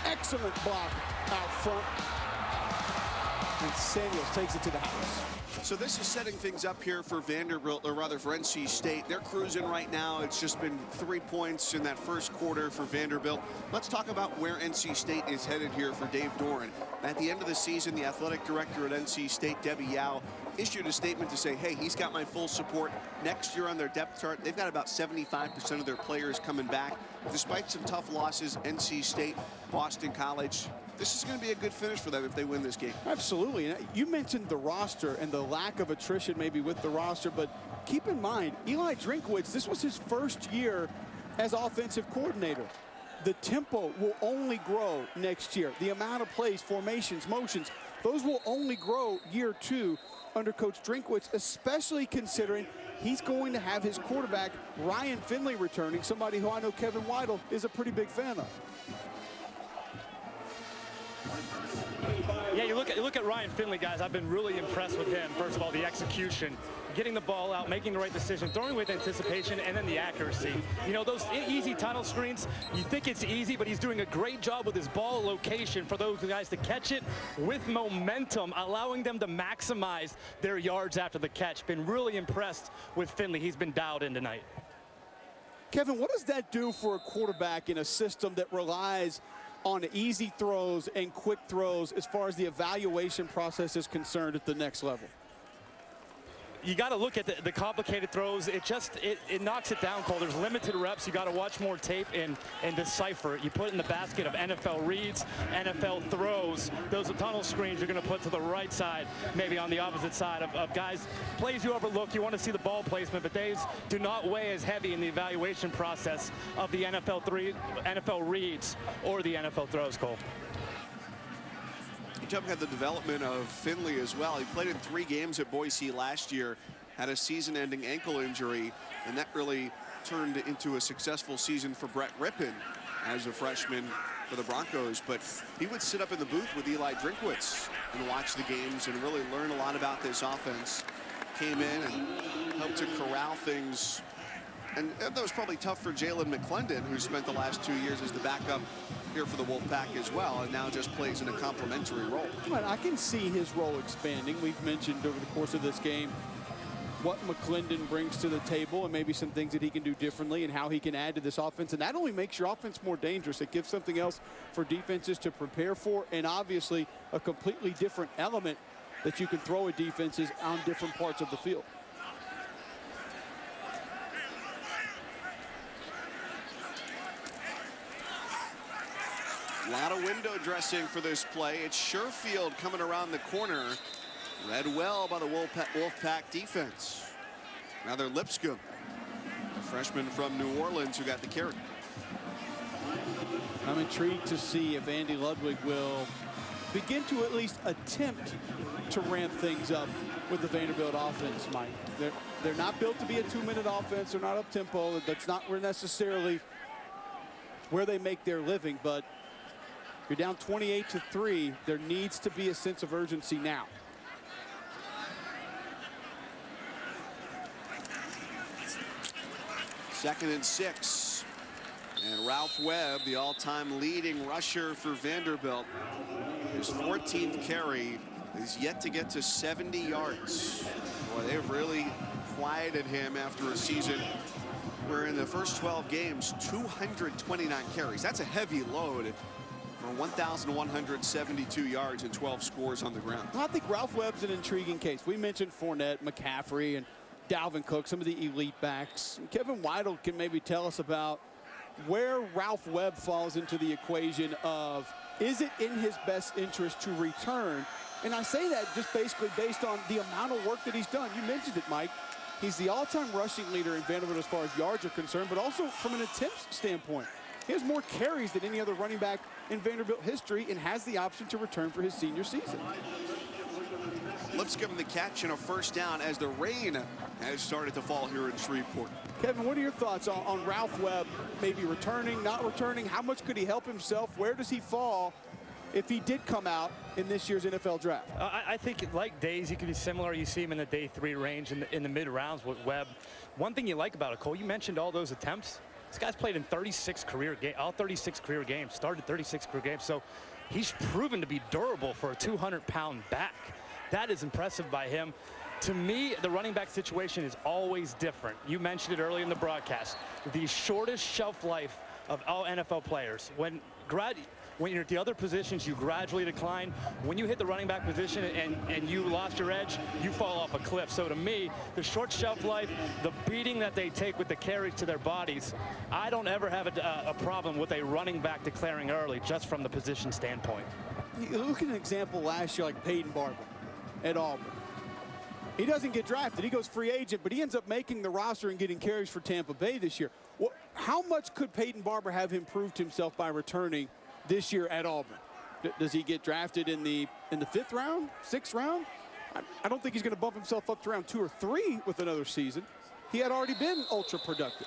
Excellent block out front. And Samuels takes it to the house. So this is setting things up here for Vanderbilt, or rather for NC State. They're cruising right now. It's just been 3 points in that first quarter for Vanderbilt. Let's talk about where NC State is headed here for Dave Doran. At the end of the season, the athletic director at NC State, Debbie Yao, issued a statement to say, hey, he's got my full support. Next year on their depth chart, they've got about 75% of their players coming back. Despite some tough losses, NC State, Boston College, this is going to be a good finish for them if they win this game. Absolutely. You mentioned the roster and the lack of attrition maybe with the roster, but keep in mind, Eli Drinkwitz, this was his first year as offensive coordinator. The tempo will only grow next year. The amount of plays, formations, motions, those will only grow year 2 under Coach Drinkwitz, especially considering he's going to have his quarterback, Ryan Finley, returning, somebody who I know Kevin Weidel is a pretty big fan of. Yeah, you look at Ryan Finley, guys. I've been really impressed with him. First of all, the execution, getting the ball out, making the right decision, throwing with anticipation, and then the accuracy. You know, those easy tunnel screens, you think it's easy, but he's doing a great job with his ball location for those guys to catch it with momentum, allowing them to maximize their yards after the catch. Been really impressed with Finley. He's been dialed in tonight. Kevin, what does that do for a quarterback in a system that relies on easy throws and quick throws as far as the evaluation process is concerned at the next level? You got to look at the complicated throws. It knocks it down, Cole. There's limited reps. You got to watch more tape and decipher it. You put it in the basket of NFL reads, NFL throws. Those tunnel screens you're going to put to the right side, maybe on the opposite side of guys. Plays you overlook. You want to see the ball placement, but they do not weigh as heavy in the evaluation process of the NFL reads or the NFL throws, Cole. You talk about the development of Finley as well. He played in 3 games at Boise last year, had a season-ending ankle injury, and that really turned into a successful season for Brett Rippon as a freshman for the Broncos. But he would sit up in the booth with Eli Drinkwitz and watch the games and really learn a lot about this offense. Came in and helped to corral things. And that was probably tough for Jalen McClendon, who spent the last 2 years as the backup here for the Wolfpack as well, and now just plays in a complementary role. Well, I can see his role expanding. We've mentioned over the course of this game what McClendon brings to the table and maybe some things that he can do differently and how he can add to this offense. And that only makes your offense more dangerous. It gives something else for defenses to prepare for, and obviously a completely different element that you can throw at defenses on different parts of the field. A lot of window dressing for this play. It's Sherfield coming around the corner. Read well by the Wolfpack defense. Rather Lipscomb, a freshman from New Orleans who got the carry. I'm intrigued to see if Andy Ludwig will begin to at least attempt to ramp things up with the Vanderbilt offense, Mike. They're not built to be a 2-minute offense. They're not up-tempo. That's not necessarily where they make their living, but you're down 28-3. There needs to be a sense of urgency now. Second and 6. And Ralph Webb, the all-time leading rusher for Vanderbilt, his 14th carry, is yet to get to 70 yards. Boy, they've really quieted him after a season where in the first 12 games, 229 carries. That's a heavy load for 1,172 yards and 12 scores on the ground. Well, I think Ralph Webb's an intriguing case. We mentioned Fournette, McCaffrey, and Dalvin Cook, some of the elite backs. Kevin Weidel can maybe tell us about where Ralph Webb falls into the equation of, is it in his best interest to return? And I say that just basically based on the amount of work that he's done. You mentioned it, Mike. He's the all-time rushing leader in Vanderbilt as far as yards are concerned, but also from an attempts standpoint. He has more carries than any other running back in Vanderbilt history and has the option to return for his senior season. Lipscomb the catch and a first down as the rain has started to fall here in Shreveport. Kevin, what are your thoughts on Ralph Webb maybe returning, not returning? How much could he help himself? Where does he fall if he did come out in this year's NFL draft? I think like Days, he could be similar. You see him in the day 3 range in the mid rounds with Webb. One thing you like about it, Cole, you mentioned all those attempts. This guy's played in 36 career games, all 36 career games, started 36 career games. So he's proven to be durable for a 200-pound back. That is impressive by him. To me, the running back situation is always different. You mentioned it earlier in the broadcast. The shortest shelf life of all NFL players. When you're at the other positions, you gradually decline. When you hit the running back position and you lost your edge, you fall off a cliff. So to me, the short shelf life, the beating that they take with the carries to their bodies, I don't ever have a problem with a running back declaring early, just from the position standpoint. You look at an example last year like Peyton Barber at Auburn. He doesn't get drafted. He goes free agent, but he ends up making the roster and getting carries for Tampa Bay this year. Well, how much could Peyton Barber have improved himself by returning this year at Auburn? Does he get drafted in the 5th round, 6th round? I don't think he's going to bump himself up to round 2 or 3 with another season. He had already been ultra productive.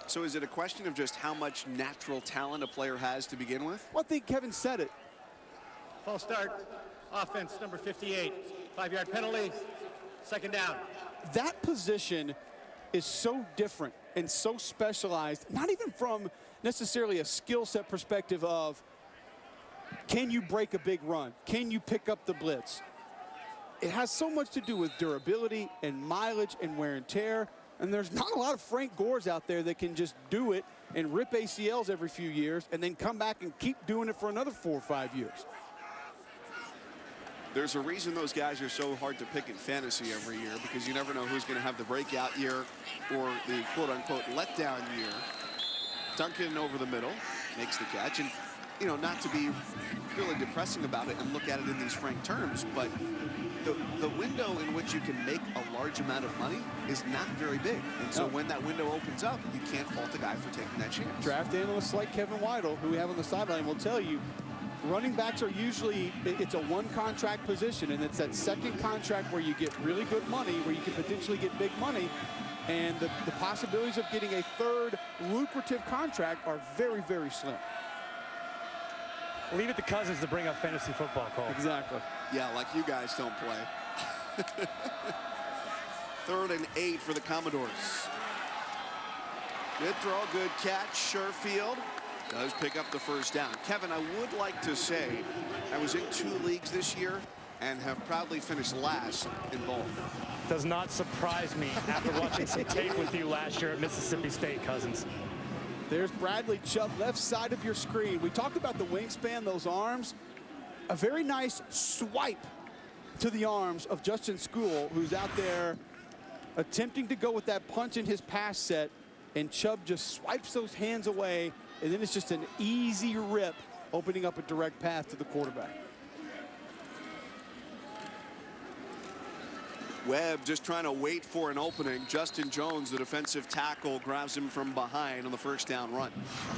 So is it a question of just how much natural talent a player has to begin with? Well, I think Kevin said it. False start, offense number 58, 5-yard penalty, 2nd down. That position is so different and so specialized, not even from necessarily a skill set perspective of, can you break a big run? Can you pick up the blitz? It has so much to do with durability and mileage and wear and tear. And there's not a lot of Frank Gores out there that can just do it and rip ACLs every few years and then come back and keep doing it for another 4 or 5 years. There's a reason those guys are so hard to pick in fantasy every year, because you never know who's going to have the breakout year or the quote-unquote letdown year. Duncan over the middle makes the catch. And, you know, not to be really depressing about it and look at it in these frank terms, but the window in which you can make a large amount of money is not very big. And so when that window opens up, you can't fault a guy for taking that chance. Draft analysts like Kevin Weidel, who we have on the sideline, will tell you running backs are usually, it's a 1-contract position, and it's that 2nd contract where you get really good money, where you can potentially get big money, and the possibilities of getting a 3rd lucrative contract are very, very slim. Leave it to Cousins to bring up fantasy football, Cole. Exactly. Yeah, like you guys don't play. 3rd and 8 for the Commodores. Good throw, good catch. Sherfield does pick up the first down. Kevin, I would like to say I was in 2 leagues this year and have proudly finished last in both. Does not surprise me after watching some tape with you last year at Mississippi State, Cousins. There's Bradley Chubb, left side of your screen. We talked about the wingspan, those arms. A very nice swipe to the arms of Justin School, who's out there attempting to go with that punch in his pass set, and Chubb just swipes those hands away, and then it's just an easy rip, opening up a direct path to the quarterback. Webb just trying to wait for an opening. Justin Jones, the defensive tackle, grabs him from behind on the first down run.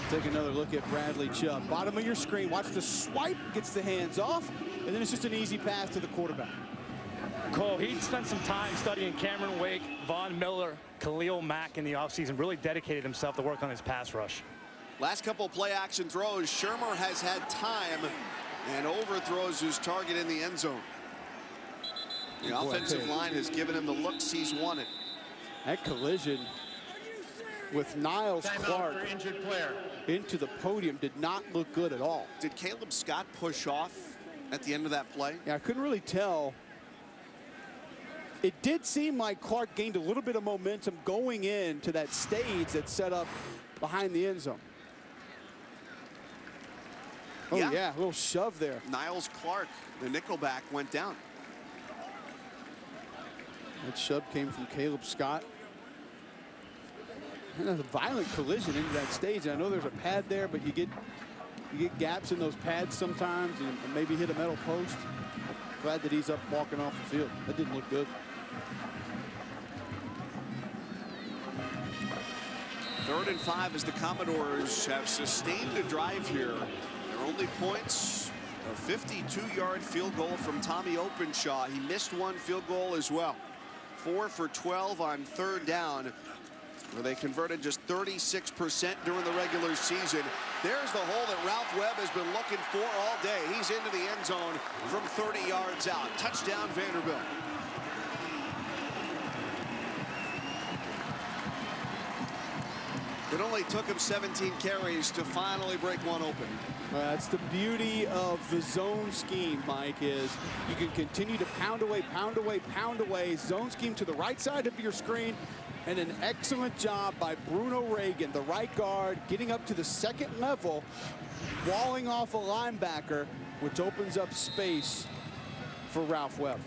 Take another look at Bradley Chubb. Bottom of your screen, watch the swipe, gets the hands off, and then it's just an easy pass to the quarterback. Cole, he spent some time studying Cameron Wake, Von Miller, Khalil Mack in the offseason, really dedicated himself to work on his pass rush. Last couple play action throws, Shermer has had time and overthrows his target in the end zone. The offensive line has given him the looks he's wanted. That collision with Niles Clark into the podium did not look good at all. Did Caleb Scott push off at the end of that play? Yeah, I couldn't really tell. It did seem like Clark gained a little bit of momentum going into that stage that's set up behind the end zone. Oh yeah, a little shove there. Niles Clark, the nickelback, went down. That shove came from Caleb Scott. And a violent collision into that stage. I know there's a pad there, but you get gaps in those pads sometimes, and maybe hit a metal post. Glad that he's up walking off the field. That didn't look good. 3rd and 5 as the Commodores have sustained a drive here. Their only points, a 52-yard field goal from Tommy Openshaw. He missed one field goal as well. 4 for 12 on 3rd down, where they converted just 36% during the regular season. There's the hole that Ralph Webb has been looking for all day. He's into the end zone from 30 yards out. Touchdown, Vanderbilt. It only took him 17 carries to finally break one open. That's the beauty of the zone scheme, Mike, is you can continue to pound away, pound away, pound away. Zone scheme to the right side of your screen. And an excellent job by Bruno Reagan, the right guard, getting up to the 2nd level, walling off a linebacker, which opens up space for Ralph Webb.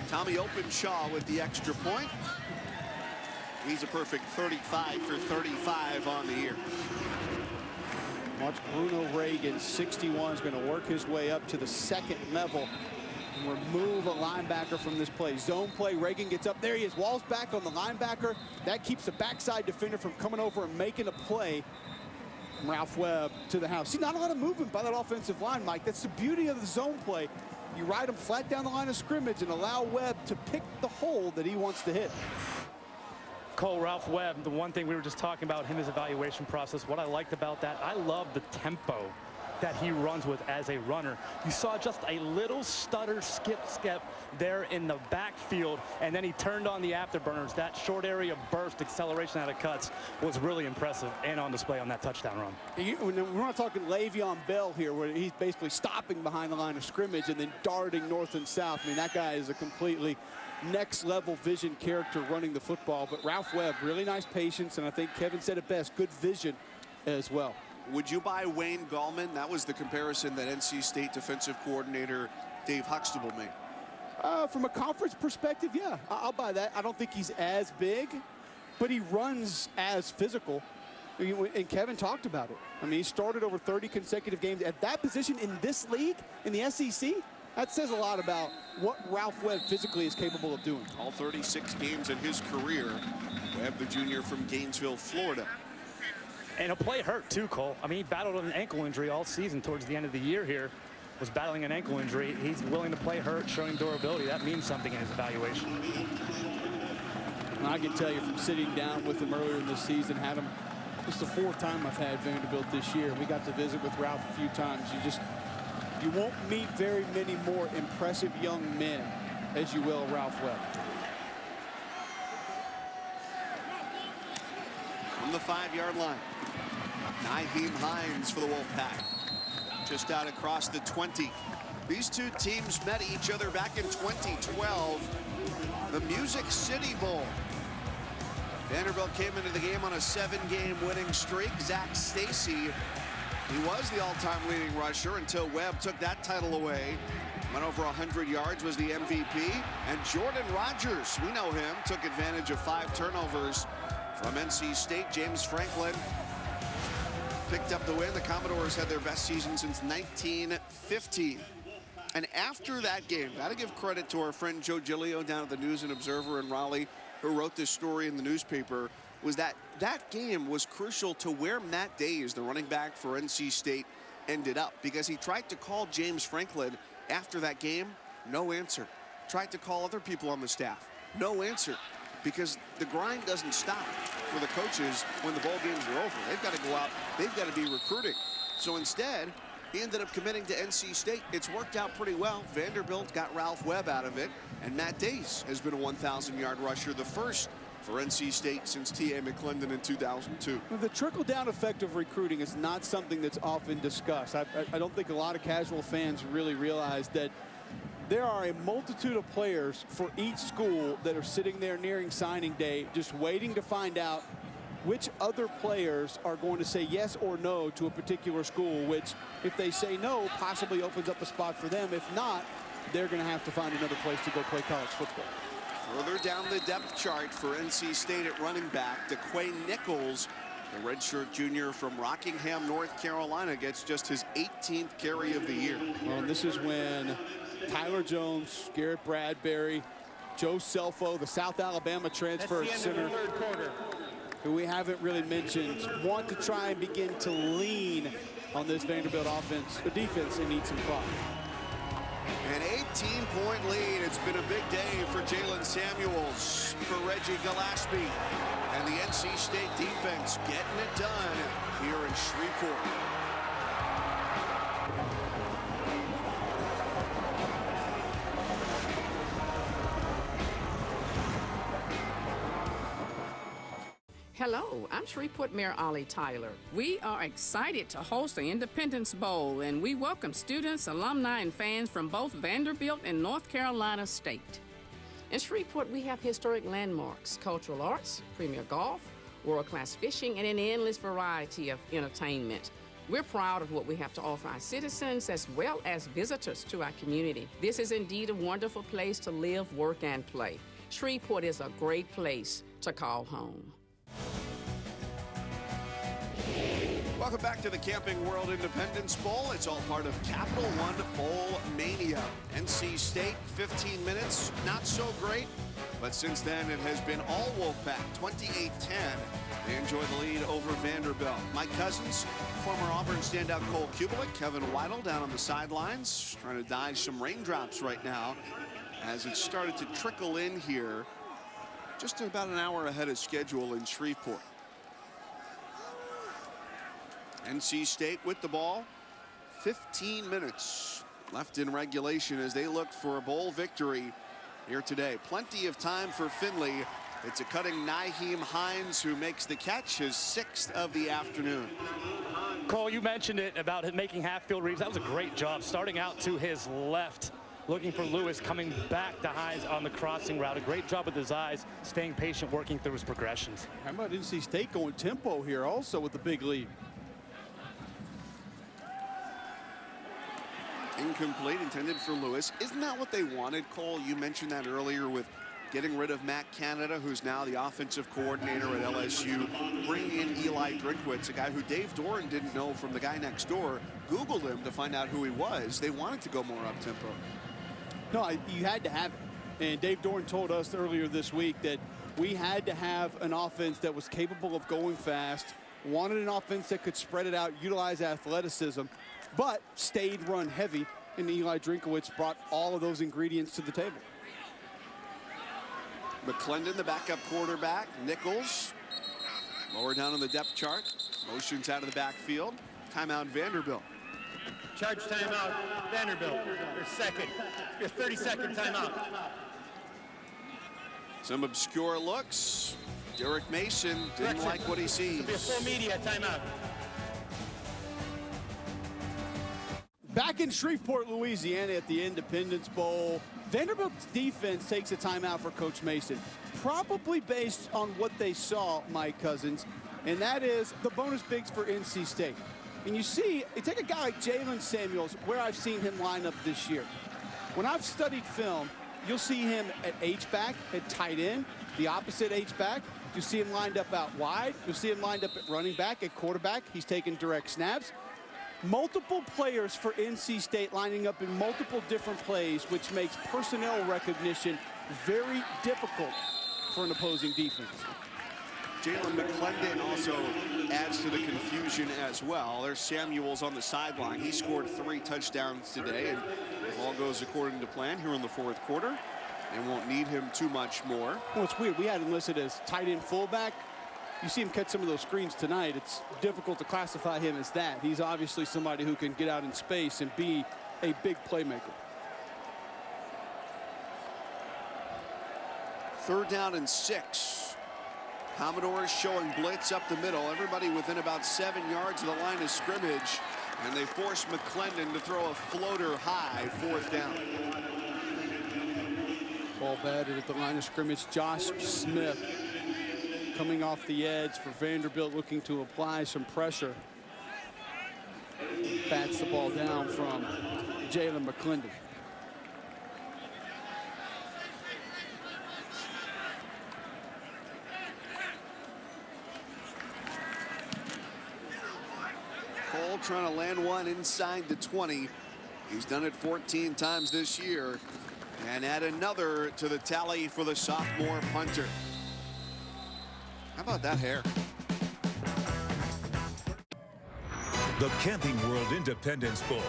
Tommy Openshaw with the extra point. He's a perfect 35 for 35 on the year. Watch Bruno Reagan, 61, is going to work his way up to the 2nd level and remove a linebacker from this play. Zone play, Reagan gets up. There he is, walls back on the linebacker. That keeps the backside defender from coming over and making a play. Ralph Webb to the house. See, not a lot of movement by that offensive line, Mike. That's the beauty of the zone play. You ride him flat down the line of scrimmage and allow Webb to pick the hole that he wants to hit. Cole, Ralph Webb, the one thing we were just talking about in his evaluation process, what I liked about that, I love the tempo that he runs with as a runner. You saw just a little stutter skip there in the backfield, and then he turned on the afterburners. That short area burst acceleration out of cuts was really impressive and on display on that touchdown run. We're not talking Le'Veon Bell here, where he's basically stopping behind the line of scrimmage and then darting north and south. I mean, that guy is a completely next level vision character running the football. But Ralph Webb, really nice patience, and I think Kevin said it best, good vision as well. Would you buy Wayne Gallman? That was the comparison that NC State defensive coordinator Dave Huxtable made. From a conference perspective, yeah, I'll buy that. I don't think he's as big, but he runs as physical. And Kevin talked about it. I mean, he started over 30 consecutive games at that position in this league, in the SEC. That says a lot about what Ralph Webb physically is capable of doing. All 36 games in his career. Webb, the junior from Gainesville, Florida. And a play hurt too, Cole. I mean, he battled an ankle injury all season towards the end of the year here. Was battling an ankle injury. He's willing to play hurt, showing durability. That means something in his evaluation. And I can tell you from sitting down with him earlier in the season, had him, it's the 4th time I've had Vanderbilt this year. We got to visit with Ralph a few times. You won't meet very many more impressive young men as you will Ralph Webb. From the 5-yard line, Nyheim Hines for the Wolfpack. Just out across the 20. These two teams met each other back in 2012. The Music City Bowl. Vanderbilt came into the game on a 7-game winning streak. Zach Stacy, he was the all-time leading rusher until Webb took that title away. Went over 100 yards, was the MVP. And Jordan Rogers, we know him, took advantage of 5 turnovers from NC State. James Franklin picked up the win. The Commodores had their best season since 1915. And after that game, got to give credit to our friend Joe Giglio down at the News and Observer in Raleigh, who wrote this story in the newspaper, was that game was crucial to where Matt Days, the running back for NC State, ended up. Because he tried to call James Franklin after that game, no answer. Tried to call other people on the staff, no answer. Because the grind doesn't stop for the coaches when the bowl games are over. They've got to go out, they've got to be recruiting. So instead, he ended up committing to NC State. It's worked out pretty well. Vanderbilt got Ralph Webb out of it, and Matt Days has been a 1,000-yard rusher, the first for NC State since T.A. McClendon in 2002. The trickle-down effect of recruiting is not something that's often discussed. I don't think a lot of casual fans really realize that there are a multitude of players for each school that are sitting there nearing signing day, just waiting to find out which other players are going to say yes or no to a particular school, which, if they say no, possibly opens up a spot for them. If not, they're going to have to find another place to go play college football. Further down the depth chart for NC State at running back, DeQuay Nichols, the redshirt junior from Rockingham, North Carolina, gets just his 18th carry of the year. Well, and this is when Tyler Jones, Garrett Bradbury, Joe Selfo, the South Alabama transfer center, third quarter. who we haven't really mentioned, want to try and begin to lean on this Vanderbilt defense and need some clock. An 18-point lead. It's been a big day for Jalen Samuels, for Reggie Gillespie, and the NC State defense getting it done here in Shreveport. Hello, I'm Shreveport Mayor Ollie Tyler. We are excited to host the Independence Bowl, and we welcome students, alumni, and fans from both Vanderbilt and North Carolina State. In Shreveport, we have historic landmarks, cultural arts, premier golf, world-class fishing, and an endless variety of entertainment. We're proud of what we have to offer our citizens as well as visitors to our community. This is indeed a wonderful place to live, work, and play. Shreveport is a great place to call home. Welcome back to the Camping World Independence Bowl. It's all part of Capital One Bowl Mania. NC State, 15 minutes, not so great, but since then it has been all Wolfpack, 28-10. They enjoy the lead over Vanderbilt. Mike Cousins, former Auburn standout Cole Kubelik, Kevin Weidel down on the sidelines, trying to dodge some raindrops right now as it started to trickle in here just about an hour ahead of schedule in Shreveport. NC State with the ball. 15 minutes left in regulation as they look for a bowl victory here today. Plenty of time for Finley. It's a cutting Nyheim Hines who makes the catch, his 6th of the afternoon. Cole, you mentioned it about him making half-field reads. That was a great job, starting out to his left, looking for Lewis, coming back to Hines on the crossing route. A great job with his eyes, staying patient, working through his progressions. How about NC State going tempo here also with the big lead? Incomplete, intended for Lewis. Isn't that what they wanted, Cole? You mentioned that earlier with getting rid of Matt Canada, who's now the offensive coordinator at LSU, bringing in Eli Drinkwitz, a guy who Dave Doran didn't know from the guy next door. Googled him to find out who he was. They wanted to go more up-tempo. No, you had to have it. And Dave Doran told us earlier this week that we had to have an offense that was capable of going fast, wanted an offense that could spread it out, utilize athleticism, but stayed run heavy, and Eli Drinkwitz brought all of those ingredients to the table. McClendon, the backup quarterback. Nichols, lower down on the depth chart. Motions out of the backfield. Timeout Vanderbilt. Charge timeout, Vanderbilt. Your second, your 30-second timeout. Some obscure looks. Derek Mason didn't like what he sees. It'll be a full media timeout. Back in Shreveport, Louisiana at the Independence Bowl, Vanderbilt's defense takes a timeout for Coach Mason, probably based on what they saw, Mike Cousins, and that is the bonus bigs for NC State. And you see, you take a guy like Jalen Samuels, where I've seen him line up this year. When I've studied film, you'll see him at H-back, at tight end, the opposite H-back. You'll see him lined up out wide. You'll see him lined up at running back, at quarterback. He's taking direct snaps. Multiple players for NC State lining up in multiple different plays, which makes personnel recognition very difficult for an opposing defense. Jalen McClendon also adds to the confusion as well. There's Samuels on the sideline. He scored 3 touchdowns today, and if all goes according to plan here in the 4th quarter, they won't need him too much more. Well, it's weird. We had him listed as tight end fullback. You see him catch some of those screens tonight. It's difficult to classify him as that. He's obviously somebody who can get out in space and be a big playmaker. 3rd down and 6. Commodores showing blitz up the middle. Everybody within about 7 yards of the line of scrimmage. And they force McClendon to throw a floater high, 4th down. Ball batted at the line of scrimmage. Josh Smith coming off the edge for Vanderbilt, looking to apply some pressure. Bats the ball down from Jalen McClendon. Cole trying to land one inside the 20. He's done it 14 times this year. And add another to the tally for the sophomore punter. How about that hair? The Camping World Independence Bowl,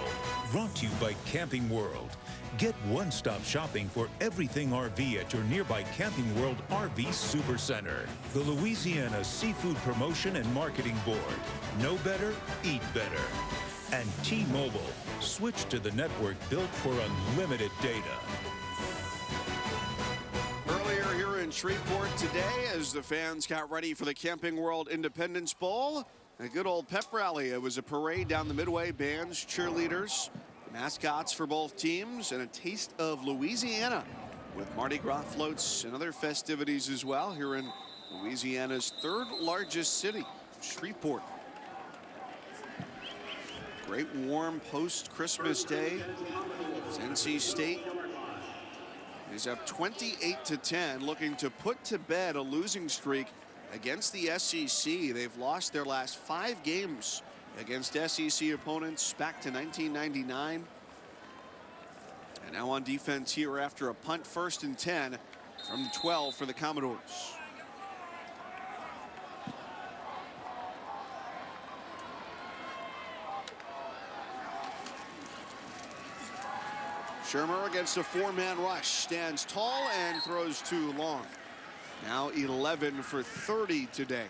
brought to you by Camping World. Get one-stop shopping for everything RV at your nearby Camping World RV Supercenter. The Louisiana Seafood Promotion and Marketing Board. Know better, eat better. And T-Mobile. Switch to the network built for unlimited data. Earlier here in Shreveport today, as the fans got ready for the Camping World Independence Bowl, a good old pep rally. It was a parade down the midway, bands, cheerleaders, mascots for both teams, and a taste of Louisiana with Mardi Gras floats and other festivities as well here in Louisiana's third largest city, Shreveport. Great warm post-Christmas day. As NC State is up 28-10, looking to put to bed a losing streak against the SEC. They've lost their last 5 games against SEC opponents back to 1999. And now on defense here after a punt, 1st and 10 from the 12 for the Commodores. Shermer against a 4-man rush, stands tall and throws too long. Now 11 for 30 today.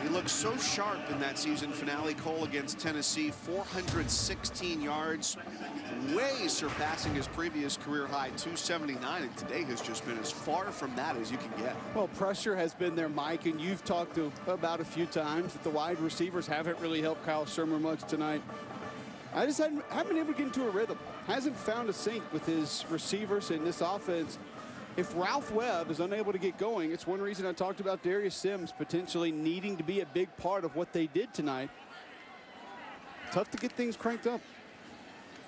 He looked so sharp in that season finale, Cole, against Tennessee. 416 yards, way surpassing his previous career high, 279, and today has just been as far from that as you can get. Well, pressure has been there, Mike, and you've talked about a few times that the wide receivers haven't really helped Kyle Shermer much tonight. I just haven't been able to get into a rhythm. Hasn't found a sync with his receivers in this offense. If Ralph Webb is unable to get going, it's one reason I talked about Darius Sims potentially needing to be a big part of what they did tonight. Tough to get things cranked up.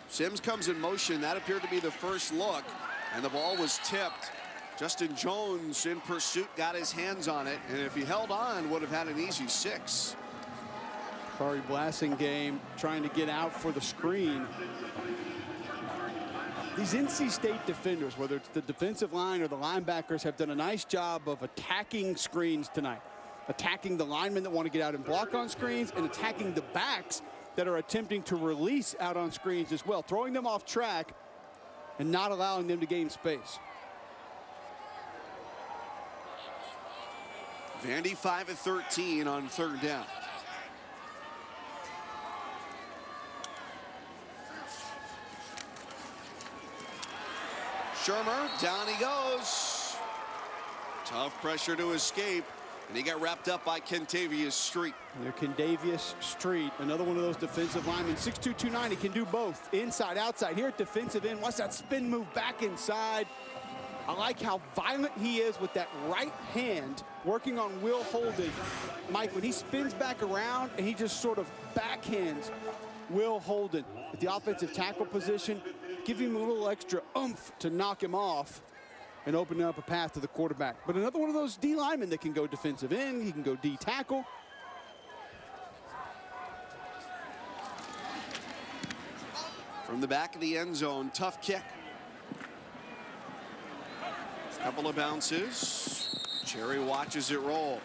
Sims comes in motion. That appeared to be the first look, and the ball was tipped. Justin Jones in pursuit got his hands on it, and if he held on, would have had an easy 6. Kari Blasingame trying to get out for the screen. These NC State defenders, whether it's the defensive line or the linebackers, have done a nice job of attacking screens tonight. Attacking the linemen that want to get out and block on screens, and attacking the backs that are attempting to release out on screens as well. Throwing them off track and not allowing them to gain space. Vandy 5 of 13 on 3rd down. Shermer, down he goes. Tough pressure to escape, and he got wrapped up by Kentavious Street. Kentavious Street, another one of those defensive linemen. 6'2", 290, can do both, inside, outside. Here at defensive end, watch that spin move back inside. I like how violent he is with that right hand working on Will Holden. Mike, when he spins back around and he just sort of backhands Will Holden at the offensive tackle position, give him a little extra oomph to knock him off and open up a path to the quarterback. But another one of those D linemen that can go defensive end, he can go D tackle. From the back of the end zone, tough kick. Couple of bounces. Cherry watches it roll.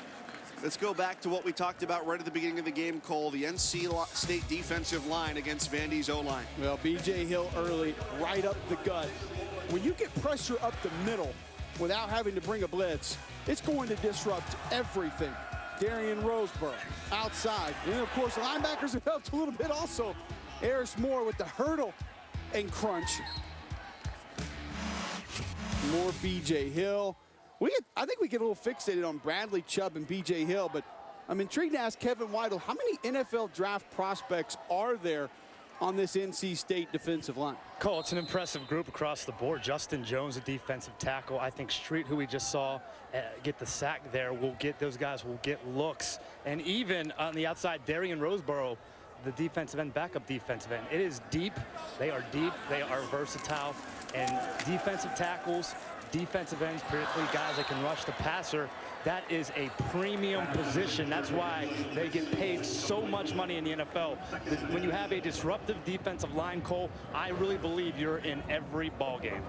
Let's go back to what we talked about right at the beginning of the game, Cole, the NC State defensive line against Vandy's O-line. Well, B.J. Hill early, right up the gut. When you get pressure up the middle without having to bring a blitz, it's going to disrupt everything. Darian Roseborough outside. And, of course, linebackers have helped a little bit also. Harris Moore with the hurdle and crunch. More B.J. Hill. I think we get a little fixated on Bradley Chubb and B.J. Hill, but I'm intrigued to ask Kevin Weidel, how many NFL draft prospects are there on this NC State defensive line? Cole, it's an impressive group across the board. Justin Jones, a defensive tackle. I think Street, who we just saw get the sack there, those guys will get looks. And even on the outside, Darian Roseborough, the defensive end, backup defensive end. It is deep. They are deep. They are versatile. And defensive tackles, defensive ends, particularly guys that can rush the passer, that is a premium position. That's why they get paid so much money in the NFL. When you have a disruptive defensive line, Cole, I really believe you're in every ball game.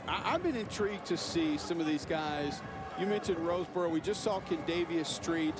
I've been intrigued to see some of these guys. You mentioned Roseboro. We just saw Kendavius Street.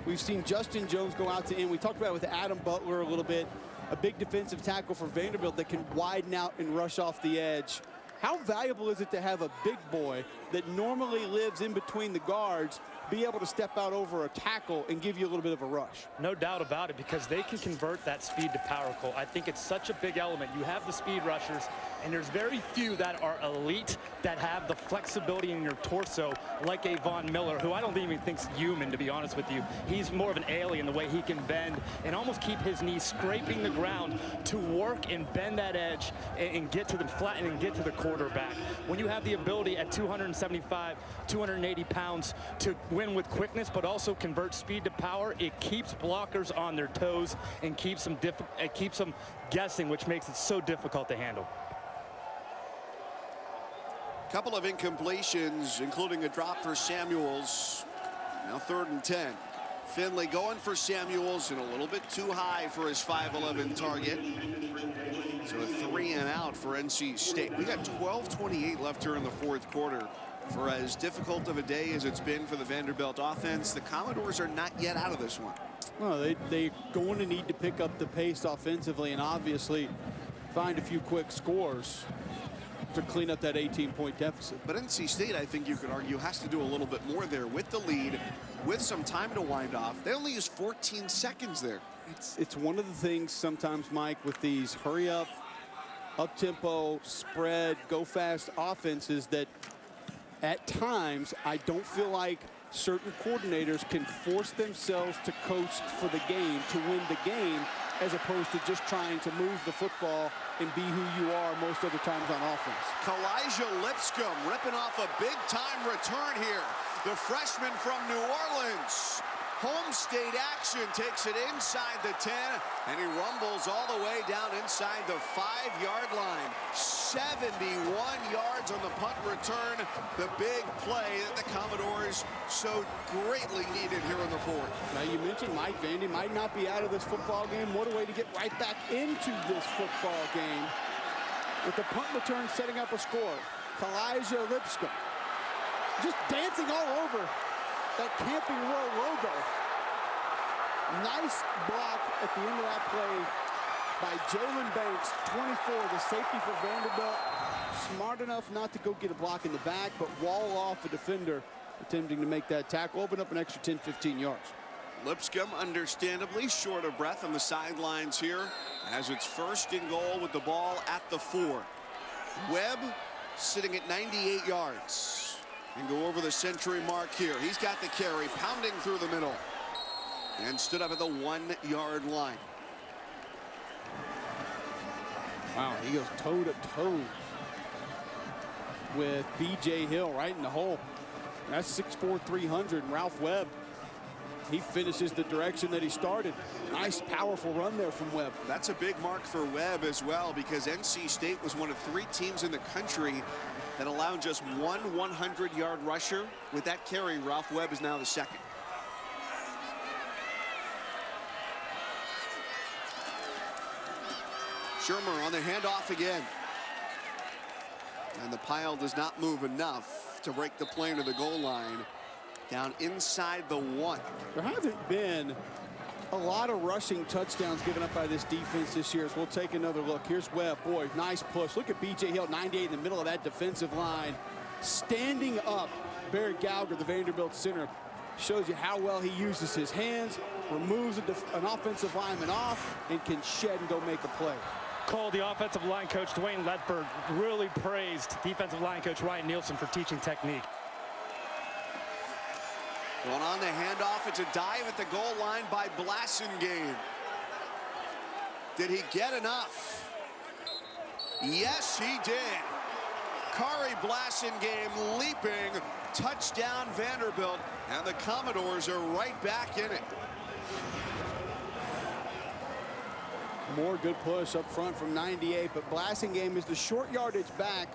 We've seen Justin Jones go out to end. We talked about it with Adam Butler a little bit. A big defensive tackle for Vanderbilt that can widen out and rush off the edge. How valuable is it to have a big boy that normally lives in between the guards be able to step out over a tackle and give you a little bit of a rush? No doubt about it, because they can convert that speed to power, Cole. I think it's such a big element. You have the speed rushers, and there's very few that are elite that have the flexibility in your torso like a Von Miller, who I don't even think's human, to be honest with you. He's more of an alien the way he can bend and almost keep his knees scraping the ground to work and bend that edge and get to the flatten and get to the quarterback. When you have the ability at 275, 280 pounds to win with quickness, but also convert speed to power, it keeps blockers on their toes and keeps them guessing, which makes it so difficult to handle. Couple of incompletions, including a drop for Samuels. Now 3rd and 10. Finley going for Samuels and a little bit too high for his 5'11" target. So a 3 and out for NC State. We got 12:28 left here in the 4th quarter. For as difficult of a day as it's been for the Vanderbilt offense, the Commodores are not yet out of this one. No, they're going to need to pick up the pace offensively and obviously find a few quick scores to clean up that 18-point deficit. But NC State, I think you could argue, has to do a little bit more there with the lead, with some time to wind off. They only use 14 seconds there. It's one of the things sometimes, Mike, with these hurry-up, up-tempo, spread, go-fast offenses that at times I don't feel like certain coordinators can force themselves to coast for the game, to win the game, as opposed to just trying to move the football and be who you are most other times on offense. Kalijah Lipscomb ripping off a big-time return here. The freshman from New Orleans. Home state action, takes it inside the 10, and he rumbles all the way down inside the 5-yard line. 71 yards on the punt return. The big play that the Commodores so greatly needed here in the 4th. Now, you mentioned Mike Vandy might not be out of this football game. What a way to get right back into this football game. With the punt return setting up a score. Kalijah Lipscomb just dancing all over that Camping World logo. Nice block at the end of that play by Jalen Banks, 24, the safety for Vanderbilt. Smart enough not to go get a block in the back, but wall off a defender attempting to make that tackle, open up an extra 10, 15 yards. Lipscomb, understandably short of breath on the sidelines here, as it's 1st and goal with the ball at the 4. Webb sitting at 98 yards. And go over the century mark here. He's got the carry, pounding through the middle. And stood up at the 1-yard line. Wow, he goes toe-to-toe with B.J. Hill right in the hole. That's 6'4", 300, and Ralph Webb, he finishes the direction that he started. Nice, powerful run there from Webb. That's a big mark for Webb as well, because NC State was one of 3 teams in the country that allowed just one 100-yard rusher. With that carry, Ralph Webb is now the 2nd. Shermer on the handoff again. And the pile does not move enough to break the plane to the goal line. Down inside the 1. There haven't been a lot of rushing touchdowns given up by this defense this year, as we'll take another look. Here's Webb. Boy, nice push. Look at B.J. Hill, 98 in the middle of that defensive line. Standing up, Barrett Gauger, the Vanderbilt center, shows you how well he uses his hands, removes an offensive lineman off, and can shed and go make a play. Cole, the offensive line coach, Dwayne Ledford, really praised defensive line coach Ryan Nielsen for teaching technique. Going on the handoff, it's a dive at the goal line by Blasingame. Did he get enough? Yes, he did. Kari Blasingame leaping, touchdown Vanderbilt, and the Commodores are right back in it. More good push up front from 98, but Blasingame is the short yardage back.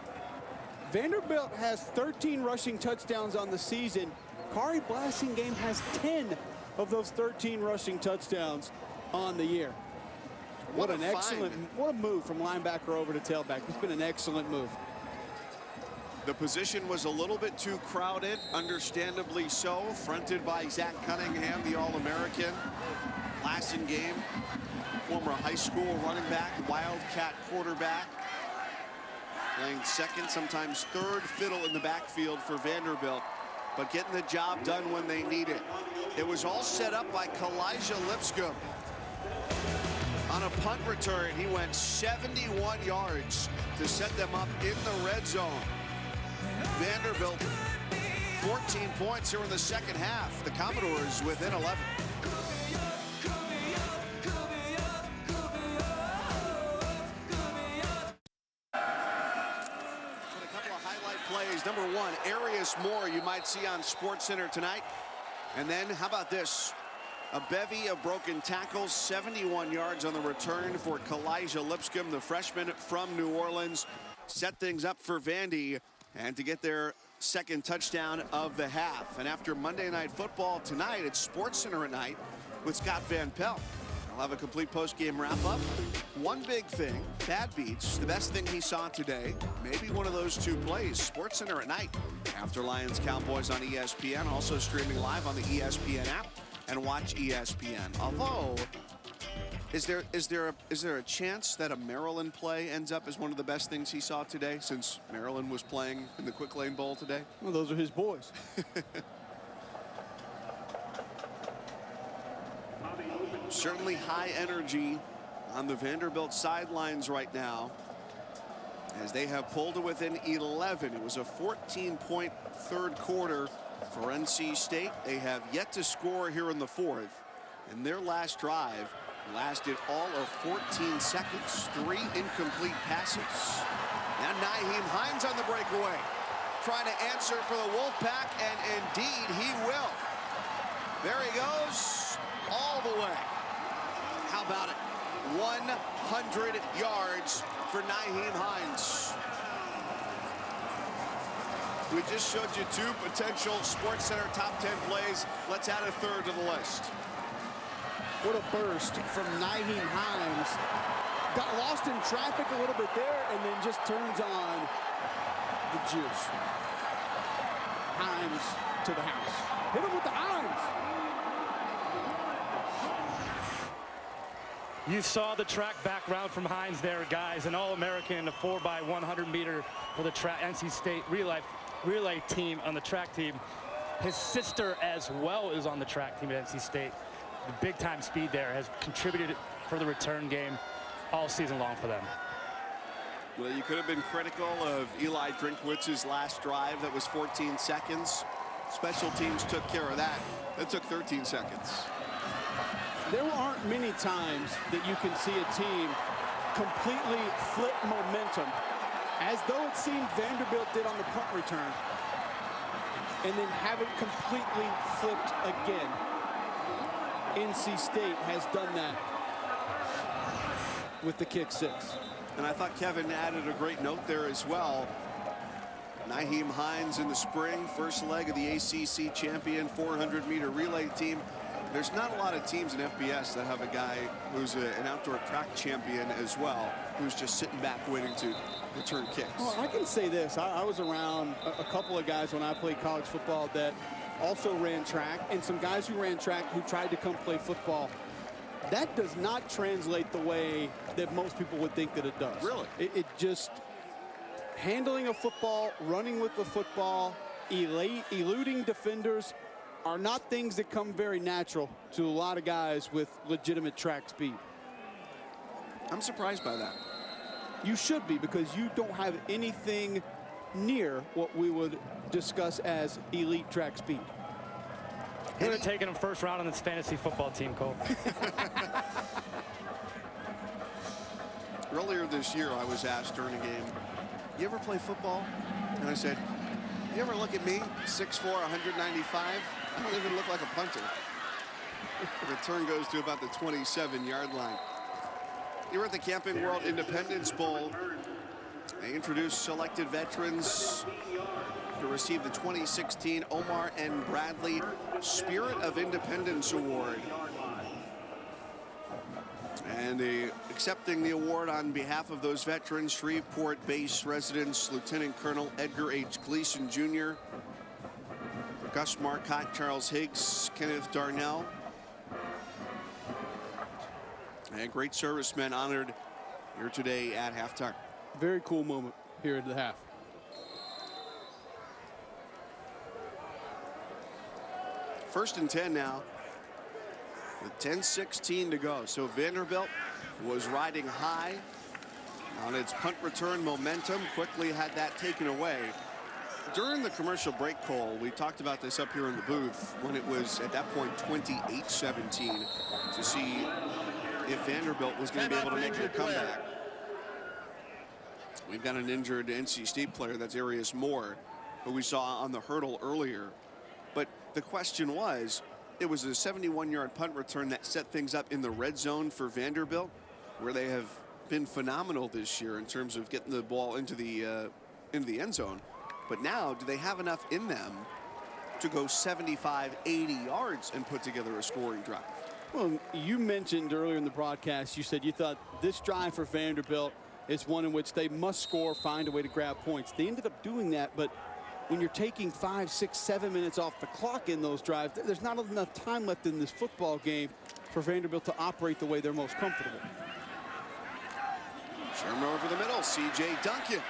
Vanderbilt has 13 rushing touchdowns on the season. Kari Blasingame has 10 of those 13 rushing touchdowns on the year. What a move from linebacker over to tailback. It's been an excellent move. The position was a little bit too crowded, understandably so, fronted by Zach Cunningham, the All-American. Blasingame, former high school running back, Wildcat quarterback, playing second, sometimes third fiddle in the backfield for Vanderbilt, but getting the job done when they need it. It was all set up by Kalijah Lipscomb. On a punt return, he went 71 yards to set them up in the red zone. Vanderbilt, 14 points here in the second half. The Commodores within 11. Plays. Number one, Arius Moore, you might see on SportsCenter tonight. And then how about this? A bevy of broken tackles, 71 yards on the return for Kalijah Lipscomb, the freshman from New Orleans. Set things up for Vandy and to get their second touchdown of the half. And after Monday Night Football tonight, it's SportsCenter at night with Scott Van Pelt. I'll have a complete post-game wrap-up. One big thing, Thad Beach, the best thing he saw today, maybe one of those two plays. SportsCenter at night after Lions Cowboys on ESPN, also streaming live on the ESPN app and watch ESPN. Although, is there a chance that a Maryland play ends up as one of the best things he saw today, since Maryland was playing in the Quick Lane Bowl today? Well, those are his boys. Certainly high energy on the Vanderbilt sidelines right now, as they have pulled to within 11. It was a 14-point third quarter for NC State. They have yet to score here in the fourth, and their last drive lasted all of 14 seconds. 3 incomplete passes. Now Nyheim Hines on the breakaway, trying to answer for the Wolfpack, and indeed he will. There he goes, all the way. How about it? 100 yards for Nyheim Hines. We just showed you 2 potential SportsCenter top 10 plays. Let's add a third to the list. What a burst from Nyheim Hines. Got lost in traffic a little bit there and then just turns on the juice. Hines to the house. Hit him with the Hines. You saw the track background from Hines there, guys. An All-American, a 4x100 meter for the NC State relay team on the track team. His sister as well is on the track team at NC State. The big-time speed there has contributed for the return game all season long for them. Well, you could have been critical of Eli Drinkwitz's last drive. That was 14 seconds. Special teams took care of that. That took 13 seconds. There aren't many times that you can see a team completely flip momentum, as though it seemed Vanderbilt did on the punt return, and then have it completely flipped again. NC State has done that with the kick 6. And I thought Kevin added a great note there as well. Nyheim Hines in the spring, first leg of the ACC champion 400-meter relay team. There's not a lot of teams in FBS that have a guy who's an outdoor track champion as well, who's just sitting back waiting to return kicks. Well, I can say this. I was around a couple of guys when I played college football that also ran track, and some guys who ran track who tried to come play football. That does not translate the way that most people would think that it does. Really? It just, handling a football, running with the football, eluding defenders, are not things that come very natural to a lot of guys with legitimate track speed. I'm surprised by that. You should be, because you don't have anything near what we would discuss as elite track speed. Would have taken him first round on this fantasy football team, Cole. Earlier this year, I was asked during a game, you ever play football? And I said, you ever look at me, 6'4", 195? I don't even look like a punter. The return goes to about the 27-yard line. You were at the Camping World Independence Bowl, They introduced selected veterans to receive the 2016 Omar N. Bradley Spirit of Independence Award. And accepting the award on behalf of those veterans, Shreveport base residents Lieutenant Colonel Edgar H. Gleason Jr., Gus Marcotte, Charles Higgs, Kenneth Darnell, and great servicemen honored here today at halftime. Very cool moment here at the half. First and 10 now, with 10:16 to go. So Vanderbilt was riding high on its punt return momentum, quickly had that taken away. During the commercial break, Cole, we talked about this up here in the booth when it was at that point 28-17 to see if Vanderbilt was going to be able to make a comeback. We've got an injured NC State player, that's Arius Moore, who we saw on the hurdle earlier. But the question was, it was a 71-yard punt return that set things up in the red zone for Vanderbilt, where they have been phenomenal this year in terms of getting the ball into the end zone. But now, do they have enough in them to go 75, 80 yards and put together a scoring drive? Well, you mentioned earlier in the broadcast, you said you thought this drive for Vanderbilt is one in which they must score, find a way to grab points. They ended up doing that, but when you're taking 5, 6, 7 minutes off the clock in those drives, there's not enough time left in this football game for Vanderbilt to operate the way they're most comfortable. Shermer over the middle, C.J. Duncan.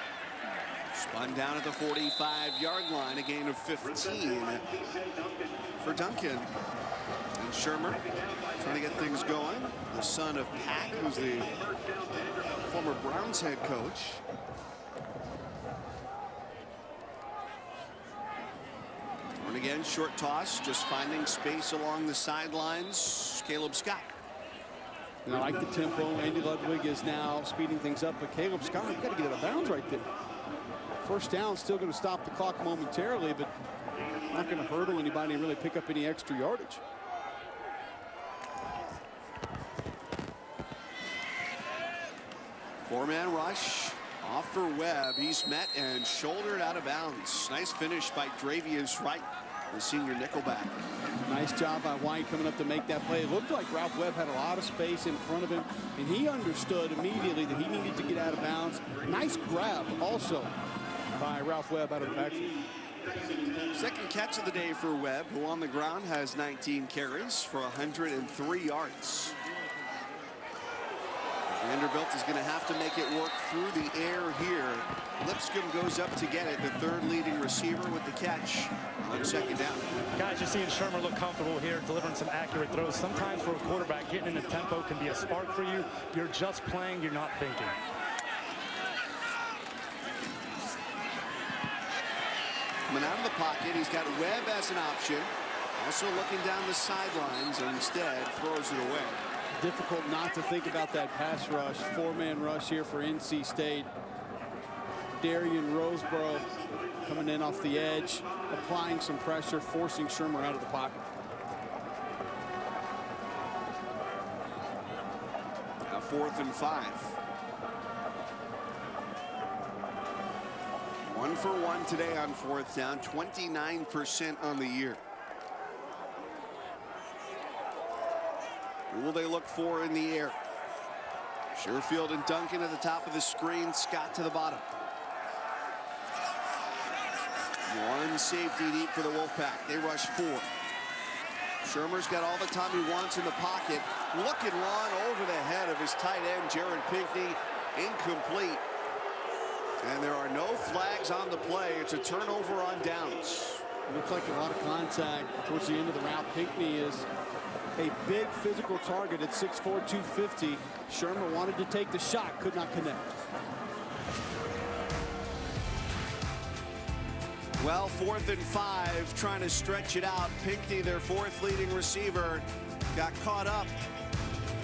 Spun down at the 45-yard line, a gain of 15 for Duncan. And Shermer trying to get things going. The son of Pat, who's the former Browns head coach. And again, short toss, just finding space along the sidelines. Caleb Scott. And I like the tempo. Andy Ludwig is now speeding things up, but Caleb Scott, you got to get out of bounds right there. First down, still going to stop the clock momentarily, but not going to hurdle anybody and really pick up any extra yardage. Four-man rush off for Webb. He's met and shouldered out of bounds. Nice finish by Dravius Wright, the senior nickelback. Nice job by White coming up to make that play. It looked like Ralph Webb had a lot of space in front of him, and he understood immediately that he needed to get out of bounds. Nice grab also by Ralph Webb out of the backfield. Second catch of the day for Webb, who on the ground has 19 carries for 103 yards. Vanderbilt is going to have to make it work through the air here. Lipscomb goes up to get it, the third leading receiver with the catch on second down. Guys, you're seeing Shermer look comfortable here, delivering some accurate throws. Sometimes for a quarterback, getting in the tempo can be a spark for you. You're just playing, you're not thinking. Coming out of the pocket, he's got Webb as an option. Also looking down the sidelines, and instead throws it away. Difficult not to think about that pass rush. Four-man rush here for NC State. Darian Roseboro coming in off the edge, applying some pressure, forcing Shermer out of the pocket. Now 4th and 5. 1 for 1 today on 4th down, 29% on the year. Who will they look for in the air? Sherfield and Duncan at the top of the screen, Scott to the bottom. One safety deep for the Wolfpack. They rush 4. Shermer's got all the time he wants in the pocket. Looking long over the head of his tight end, Jared Pinckney. Incomplete. And there are no flags on the play. It's a turnover on downs. Looks like a lot of contact towards the end of the route. Pinckney is a big physical target at 6'4", 250. Shermer wanted to take the shot, could not connect. Well, 4th and 5, trying to stretch it out. Pinckney, their 4th leading receiver, got caught up.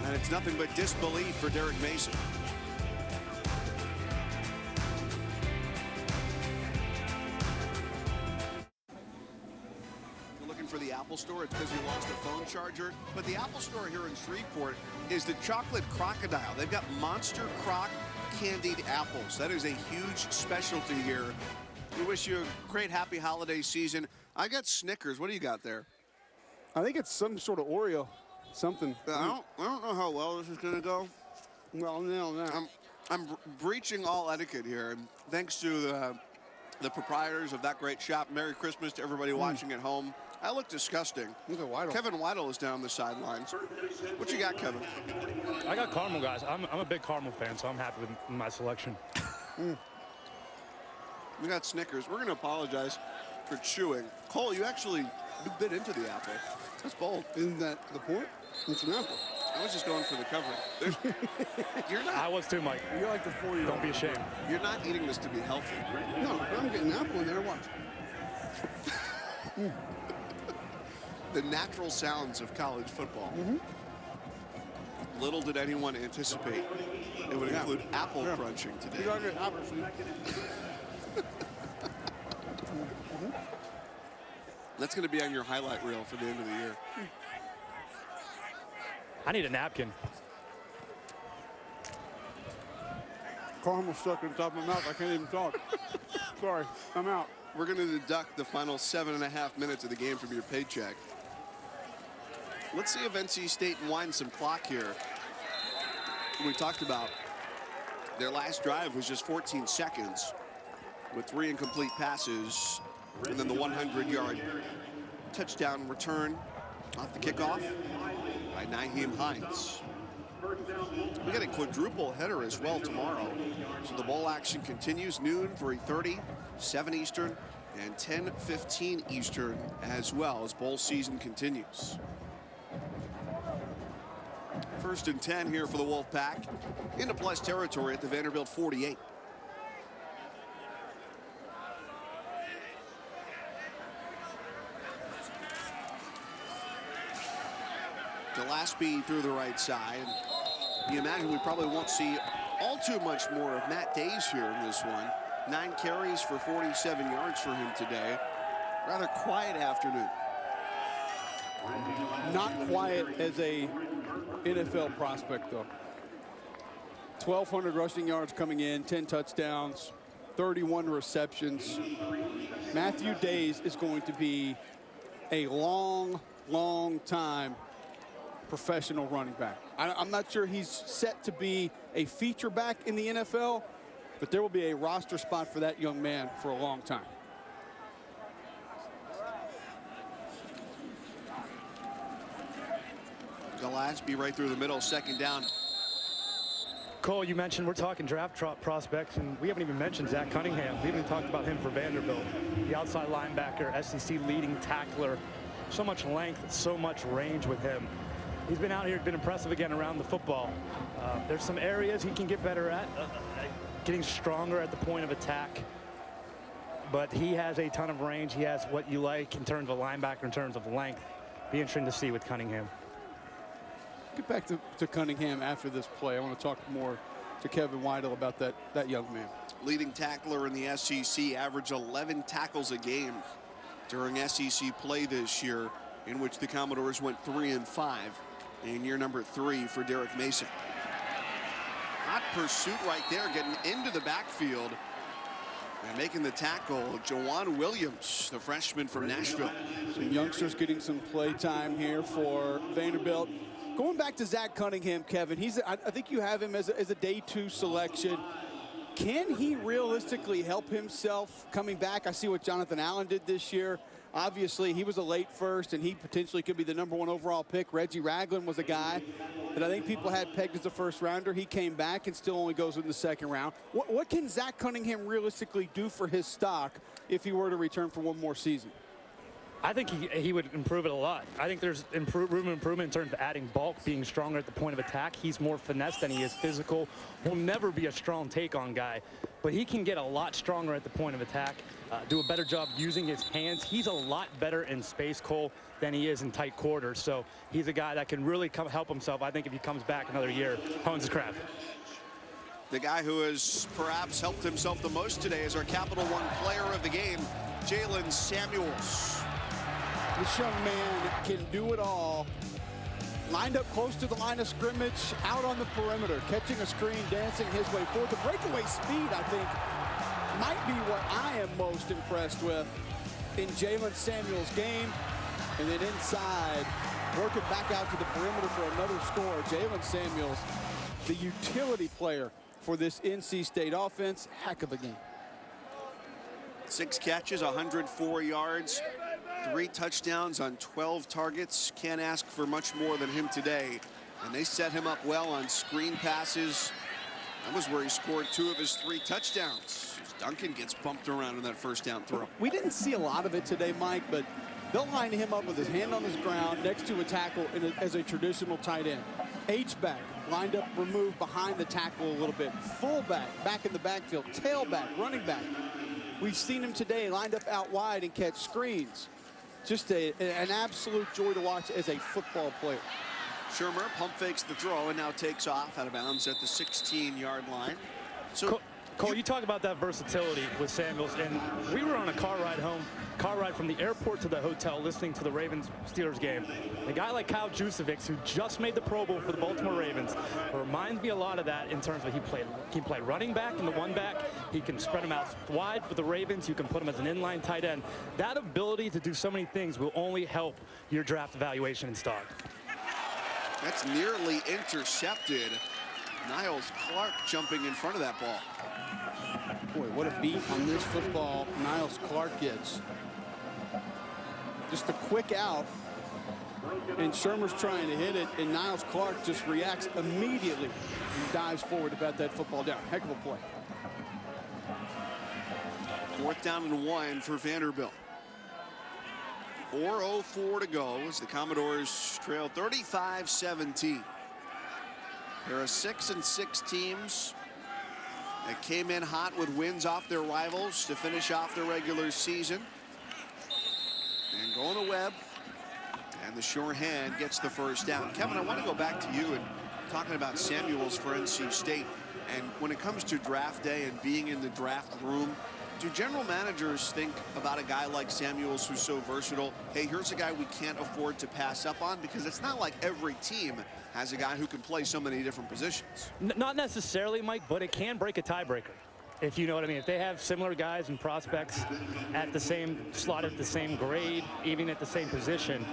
And it's nothing but disbelief for Derek Mason. Looking for the out Apple Store, it's because he lost a phone charger. But the Apple Store here in Shreveport is the chocolate crocodile. They've got Monster Croc candied apples. That is a huge specialty here. We wish you a great, happy holiday season. I got Snickers. What do you got there? I think it's some sort of Oreo, something. I don't know how well this is going to go. Well, no. I'm breaching all etiquette here. And thanks to the proprietors of that great shop. Merry Christmas to everybody watching at home. I look disgusting. Look at Weidel. Kevin Weidel is down the sidelines. What you got, Kevin? I got caramel, guys. I'm a big caramel fan, so I'm happy with my selection. We got Snickers. We're going to apologize for chewing. Cole, you bit into the apple. That's bold. Isn't that the point? It's an apple. I was just going for the cover. You're not. I was too, Mike. You're like the 4-year-old. Don't be ashamed. You're not eating this to be healthy. No, I'm getting an apple in there. Watch. The natural sounds of college football. Little did anyone anticipate it would include apple crunching today. You gotta get apples. That's going to be on your highlight reel for the end of the year. I need a napkin. Caramel stuck in the top of my mouth. I can't even talk. Sorry, I'm out. We're going to deduct the final 7.5 minutes of the game from your paycheck. Let's see if NC State winds some clock here. We talked about their last drive was just 14 seconds with 3 incomplete passes and then the 100-yard touchdown return off the kickoff by Nyheim Hines. We got a quadruple header as well tomorrow. So the bowl action continues noon, 3:30, 7 Eastern, and 10:15 Eastern as well as bowl season continues. 1st and 10 here for the Wolfpack into plus territory at the Vanderbilt 48. Gillespie through the right side. You imagine we probably won't see all too much more of Matt Days here in this one. 9 carries for 47 yards for him today. Rather quiet afternoon. Not quiet as a NFL prospect, though. 1,200 rushing yards coming in, 10 touchdowns, 31 receptions. Matthew Days is going to be a long time professional running back. I'm not sure he's set to be a feature back in the NFL, but there will be a roster spot for that young man for a long time. Gillespie right through the middle, 2nd down. Cole, you mentioned we're talking draft prospects, and we haven't even mentioned Zach Cunningham. We haven't even talked about him for Vanderbilt. The outside linebacker, SEC leading tackler. So much length, so much range with him. He's been out here, been impressive again around the football. There's some areas he can get better at, getting stronger at the point of attack. But he has a ton of range. He has what you like in terms of a linebacker, in terms of length. Be interesting to see with Cunningham. Get back to Cunningham after this play. I want to talk more to Kevin Weidel about that young man. Leading tackler in the SEC, averaged 11 tackles a game during SEC play this year, in which the Commodores went 3-5 in year number 3 for Derek Mason. Hot pursuit right there, getting into the backfield and making the tackle, Jawan Williams, the freshman from Nashville. Some youngsters getting some play time here for Vanderbilt. Going back to Zach Cunningham, Kevin, I think you have him as a day 2 selection. Can he realistically help himself coming back? I see what Jonathan Allen did this year. Obviously, he was a late first, and he potentially could be the #1 overall pick. Reggie Ragland was a guy that I think people had pegged as a first-rounder. He came back and still only goes in the 2nd round. What can Zach Cunningham realistically do for his stock if he were to return for one more season? I think he would improve it a lot. I think there's room improvement in terms of adding bulk, being stronger at the point of attack. He's more finesse than he is physical. He'll never be a strong take-on guy, but he can get a lot stronger at the point of attack, do a better job using his hands. He's a lot better in space, Cole, than he is in tight quarters. So he's a guy that can really help himself. I think if he comes back another year, hones his craft. The guy who has perhaps helped himself the most today is our Capital One player of the game, Jalen Samuels. This young man can do it all. Lined up close to the line of scrimmage, out on the perimeter, catching a screen, dancing his way forward. The breakaway speed, I think, might be what I am most impressed with in Jalen Samuels' game. And then inside, working back out to the perimeter for another score. Jalen Samuels, the utility player for this NC State offense. Heck of a game. 6 catches, 104 yards, 3 touchdowns on 12 targets. Can't ask for much more than him today. And they set him up well on screen passes. That was where he scored 2 of his 3 touchdowns. Duncan gets bumped around in that first down throw. We didn't see a lot of it today, Mike, but they'll line him up with his hand on his ground next to a tackle as a traditional tight end. H-back, lined up, removed behind the tackle a little bit. Fullback, back in the backfield. Tailback, running back. We've seen him today lined up out wide and catch screens. Just an absolute joy to watch as a football player. Shermer pump fakes the throw and now takes off out of bounds at the 16-yard line. So Cole, you talk about that versatility with Samuels, and we were on a car ride from the airport to the hotel listening to the Ravens-Steelers game. A guy like Kyle Juszczyk, who just made the Pro Bowl for the Baltimore Ravens, reminds me a lot of that in terms of he played running back in the one back. He can spread him out wide for the Ravens. You can put him as an inline tight end. That ability to do so many things will only help your draft evaluation and stock. That's nearly intercepted. Niles Clark jumping in front of that ball. Boy, what a beat on this football Niles Clark gets. Just a quick out, and Shermer's trying to hit it, and Niles Clark just reacts immediately and dives forward to bat that football down. Heck of a play. 4th down and 1 for Vanderbilt. 4:04 to go as the Commodores trail 35-17. There are 6-6 teams that came in hot with wins off their rivals to finish off the regular season. And going to Webb, and the sure hand gets the first down. Kevin, I want to go back to you and talking about Samuels for NC State. And when it comes to draft day and being in the draft room, do general managers think about a guy like Samuels who's so versatile? Hey, here's a guy we can't afford to pass up on, because it's not like every team has a guy who can play so many different positions. Not necessarily, Mike, but it can break a tiebreaker, if you know what I mean. If they have similar guys and prospects at the same slot, at the same grade, even at the same position,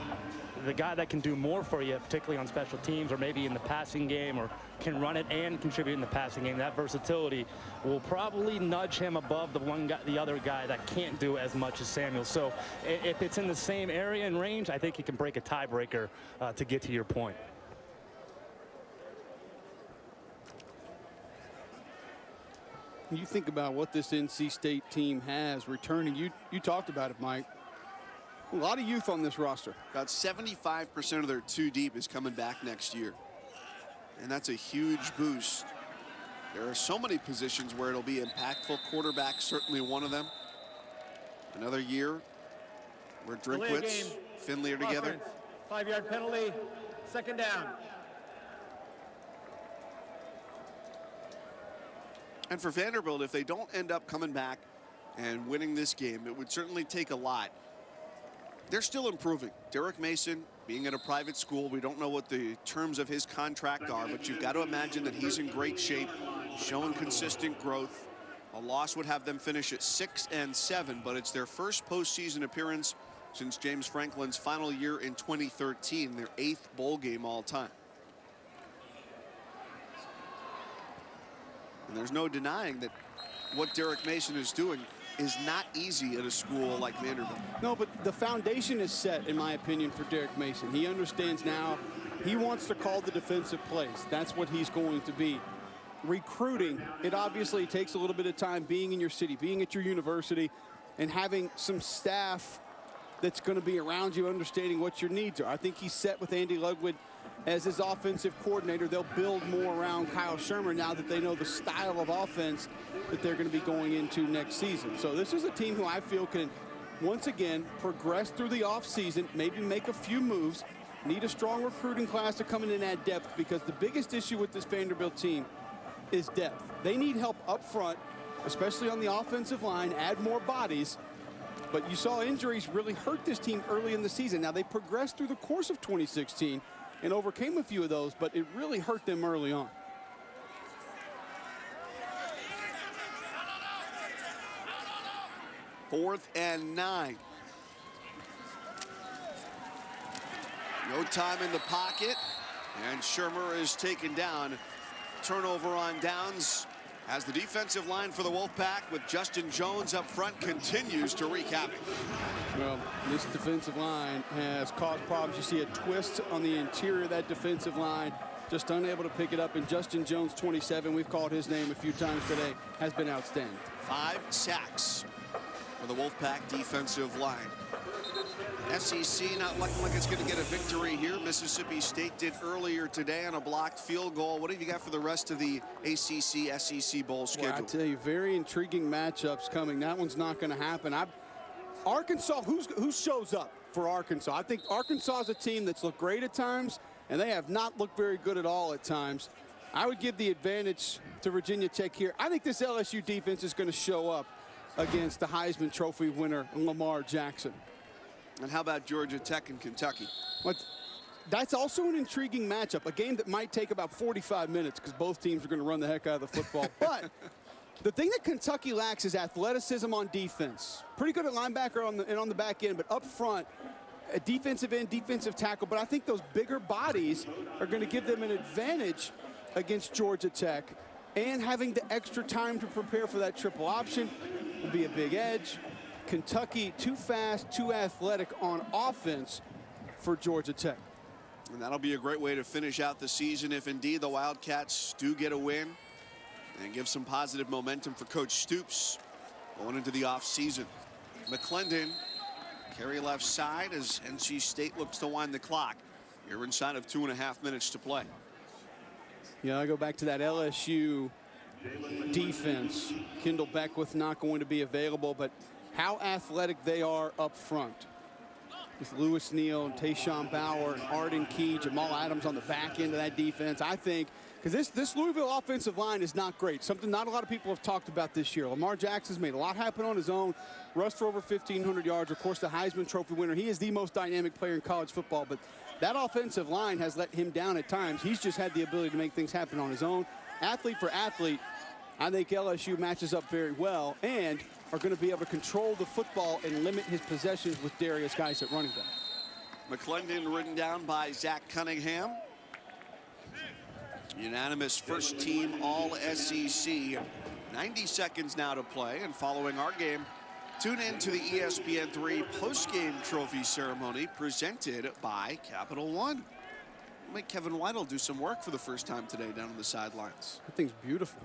the guy that can do more for you, particularly on special teams or maybe in the passing game, or can run it and contribute in the passing game, that versatility will probably nudge him above the other guy that can't do as much as Samuel. So if it's in the same area and range, I think he can break a tiebreaker to get to your point. You think about what this NC State team has returning. You talked about it, Mike. A lot of youth on this roster. About 75% of their 2 deep is coming back next year. And that's a huge boost. There are so many positions where it'll be impactful. Quarterback certainly one of them. Another year where Drinkwitz, Finley are together. 5-yard penalty, 2nd down. And for Vanderbilt, if they don't end up coming back and winning this game, it would certainly take a lot. They're still improving. Derek Mason, being at a private school, we don't know what the terms of his contract are, but you've got to imagine that he's in great shape, showing consistent growth. A loss would have them finish at 6-7, but it's their first postseason appearance since James Franklin's final year in 2013, their 8th bowl game all time. And there's no denying that what Derek Mason is doing is not easy at a school like Vanderbilt. No, but the foundation is set, in my opinion, for Derek Mason. He understands now he wants to call the defensive plays. That's what he's going to be. Recruiting, it obviously takes a little bit of time being in your city, being at your university, and having some staff that's going to be around you, understanding what your needs are. I think he's set with Andy Ludwig as his offensive coordinator. They'll build more around Kyle Shermer now that they know the style of offense that they're going to be going into next season. So this is a team who I feel can, once again, progress through the offseason, maybe make a few moves, need a strong recruiting class to come in and add depth, because the biggest issue with this Vanderbilt team is depth. They need help up front, especially on the offensive line, add more bodies. but you saw injuries really hurt this team early in the season. Now, they progressed through the course of 2016 and overcame a few of those, but it really hurt them early on. Fourth and 9. No time in the pocket, and Shermer is taken down. Turnover on downs as the defensive line for the Wolfpack with Justin Jones up front continues to wreak havoc. Well, this defensive line has caused problems. You see a twist on the interior of that defensive line, just unable to pick it up. And Justin Jones, 27, we've called his name a few times today, has been outstanding. 5 sacks for the Wolfpack defensive line. SEC not looking like it's going to get a victory here. Mississippi State did earlier today on a blocked field goal. What have you got for the rest of the ACC SEC Bowl schedule? Well, I tell you, very intriguing matchups coming. That one's not going to happen. Arkansas, who shows up for Arkansas? I think Arkansas is a team that's looked great at times, and they have not looked very good at all at times. I would give the advantage to Virginia Tech here. I think this LSU defense is going to show up against the Heisman Trophy winner, Lamar Jackson. And how about Georgia Tech and Kentucky? That's also an intriguing matchup, a game that might take about 45 minutes because both teams are going to run the heck out of the football. But the thing that Kentucky lacks is athleticism on defense. Pretty good at linebacker on the back end, but up front, a defensive end, defensive tackle. But I think those bigger bodies are going to give them an advantage against Georgia Tech. And having the extra time to prepare for that triple option will be a big edge. Kentucky too fast, too athletic on offense for Georgia Tech. And that'll be a great way to finish out the season if indeed the Wildcats do get a win and give some positive momentum for Coach Stoops going into the offseason. McClendon carry left side as NC State looks to wind the clock. You're inside of 2.5 minutes to play. Yeah, I go back to that LSU defense. Kendall Beckwith not going to be available, but how athletic they are up front. With Lewis Neal and Tayshawn Bauer and Arden Key, Jamal Adams on the back end of that defense. I think, because this Louisville offensive line is not great. Something not a lot of people have talked about this year. Lamar Jackson's made a lot happen on his own. Rushed for over 1,500 yards. Of course, the Heisman Trophy winner. He is the most dynamic player in college football, but that offensive line has let him down at times. He's just had the ability to make things happen on his own. Athlete for athlete, I think LSU matches up very well and are going to be able to control the football and limit his possessions with Darius Geis at running back. McClendon ridden down by Zach Cunningham. Unanimous first team all SEC. 90 seconds now to play, and following our game, tune in to the ESPN 3 post-game trophy ceremony presented by Capital One. We'll make Kevin Weidel do some work for the first time today down on the sidelines. That thing's beautiful.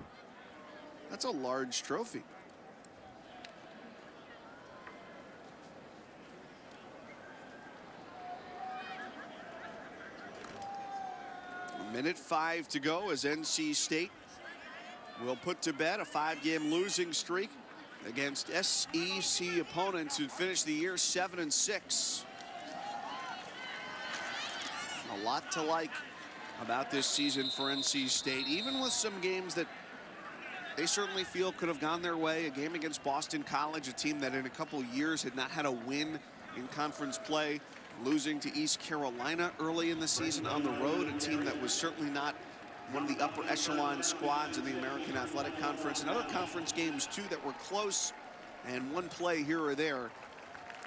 That's a large trophy. Minute 5 to go as NC State will put to bed a 5-game losing streak against SEC opponents who finished the year 7-6. A lot to like about this season for NC State, even with some games that they certainly feel could have gone their way. A game against Boston College, a team that in a couple years had not had a win in conference play. Losing to East Carolina early in the season on the road, a team that was certainly not one of the upper echelon squads in the American Athletic Conference. And other conference games, too, that were close, and one play here or there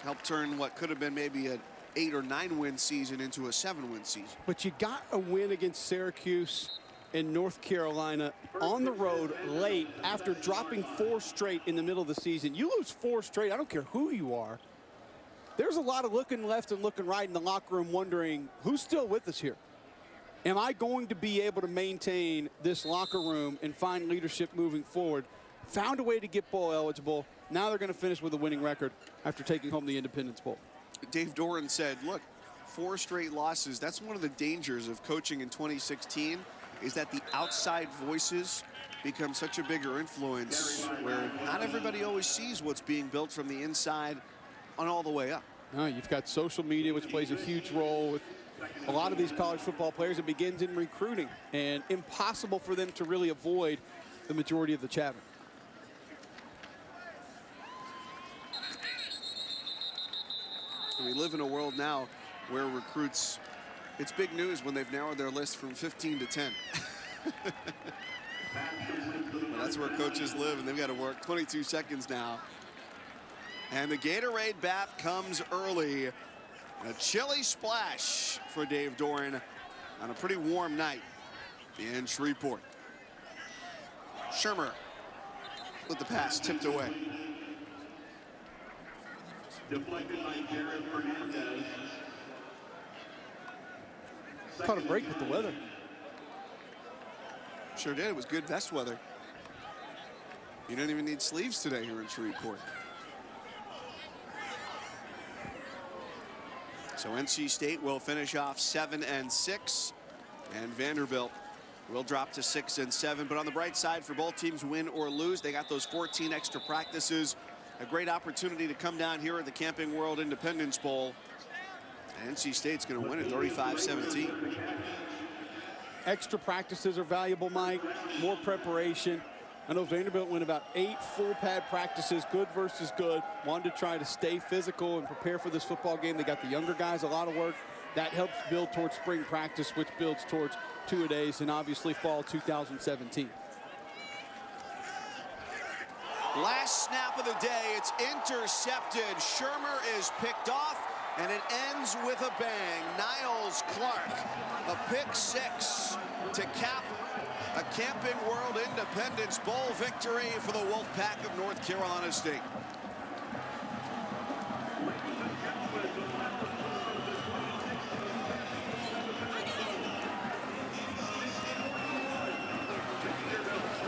helped turn what could have been maybe an 8 or 9 win season into a 7-win season. But you got a win against Syracuse in North Carolina on the road late after dropping 4 straight in the middle of the season. You lose 4 straight, I don't care who you are. There's a lot of looking left and looking right in the locker room wondering who's still with us here. Am I going to be able to maintain this locker room and find leadership moving forward? Found a way to get bowl eligible. Now they're going to finish with a winning record after taking home the Independence Bowl. Dave Doran said, look, 4 straight losses. That's one of the dangers of coaching in 2016 is that the outside voices become such a bigger influence where not everybody always sees what's being built from the inside on all the way up. No, you've got social media, which plays a huge role with a lot of these college football players. It begins in recruiting, and impossible for them to really avoid the majority of the chatter. And we live in a world now where recruits, it's big news when they've narrowed their list from 15 to 10. Well, that's where coaches live, and they've got to work. 22 seconds now. And the Gatorade bath comes early. A chilly splash for Dave Doran on a pretty warm night in Shreveport. Shermer with the pass tipped away. Deflected by Jared Fernandez. Caught a break with the weather. Sure did. It was good vest weather. You don't even need sleeves today here in Shreveport. So NC State will finish off 7-6, and Vanderbilt will drop to 6-7. But on the bright side, for both teams, win or lose, they got those 14 extra practices. A great opportunity to come down here at the Camping World Independence Bowl. And NC State's going to win it 35-17. Extra practices are valuable, Mike. More preparation. I know Vanderbilt went about 8 full pad practices, good versus good. Wanted to try to stay physical and prepare for this football game. They got the younger guys a lot of work. That helps build towards spring practice, which builds towards two-a-days and obviously fall 2017. Last snap of the day, it's intercepted. Shermer is picked off, and it ends with a bang. Niles Clark, a pick 6 to cap a Camping World Independence Bowl victory for the Wolfpack of North Carolina State.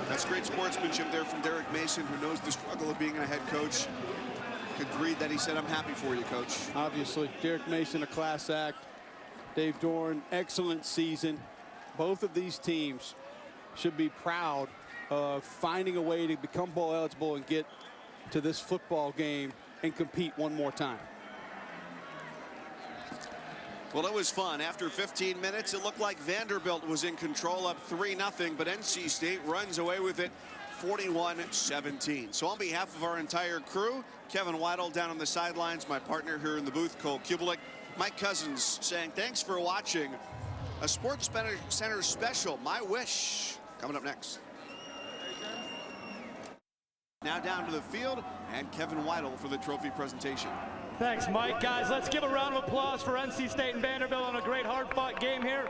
That's great sportsmanship there from Derek Mason, who knows the struggle of being a head coach. Could read that he said, "I'm happy for you, Coach." Obviously, Derek Mason, a class act. Dave Doran, excellent season. Both of these teams should be proud of finding a way to become bowl eligible and get to this football game and compete one more time. Well, it was fun. After 15 minutes, it looked like Vanderbilt was in control, up 3-0, but NC State runs away with it 41-17. So on behalf of our entire crew, Kevin Weidel down on the sidelines, my partner here in the booth, Cole Kubelik, Mike Cousins saying thanks for watching a Sports Center special, My Wish, coming up next. Now down to the field, and Kevin Weidel for the trophy presentation. Thanks, Mike. Guys, let's give a round of applause for NC State and Vanderbilt on a great hard-fought game here.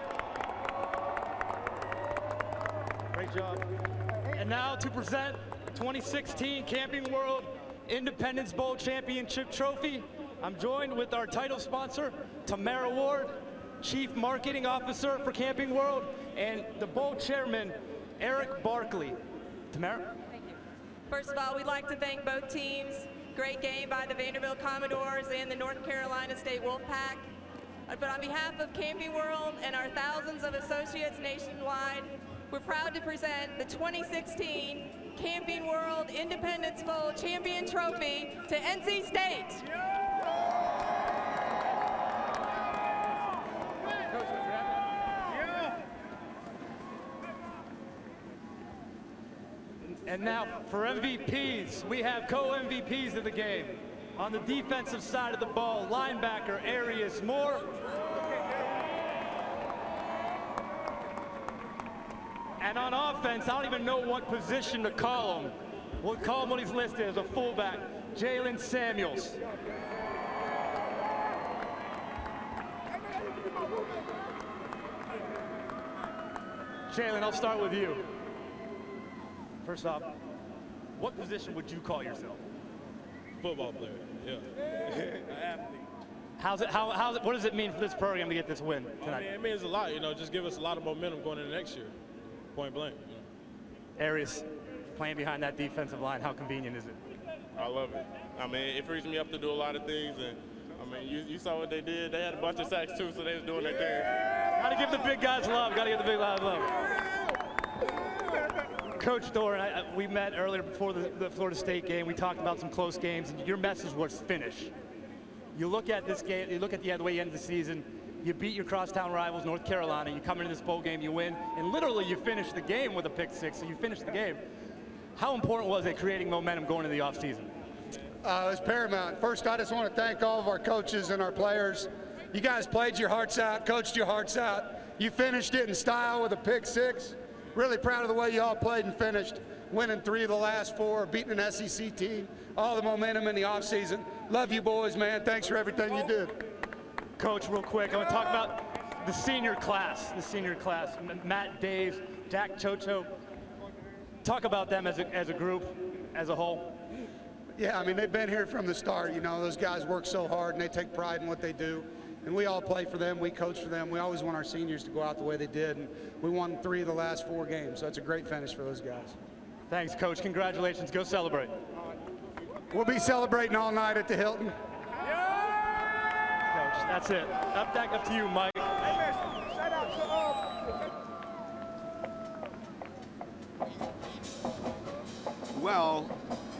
Great job. And now to present the 2016 Camping World Independence Bowl Championship Trophy, I'm joined with our title sponsor, Tamara Ward, Chief Marketing Officer for Camping World, and the bowl chairman, Eric Barkley. Tamara? Thank you. First of all, we'd like to thank both teams. Great game by the Vanderbilt Commodores and the North Carolina State Wolfpack. But on behalf of Camping World and our thousands of associates nationwide, we're proud to present the 2016 Camping World Independence Bowl Champion Trophy to NC State. And now for MVPs, we have co-MVPs of the game. On the defensive side of the ball, linebacker Arius Moore. And on offense, I don't even know what position to call him. We'll call him what he's listed as a fullback, Jalen Samuels. Jalen, I'll start with you. First off, what position would you call yourself? Football player, yeah. An athlete. What does it mean for this program to get this win tonight? I mean, it means a lot, just give us a lot of momentum going into next year, point blank. Arius, playing behind that defensive line, how convenient is it? I love it. I mean, it frees me up to do a lot of things, and I mean, you saw what they did. They had a bunch of sacks too, so they was doing their thing. Gotta give the big guys love, gotta give the big guys love. Coach Doran, we met earlier before the Florida State game. We talked about some close games, and your message was finish. You look at this game, you look at the way you end the season, you beat your crosstown rivals, North Carolina, you come into this bowl game, you win, and literally you finish the game with a pick 6, so you finish the game. How important was it creating momentum going into the offseason? It's paramount. First, I just want to thank all of our coaches and our players. You guys played your hearts out, coached your hearts out. You finished it in style with a pick 6. Really proud of the way you all played and finished, winning 3 of the last 4, beating an SEC team, all the momentum in the offseason. Love you boys, man. Thanks for everything you did. Coach, real quick, I want to talk about the senior class. Matt Days, Jack Chocho. Talk about them as a group, as a whole. Yeah, I mean, they've been here from the start. You know, those guys work so hard and they take pride in what they do. And we all play for them. We coach for them. We always want our seniors to go out the way they did. And we won 3 of the last 4 games. So it's a great finish for those guys. Thanks, Coach. Congratulations. Go celebrate. We'll be celebrating all night at the Hilton. Coach, that's it. Back up to you, Mike. Well,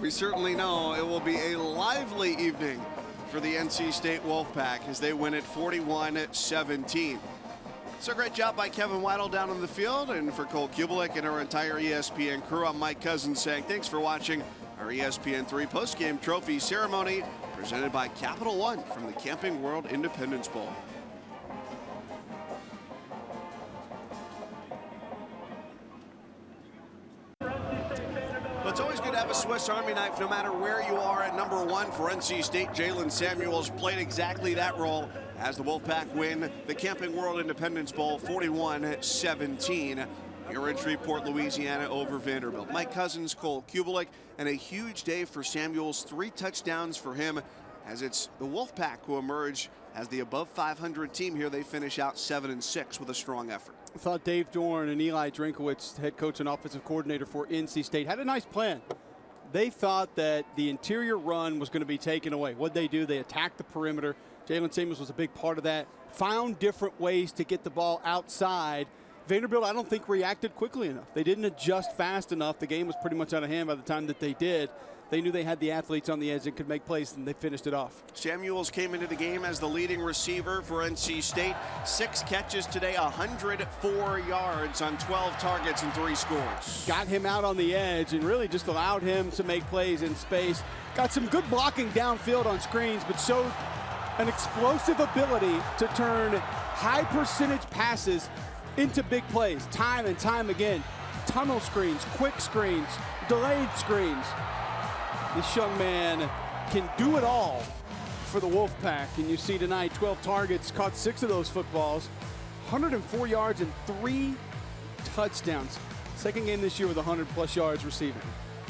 we certainly know it will be a lively evening for the NC State Wolfpack as they win it 41-17. So great job by Kevin Weidel down on the field, and for Cole Kubelik and our entire ESPN crew, I'm Mike Cousins saying thanks for watching our ESPN3 postgame trophy ceremony presented by Capital One from the Camping World Independence Bowl. It's always good to have a Swiss Army knife no matter where you are. At number 1 for NC State, Jalen Samuels played exactly that role as the Wolfpack win the Camping World Independence Bowl 41-17 here in Shreveport, Louisiana over Vanderbilt. Mike Cousins, Cole Kubelik, and a huge day for Samuels. 3 touchdowns for him as it's the Wolfpack who emerge as the above 500 team here. They finish out 7-6 with a strong effort. I thought Dave Dorn and Eli Drinkowitz, head coach and offensive coordinator for NC State, had a nice plan. They thought that the interior run was going to be taken away. What'd they do? They attacked the perimeter. Jalen Samuels was a big part of that. Found different ways to get the ball outside. Vanderbilt, I don't think, reacted quickly enough. They didn't adjust fast enough. The game was pretty much out of hand by the time that they did. They knew they had the athletes on the edge that could make plays, and they finished it off. Samuels came into the game as the leading receiver for NC State. 6 catches today, 104 yards on 12 targets and 3 scores. Got him out on the edge and really just allowed him to make plays in space. Got some good blocking downfield on screens, but showed an explosive ability to turn high percentage passes into big plays time and time again. Tunnel screens, quick screens, delayed screens. This young man can do it all for the Wolfpack. And you see tonight 12 targets, caught 6 of those footballs, 104 yards and 3 touchdowns. Second game this year with 100+ yards receiving.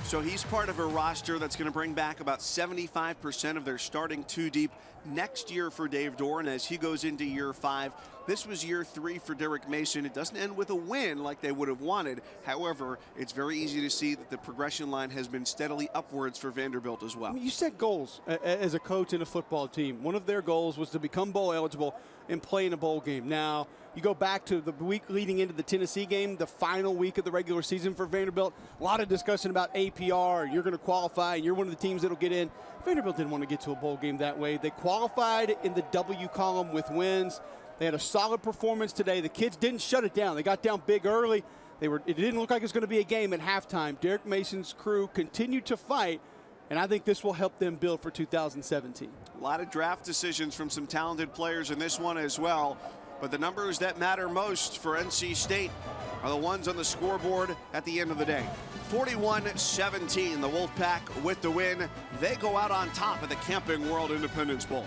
So he's part of a roster that's going to bring back about 75% of their starting 2 deep next year for Dave Dorn as he goes into year 5. This was year 3 for Derek Mason. It doesn't end with a win like they would have wanted. However, it's very easy to see that the progression line has been steadily upwards for Vanderbilt as well. I mean, you set goals as a coach in a football team. One of their goals was to become bowl eligible and play in a bowl game. Now, you go back to the week leading into the Tennessee game, the final week of the regular season for Vanderbilt. A lot of discussion about APR. You're going to qualify, and you're one of the teams that'll get in. Vanderbilt didn't want to get to a bowl game that way. They qualified in the W column with wins. They had a solid performance today. The kids didn't shut it down. They got down big early. It didn't look like it was going to be a game at halftime. Derek Mason's crew continued to fight, and I think this will help them build for 2017. A lot of draft decisions from some talented players in this one as well. But the numbers that matter most for NC State are the ones on the scoreboard at the end of the day. 41-17, the Wolfpack with the win. They go out on top of the Camping World Independence Bowl.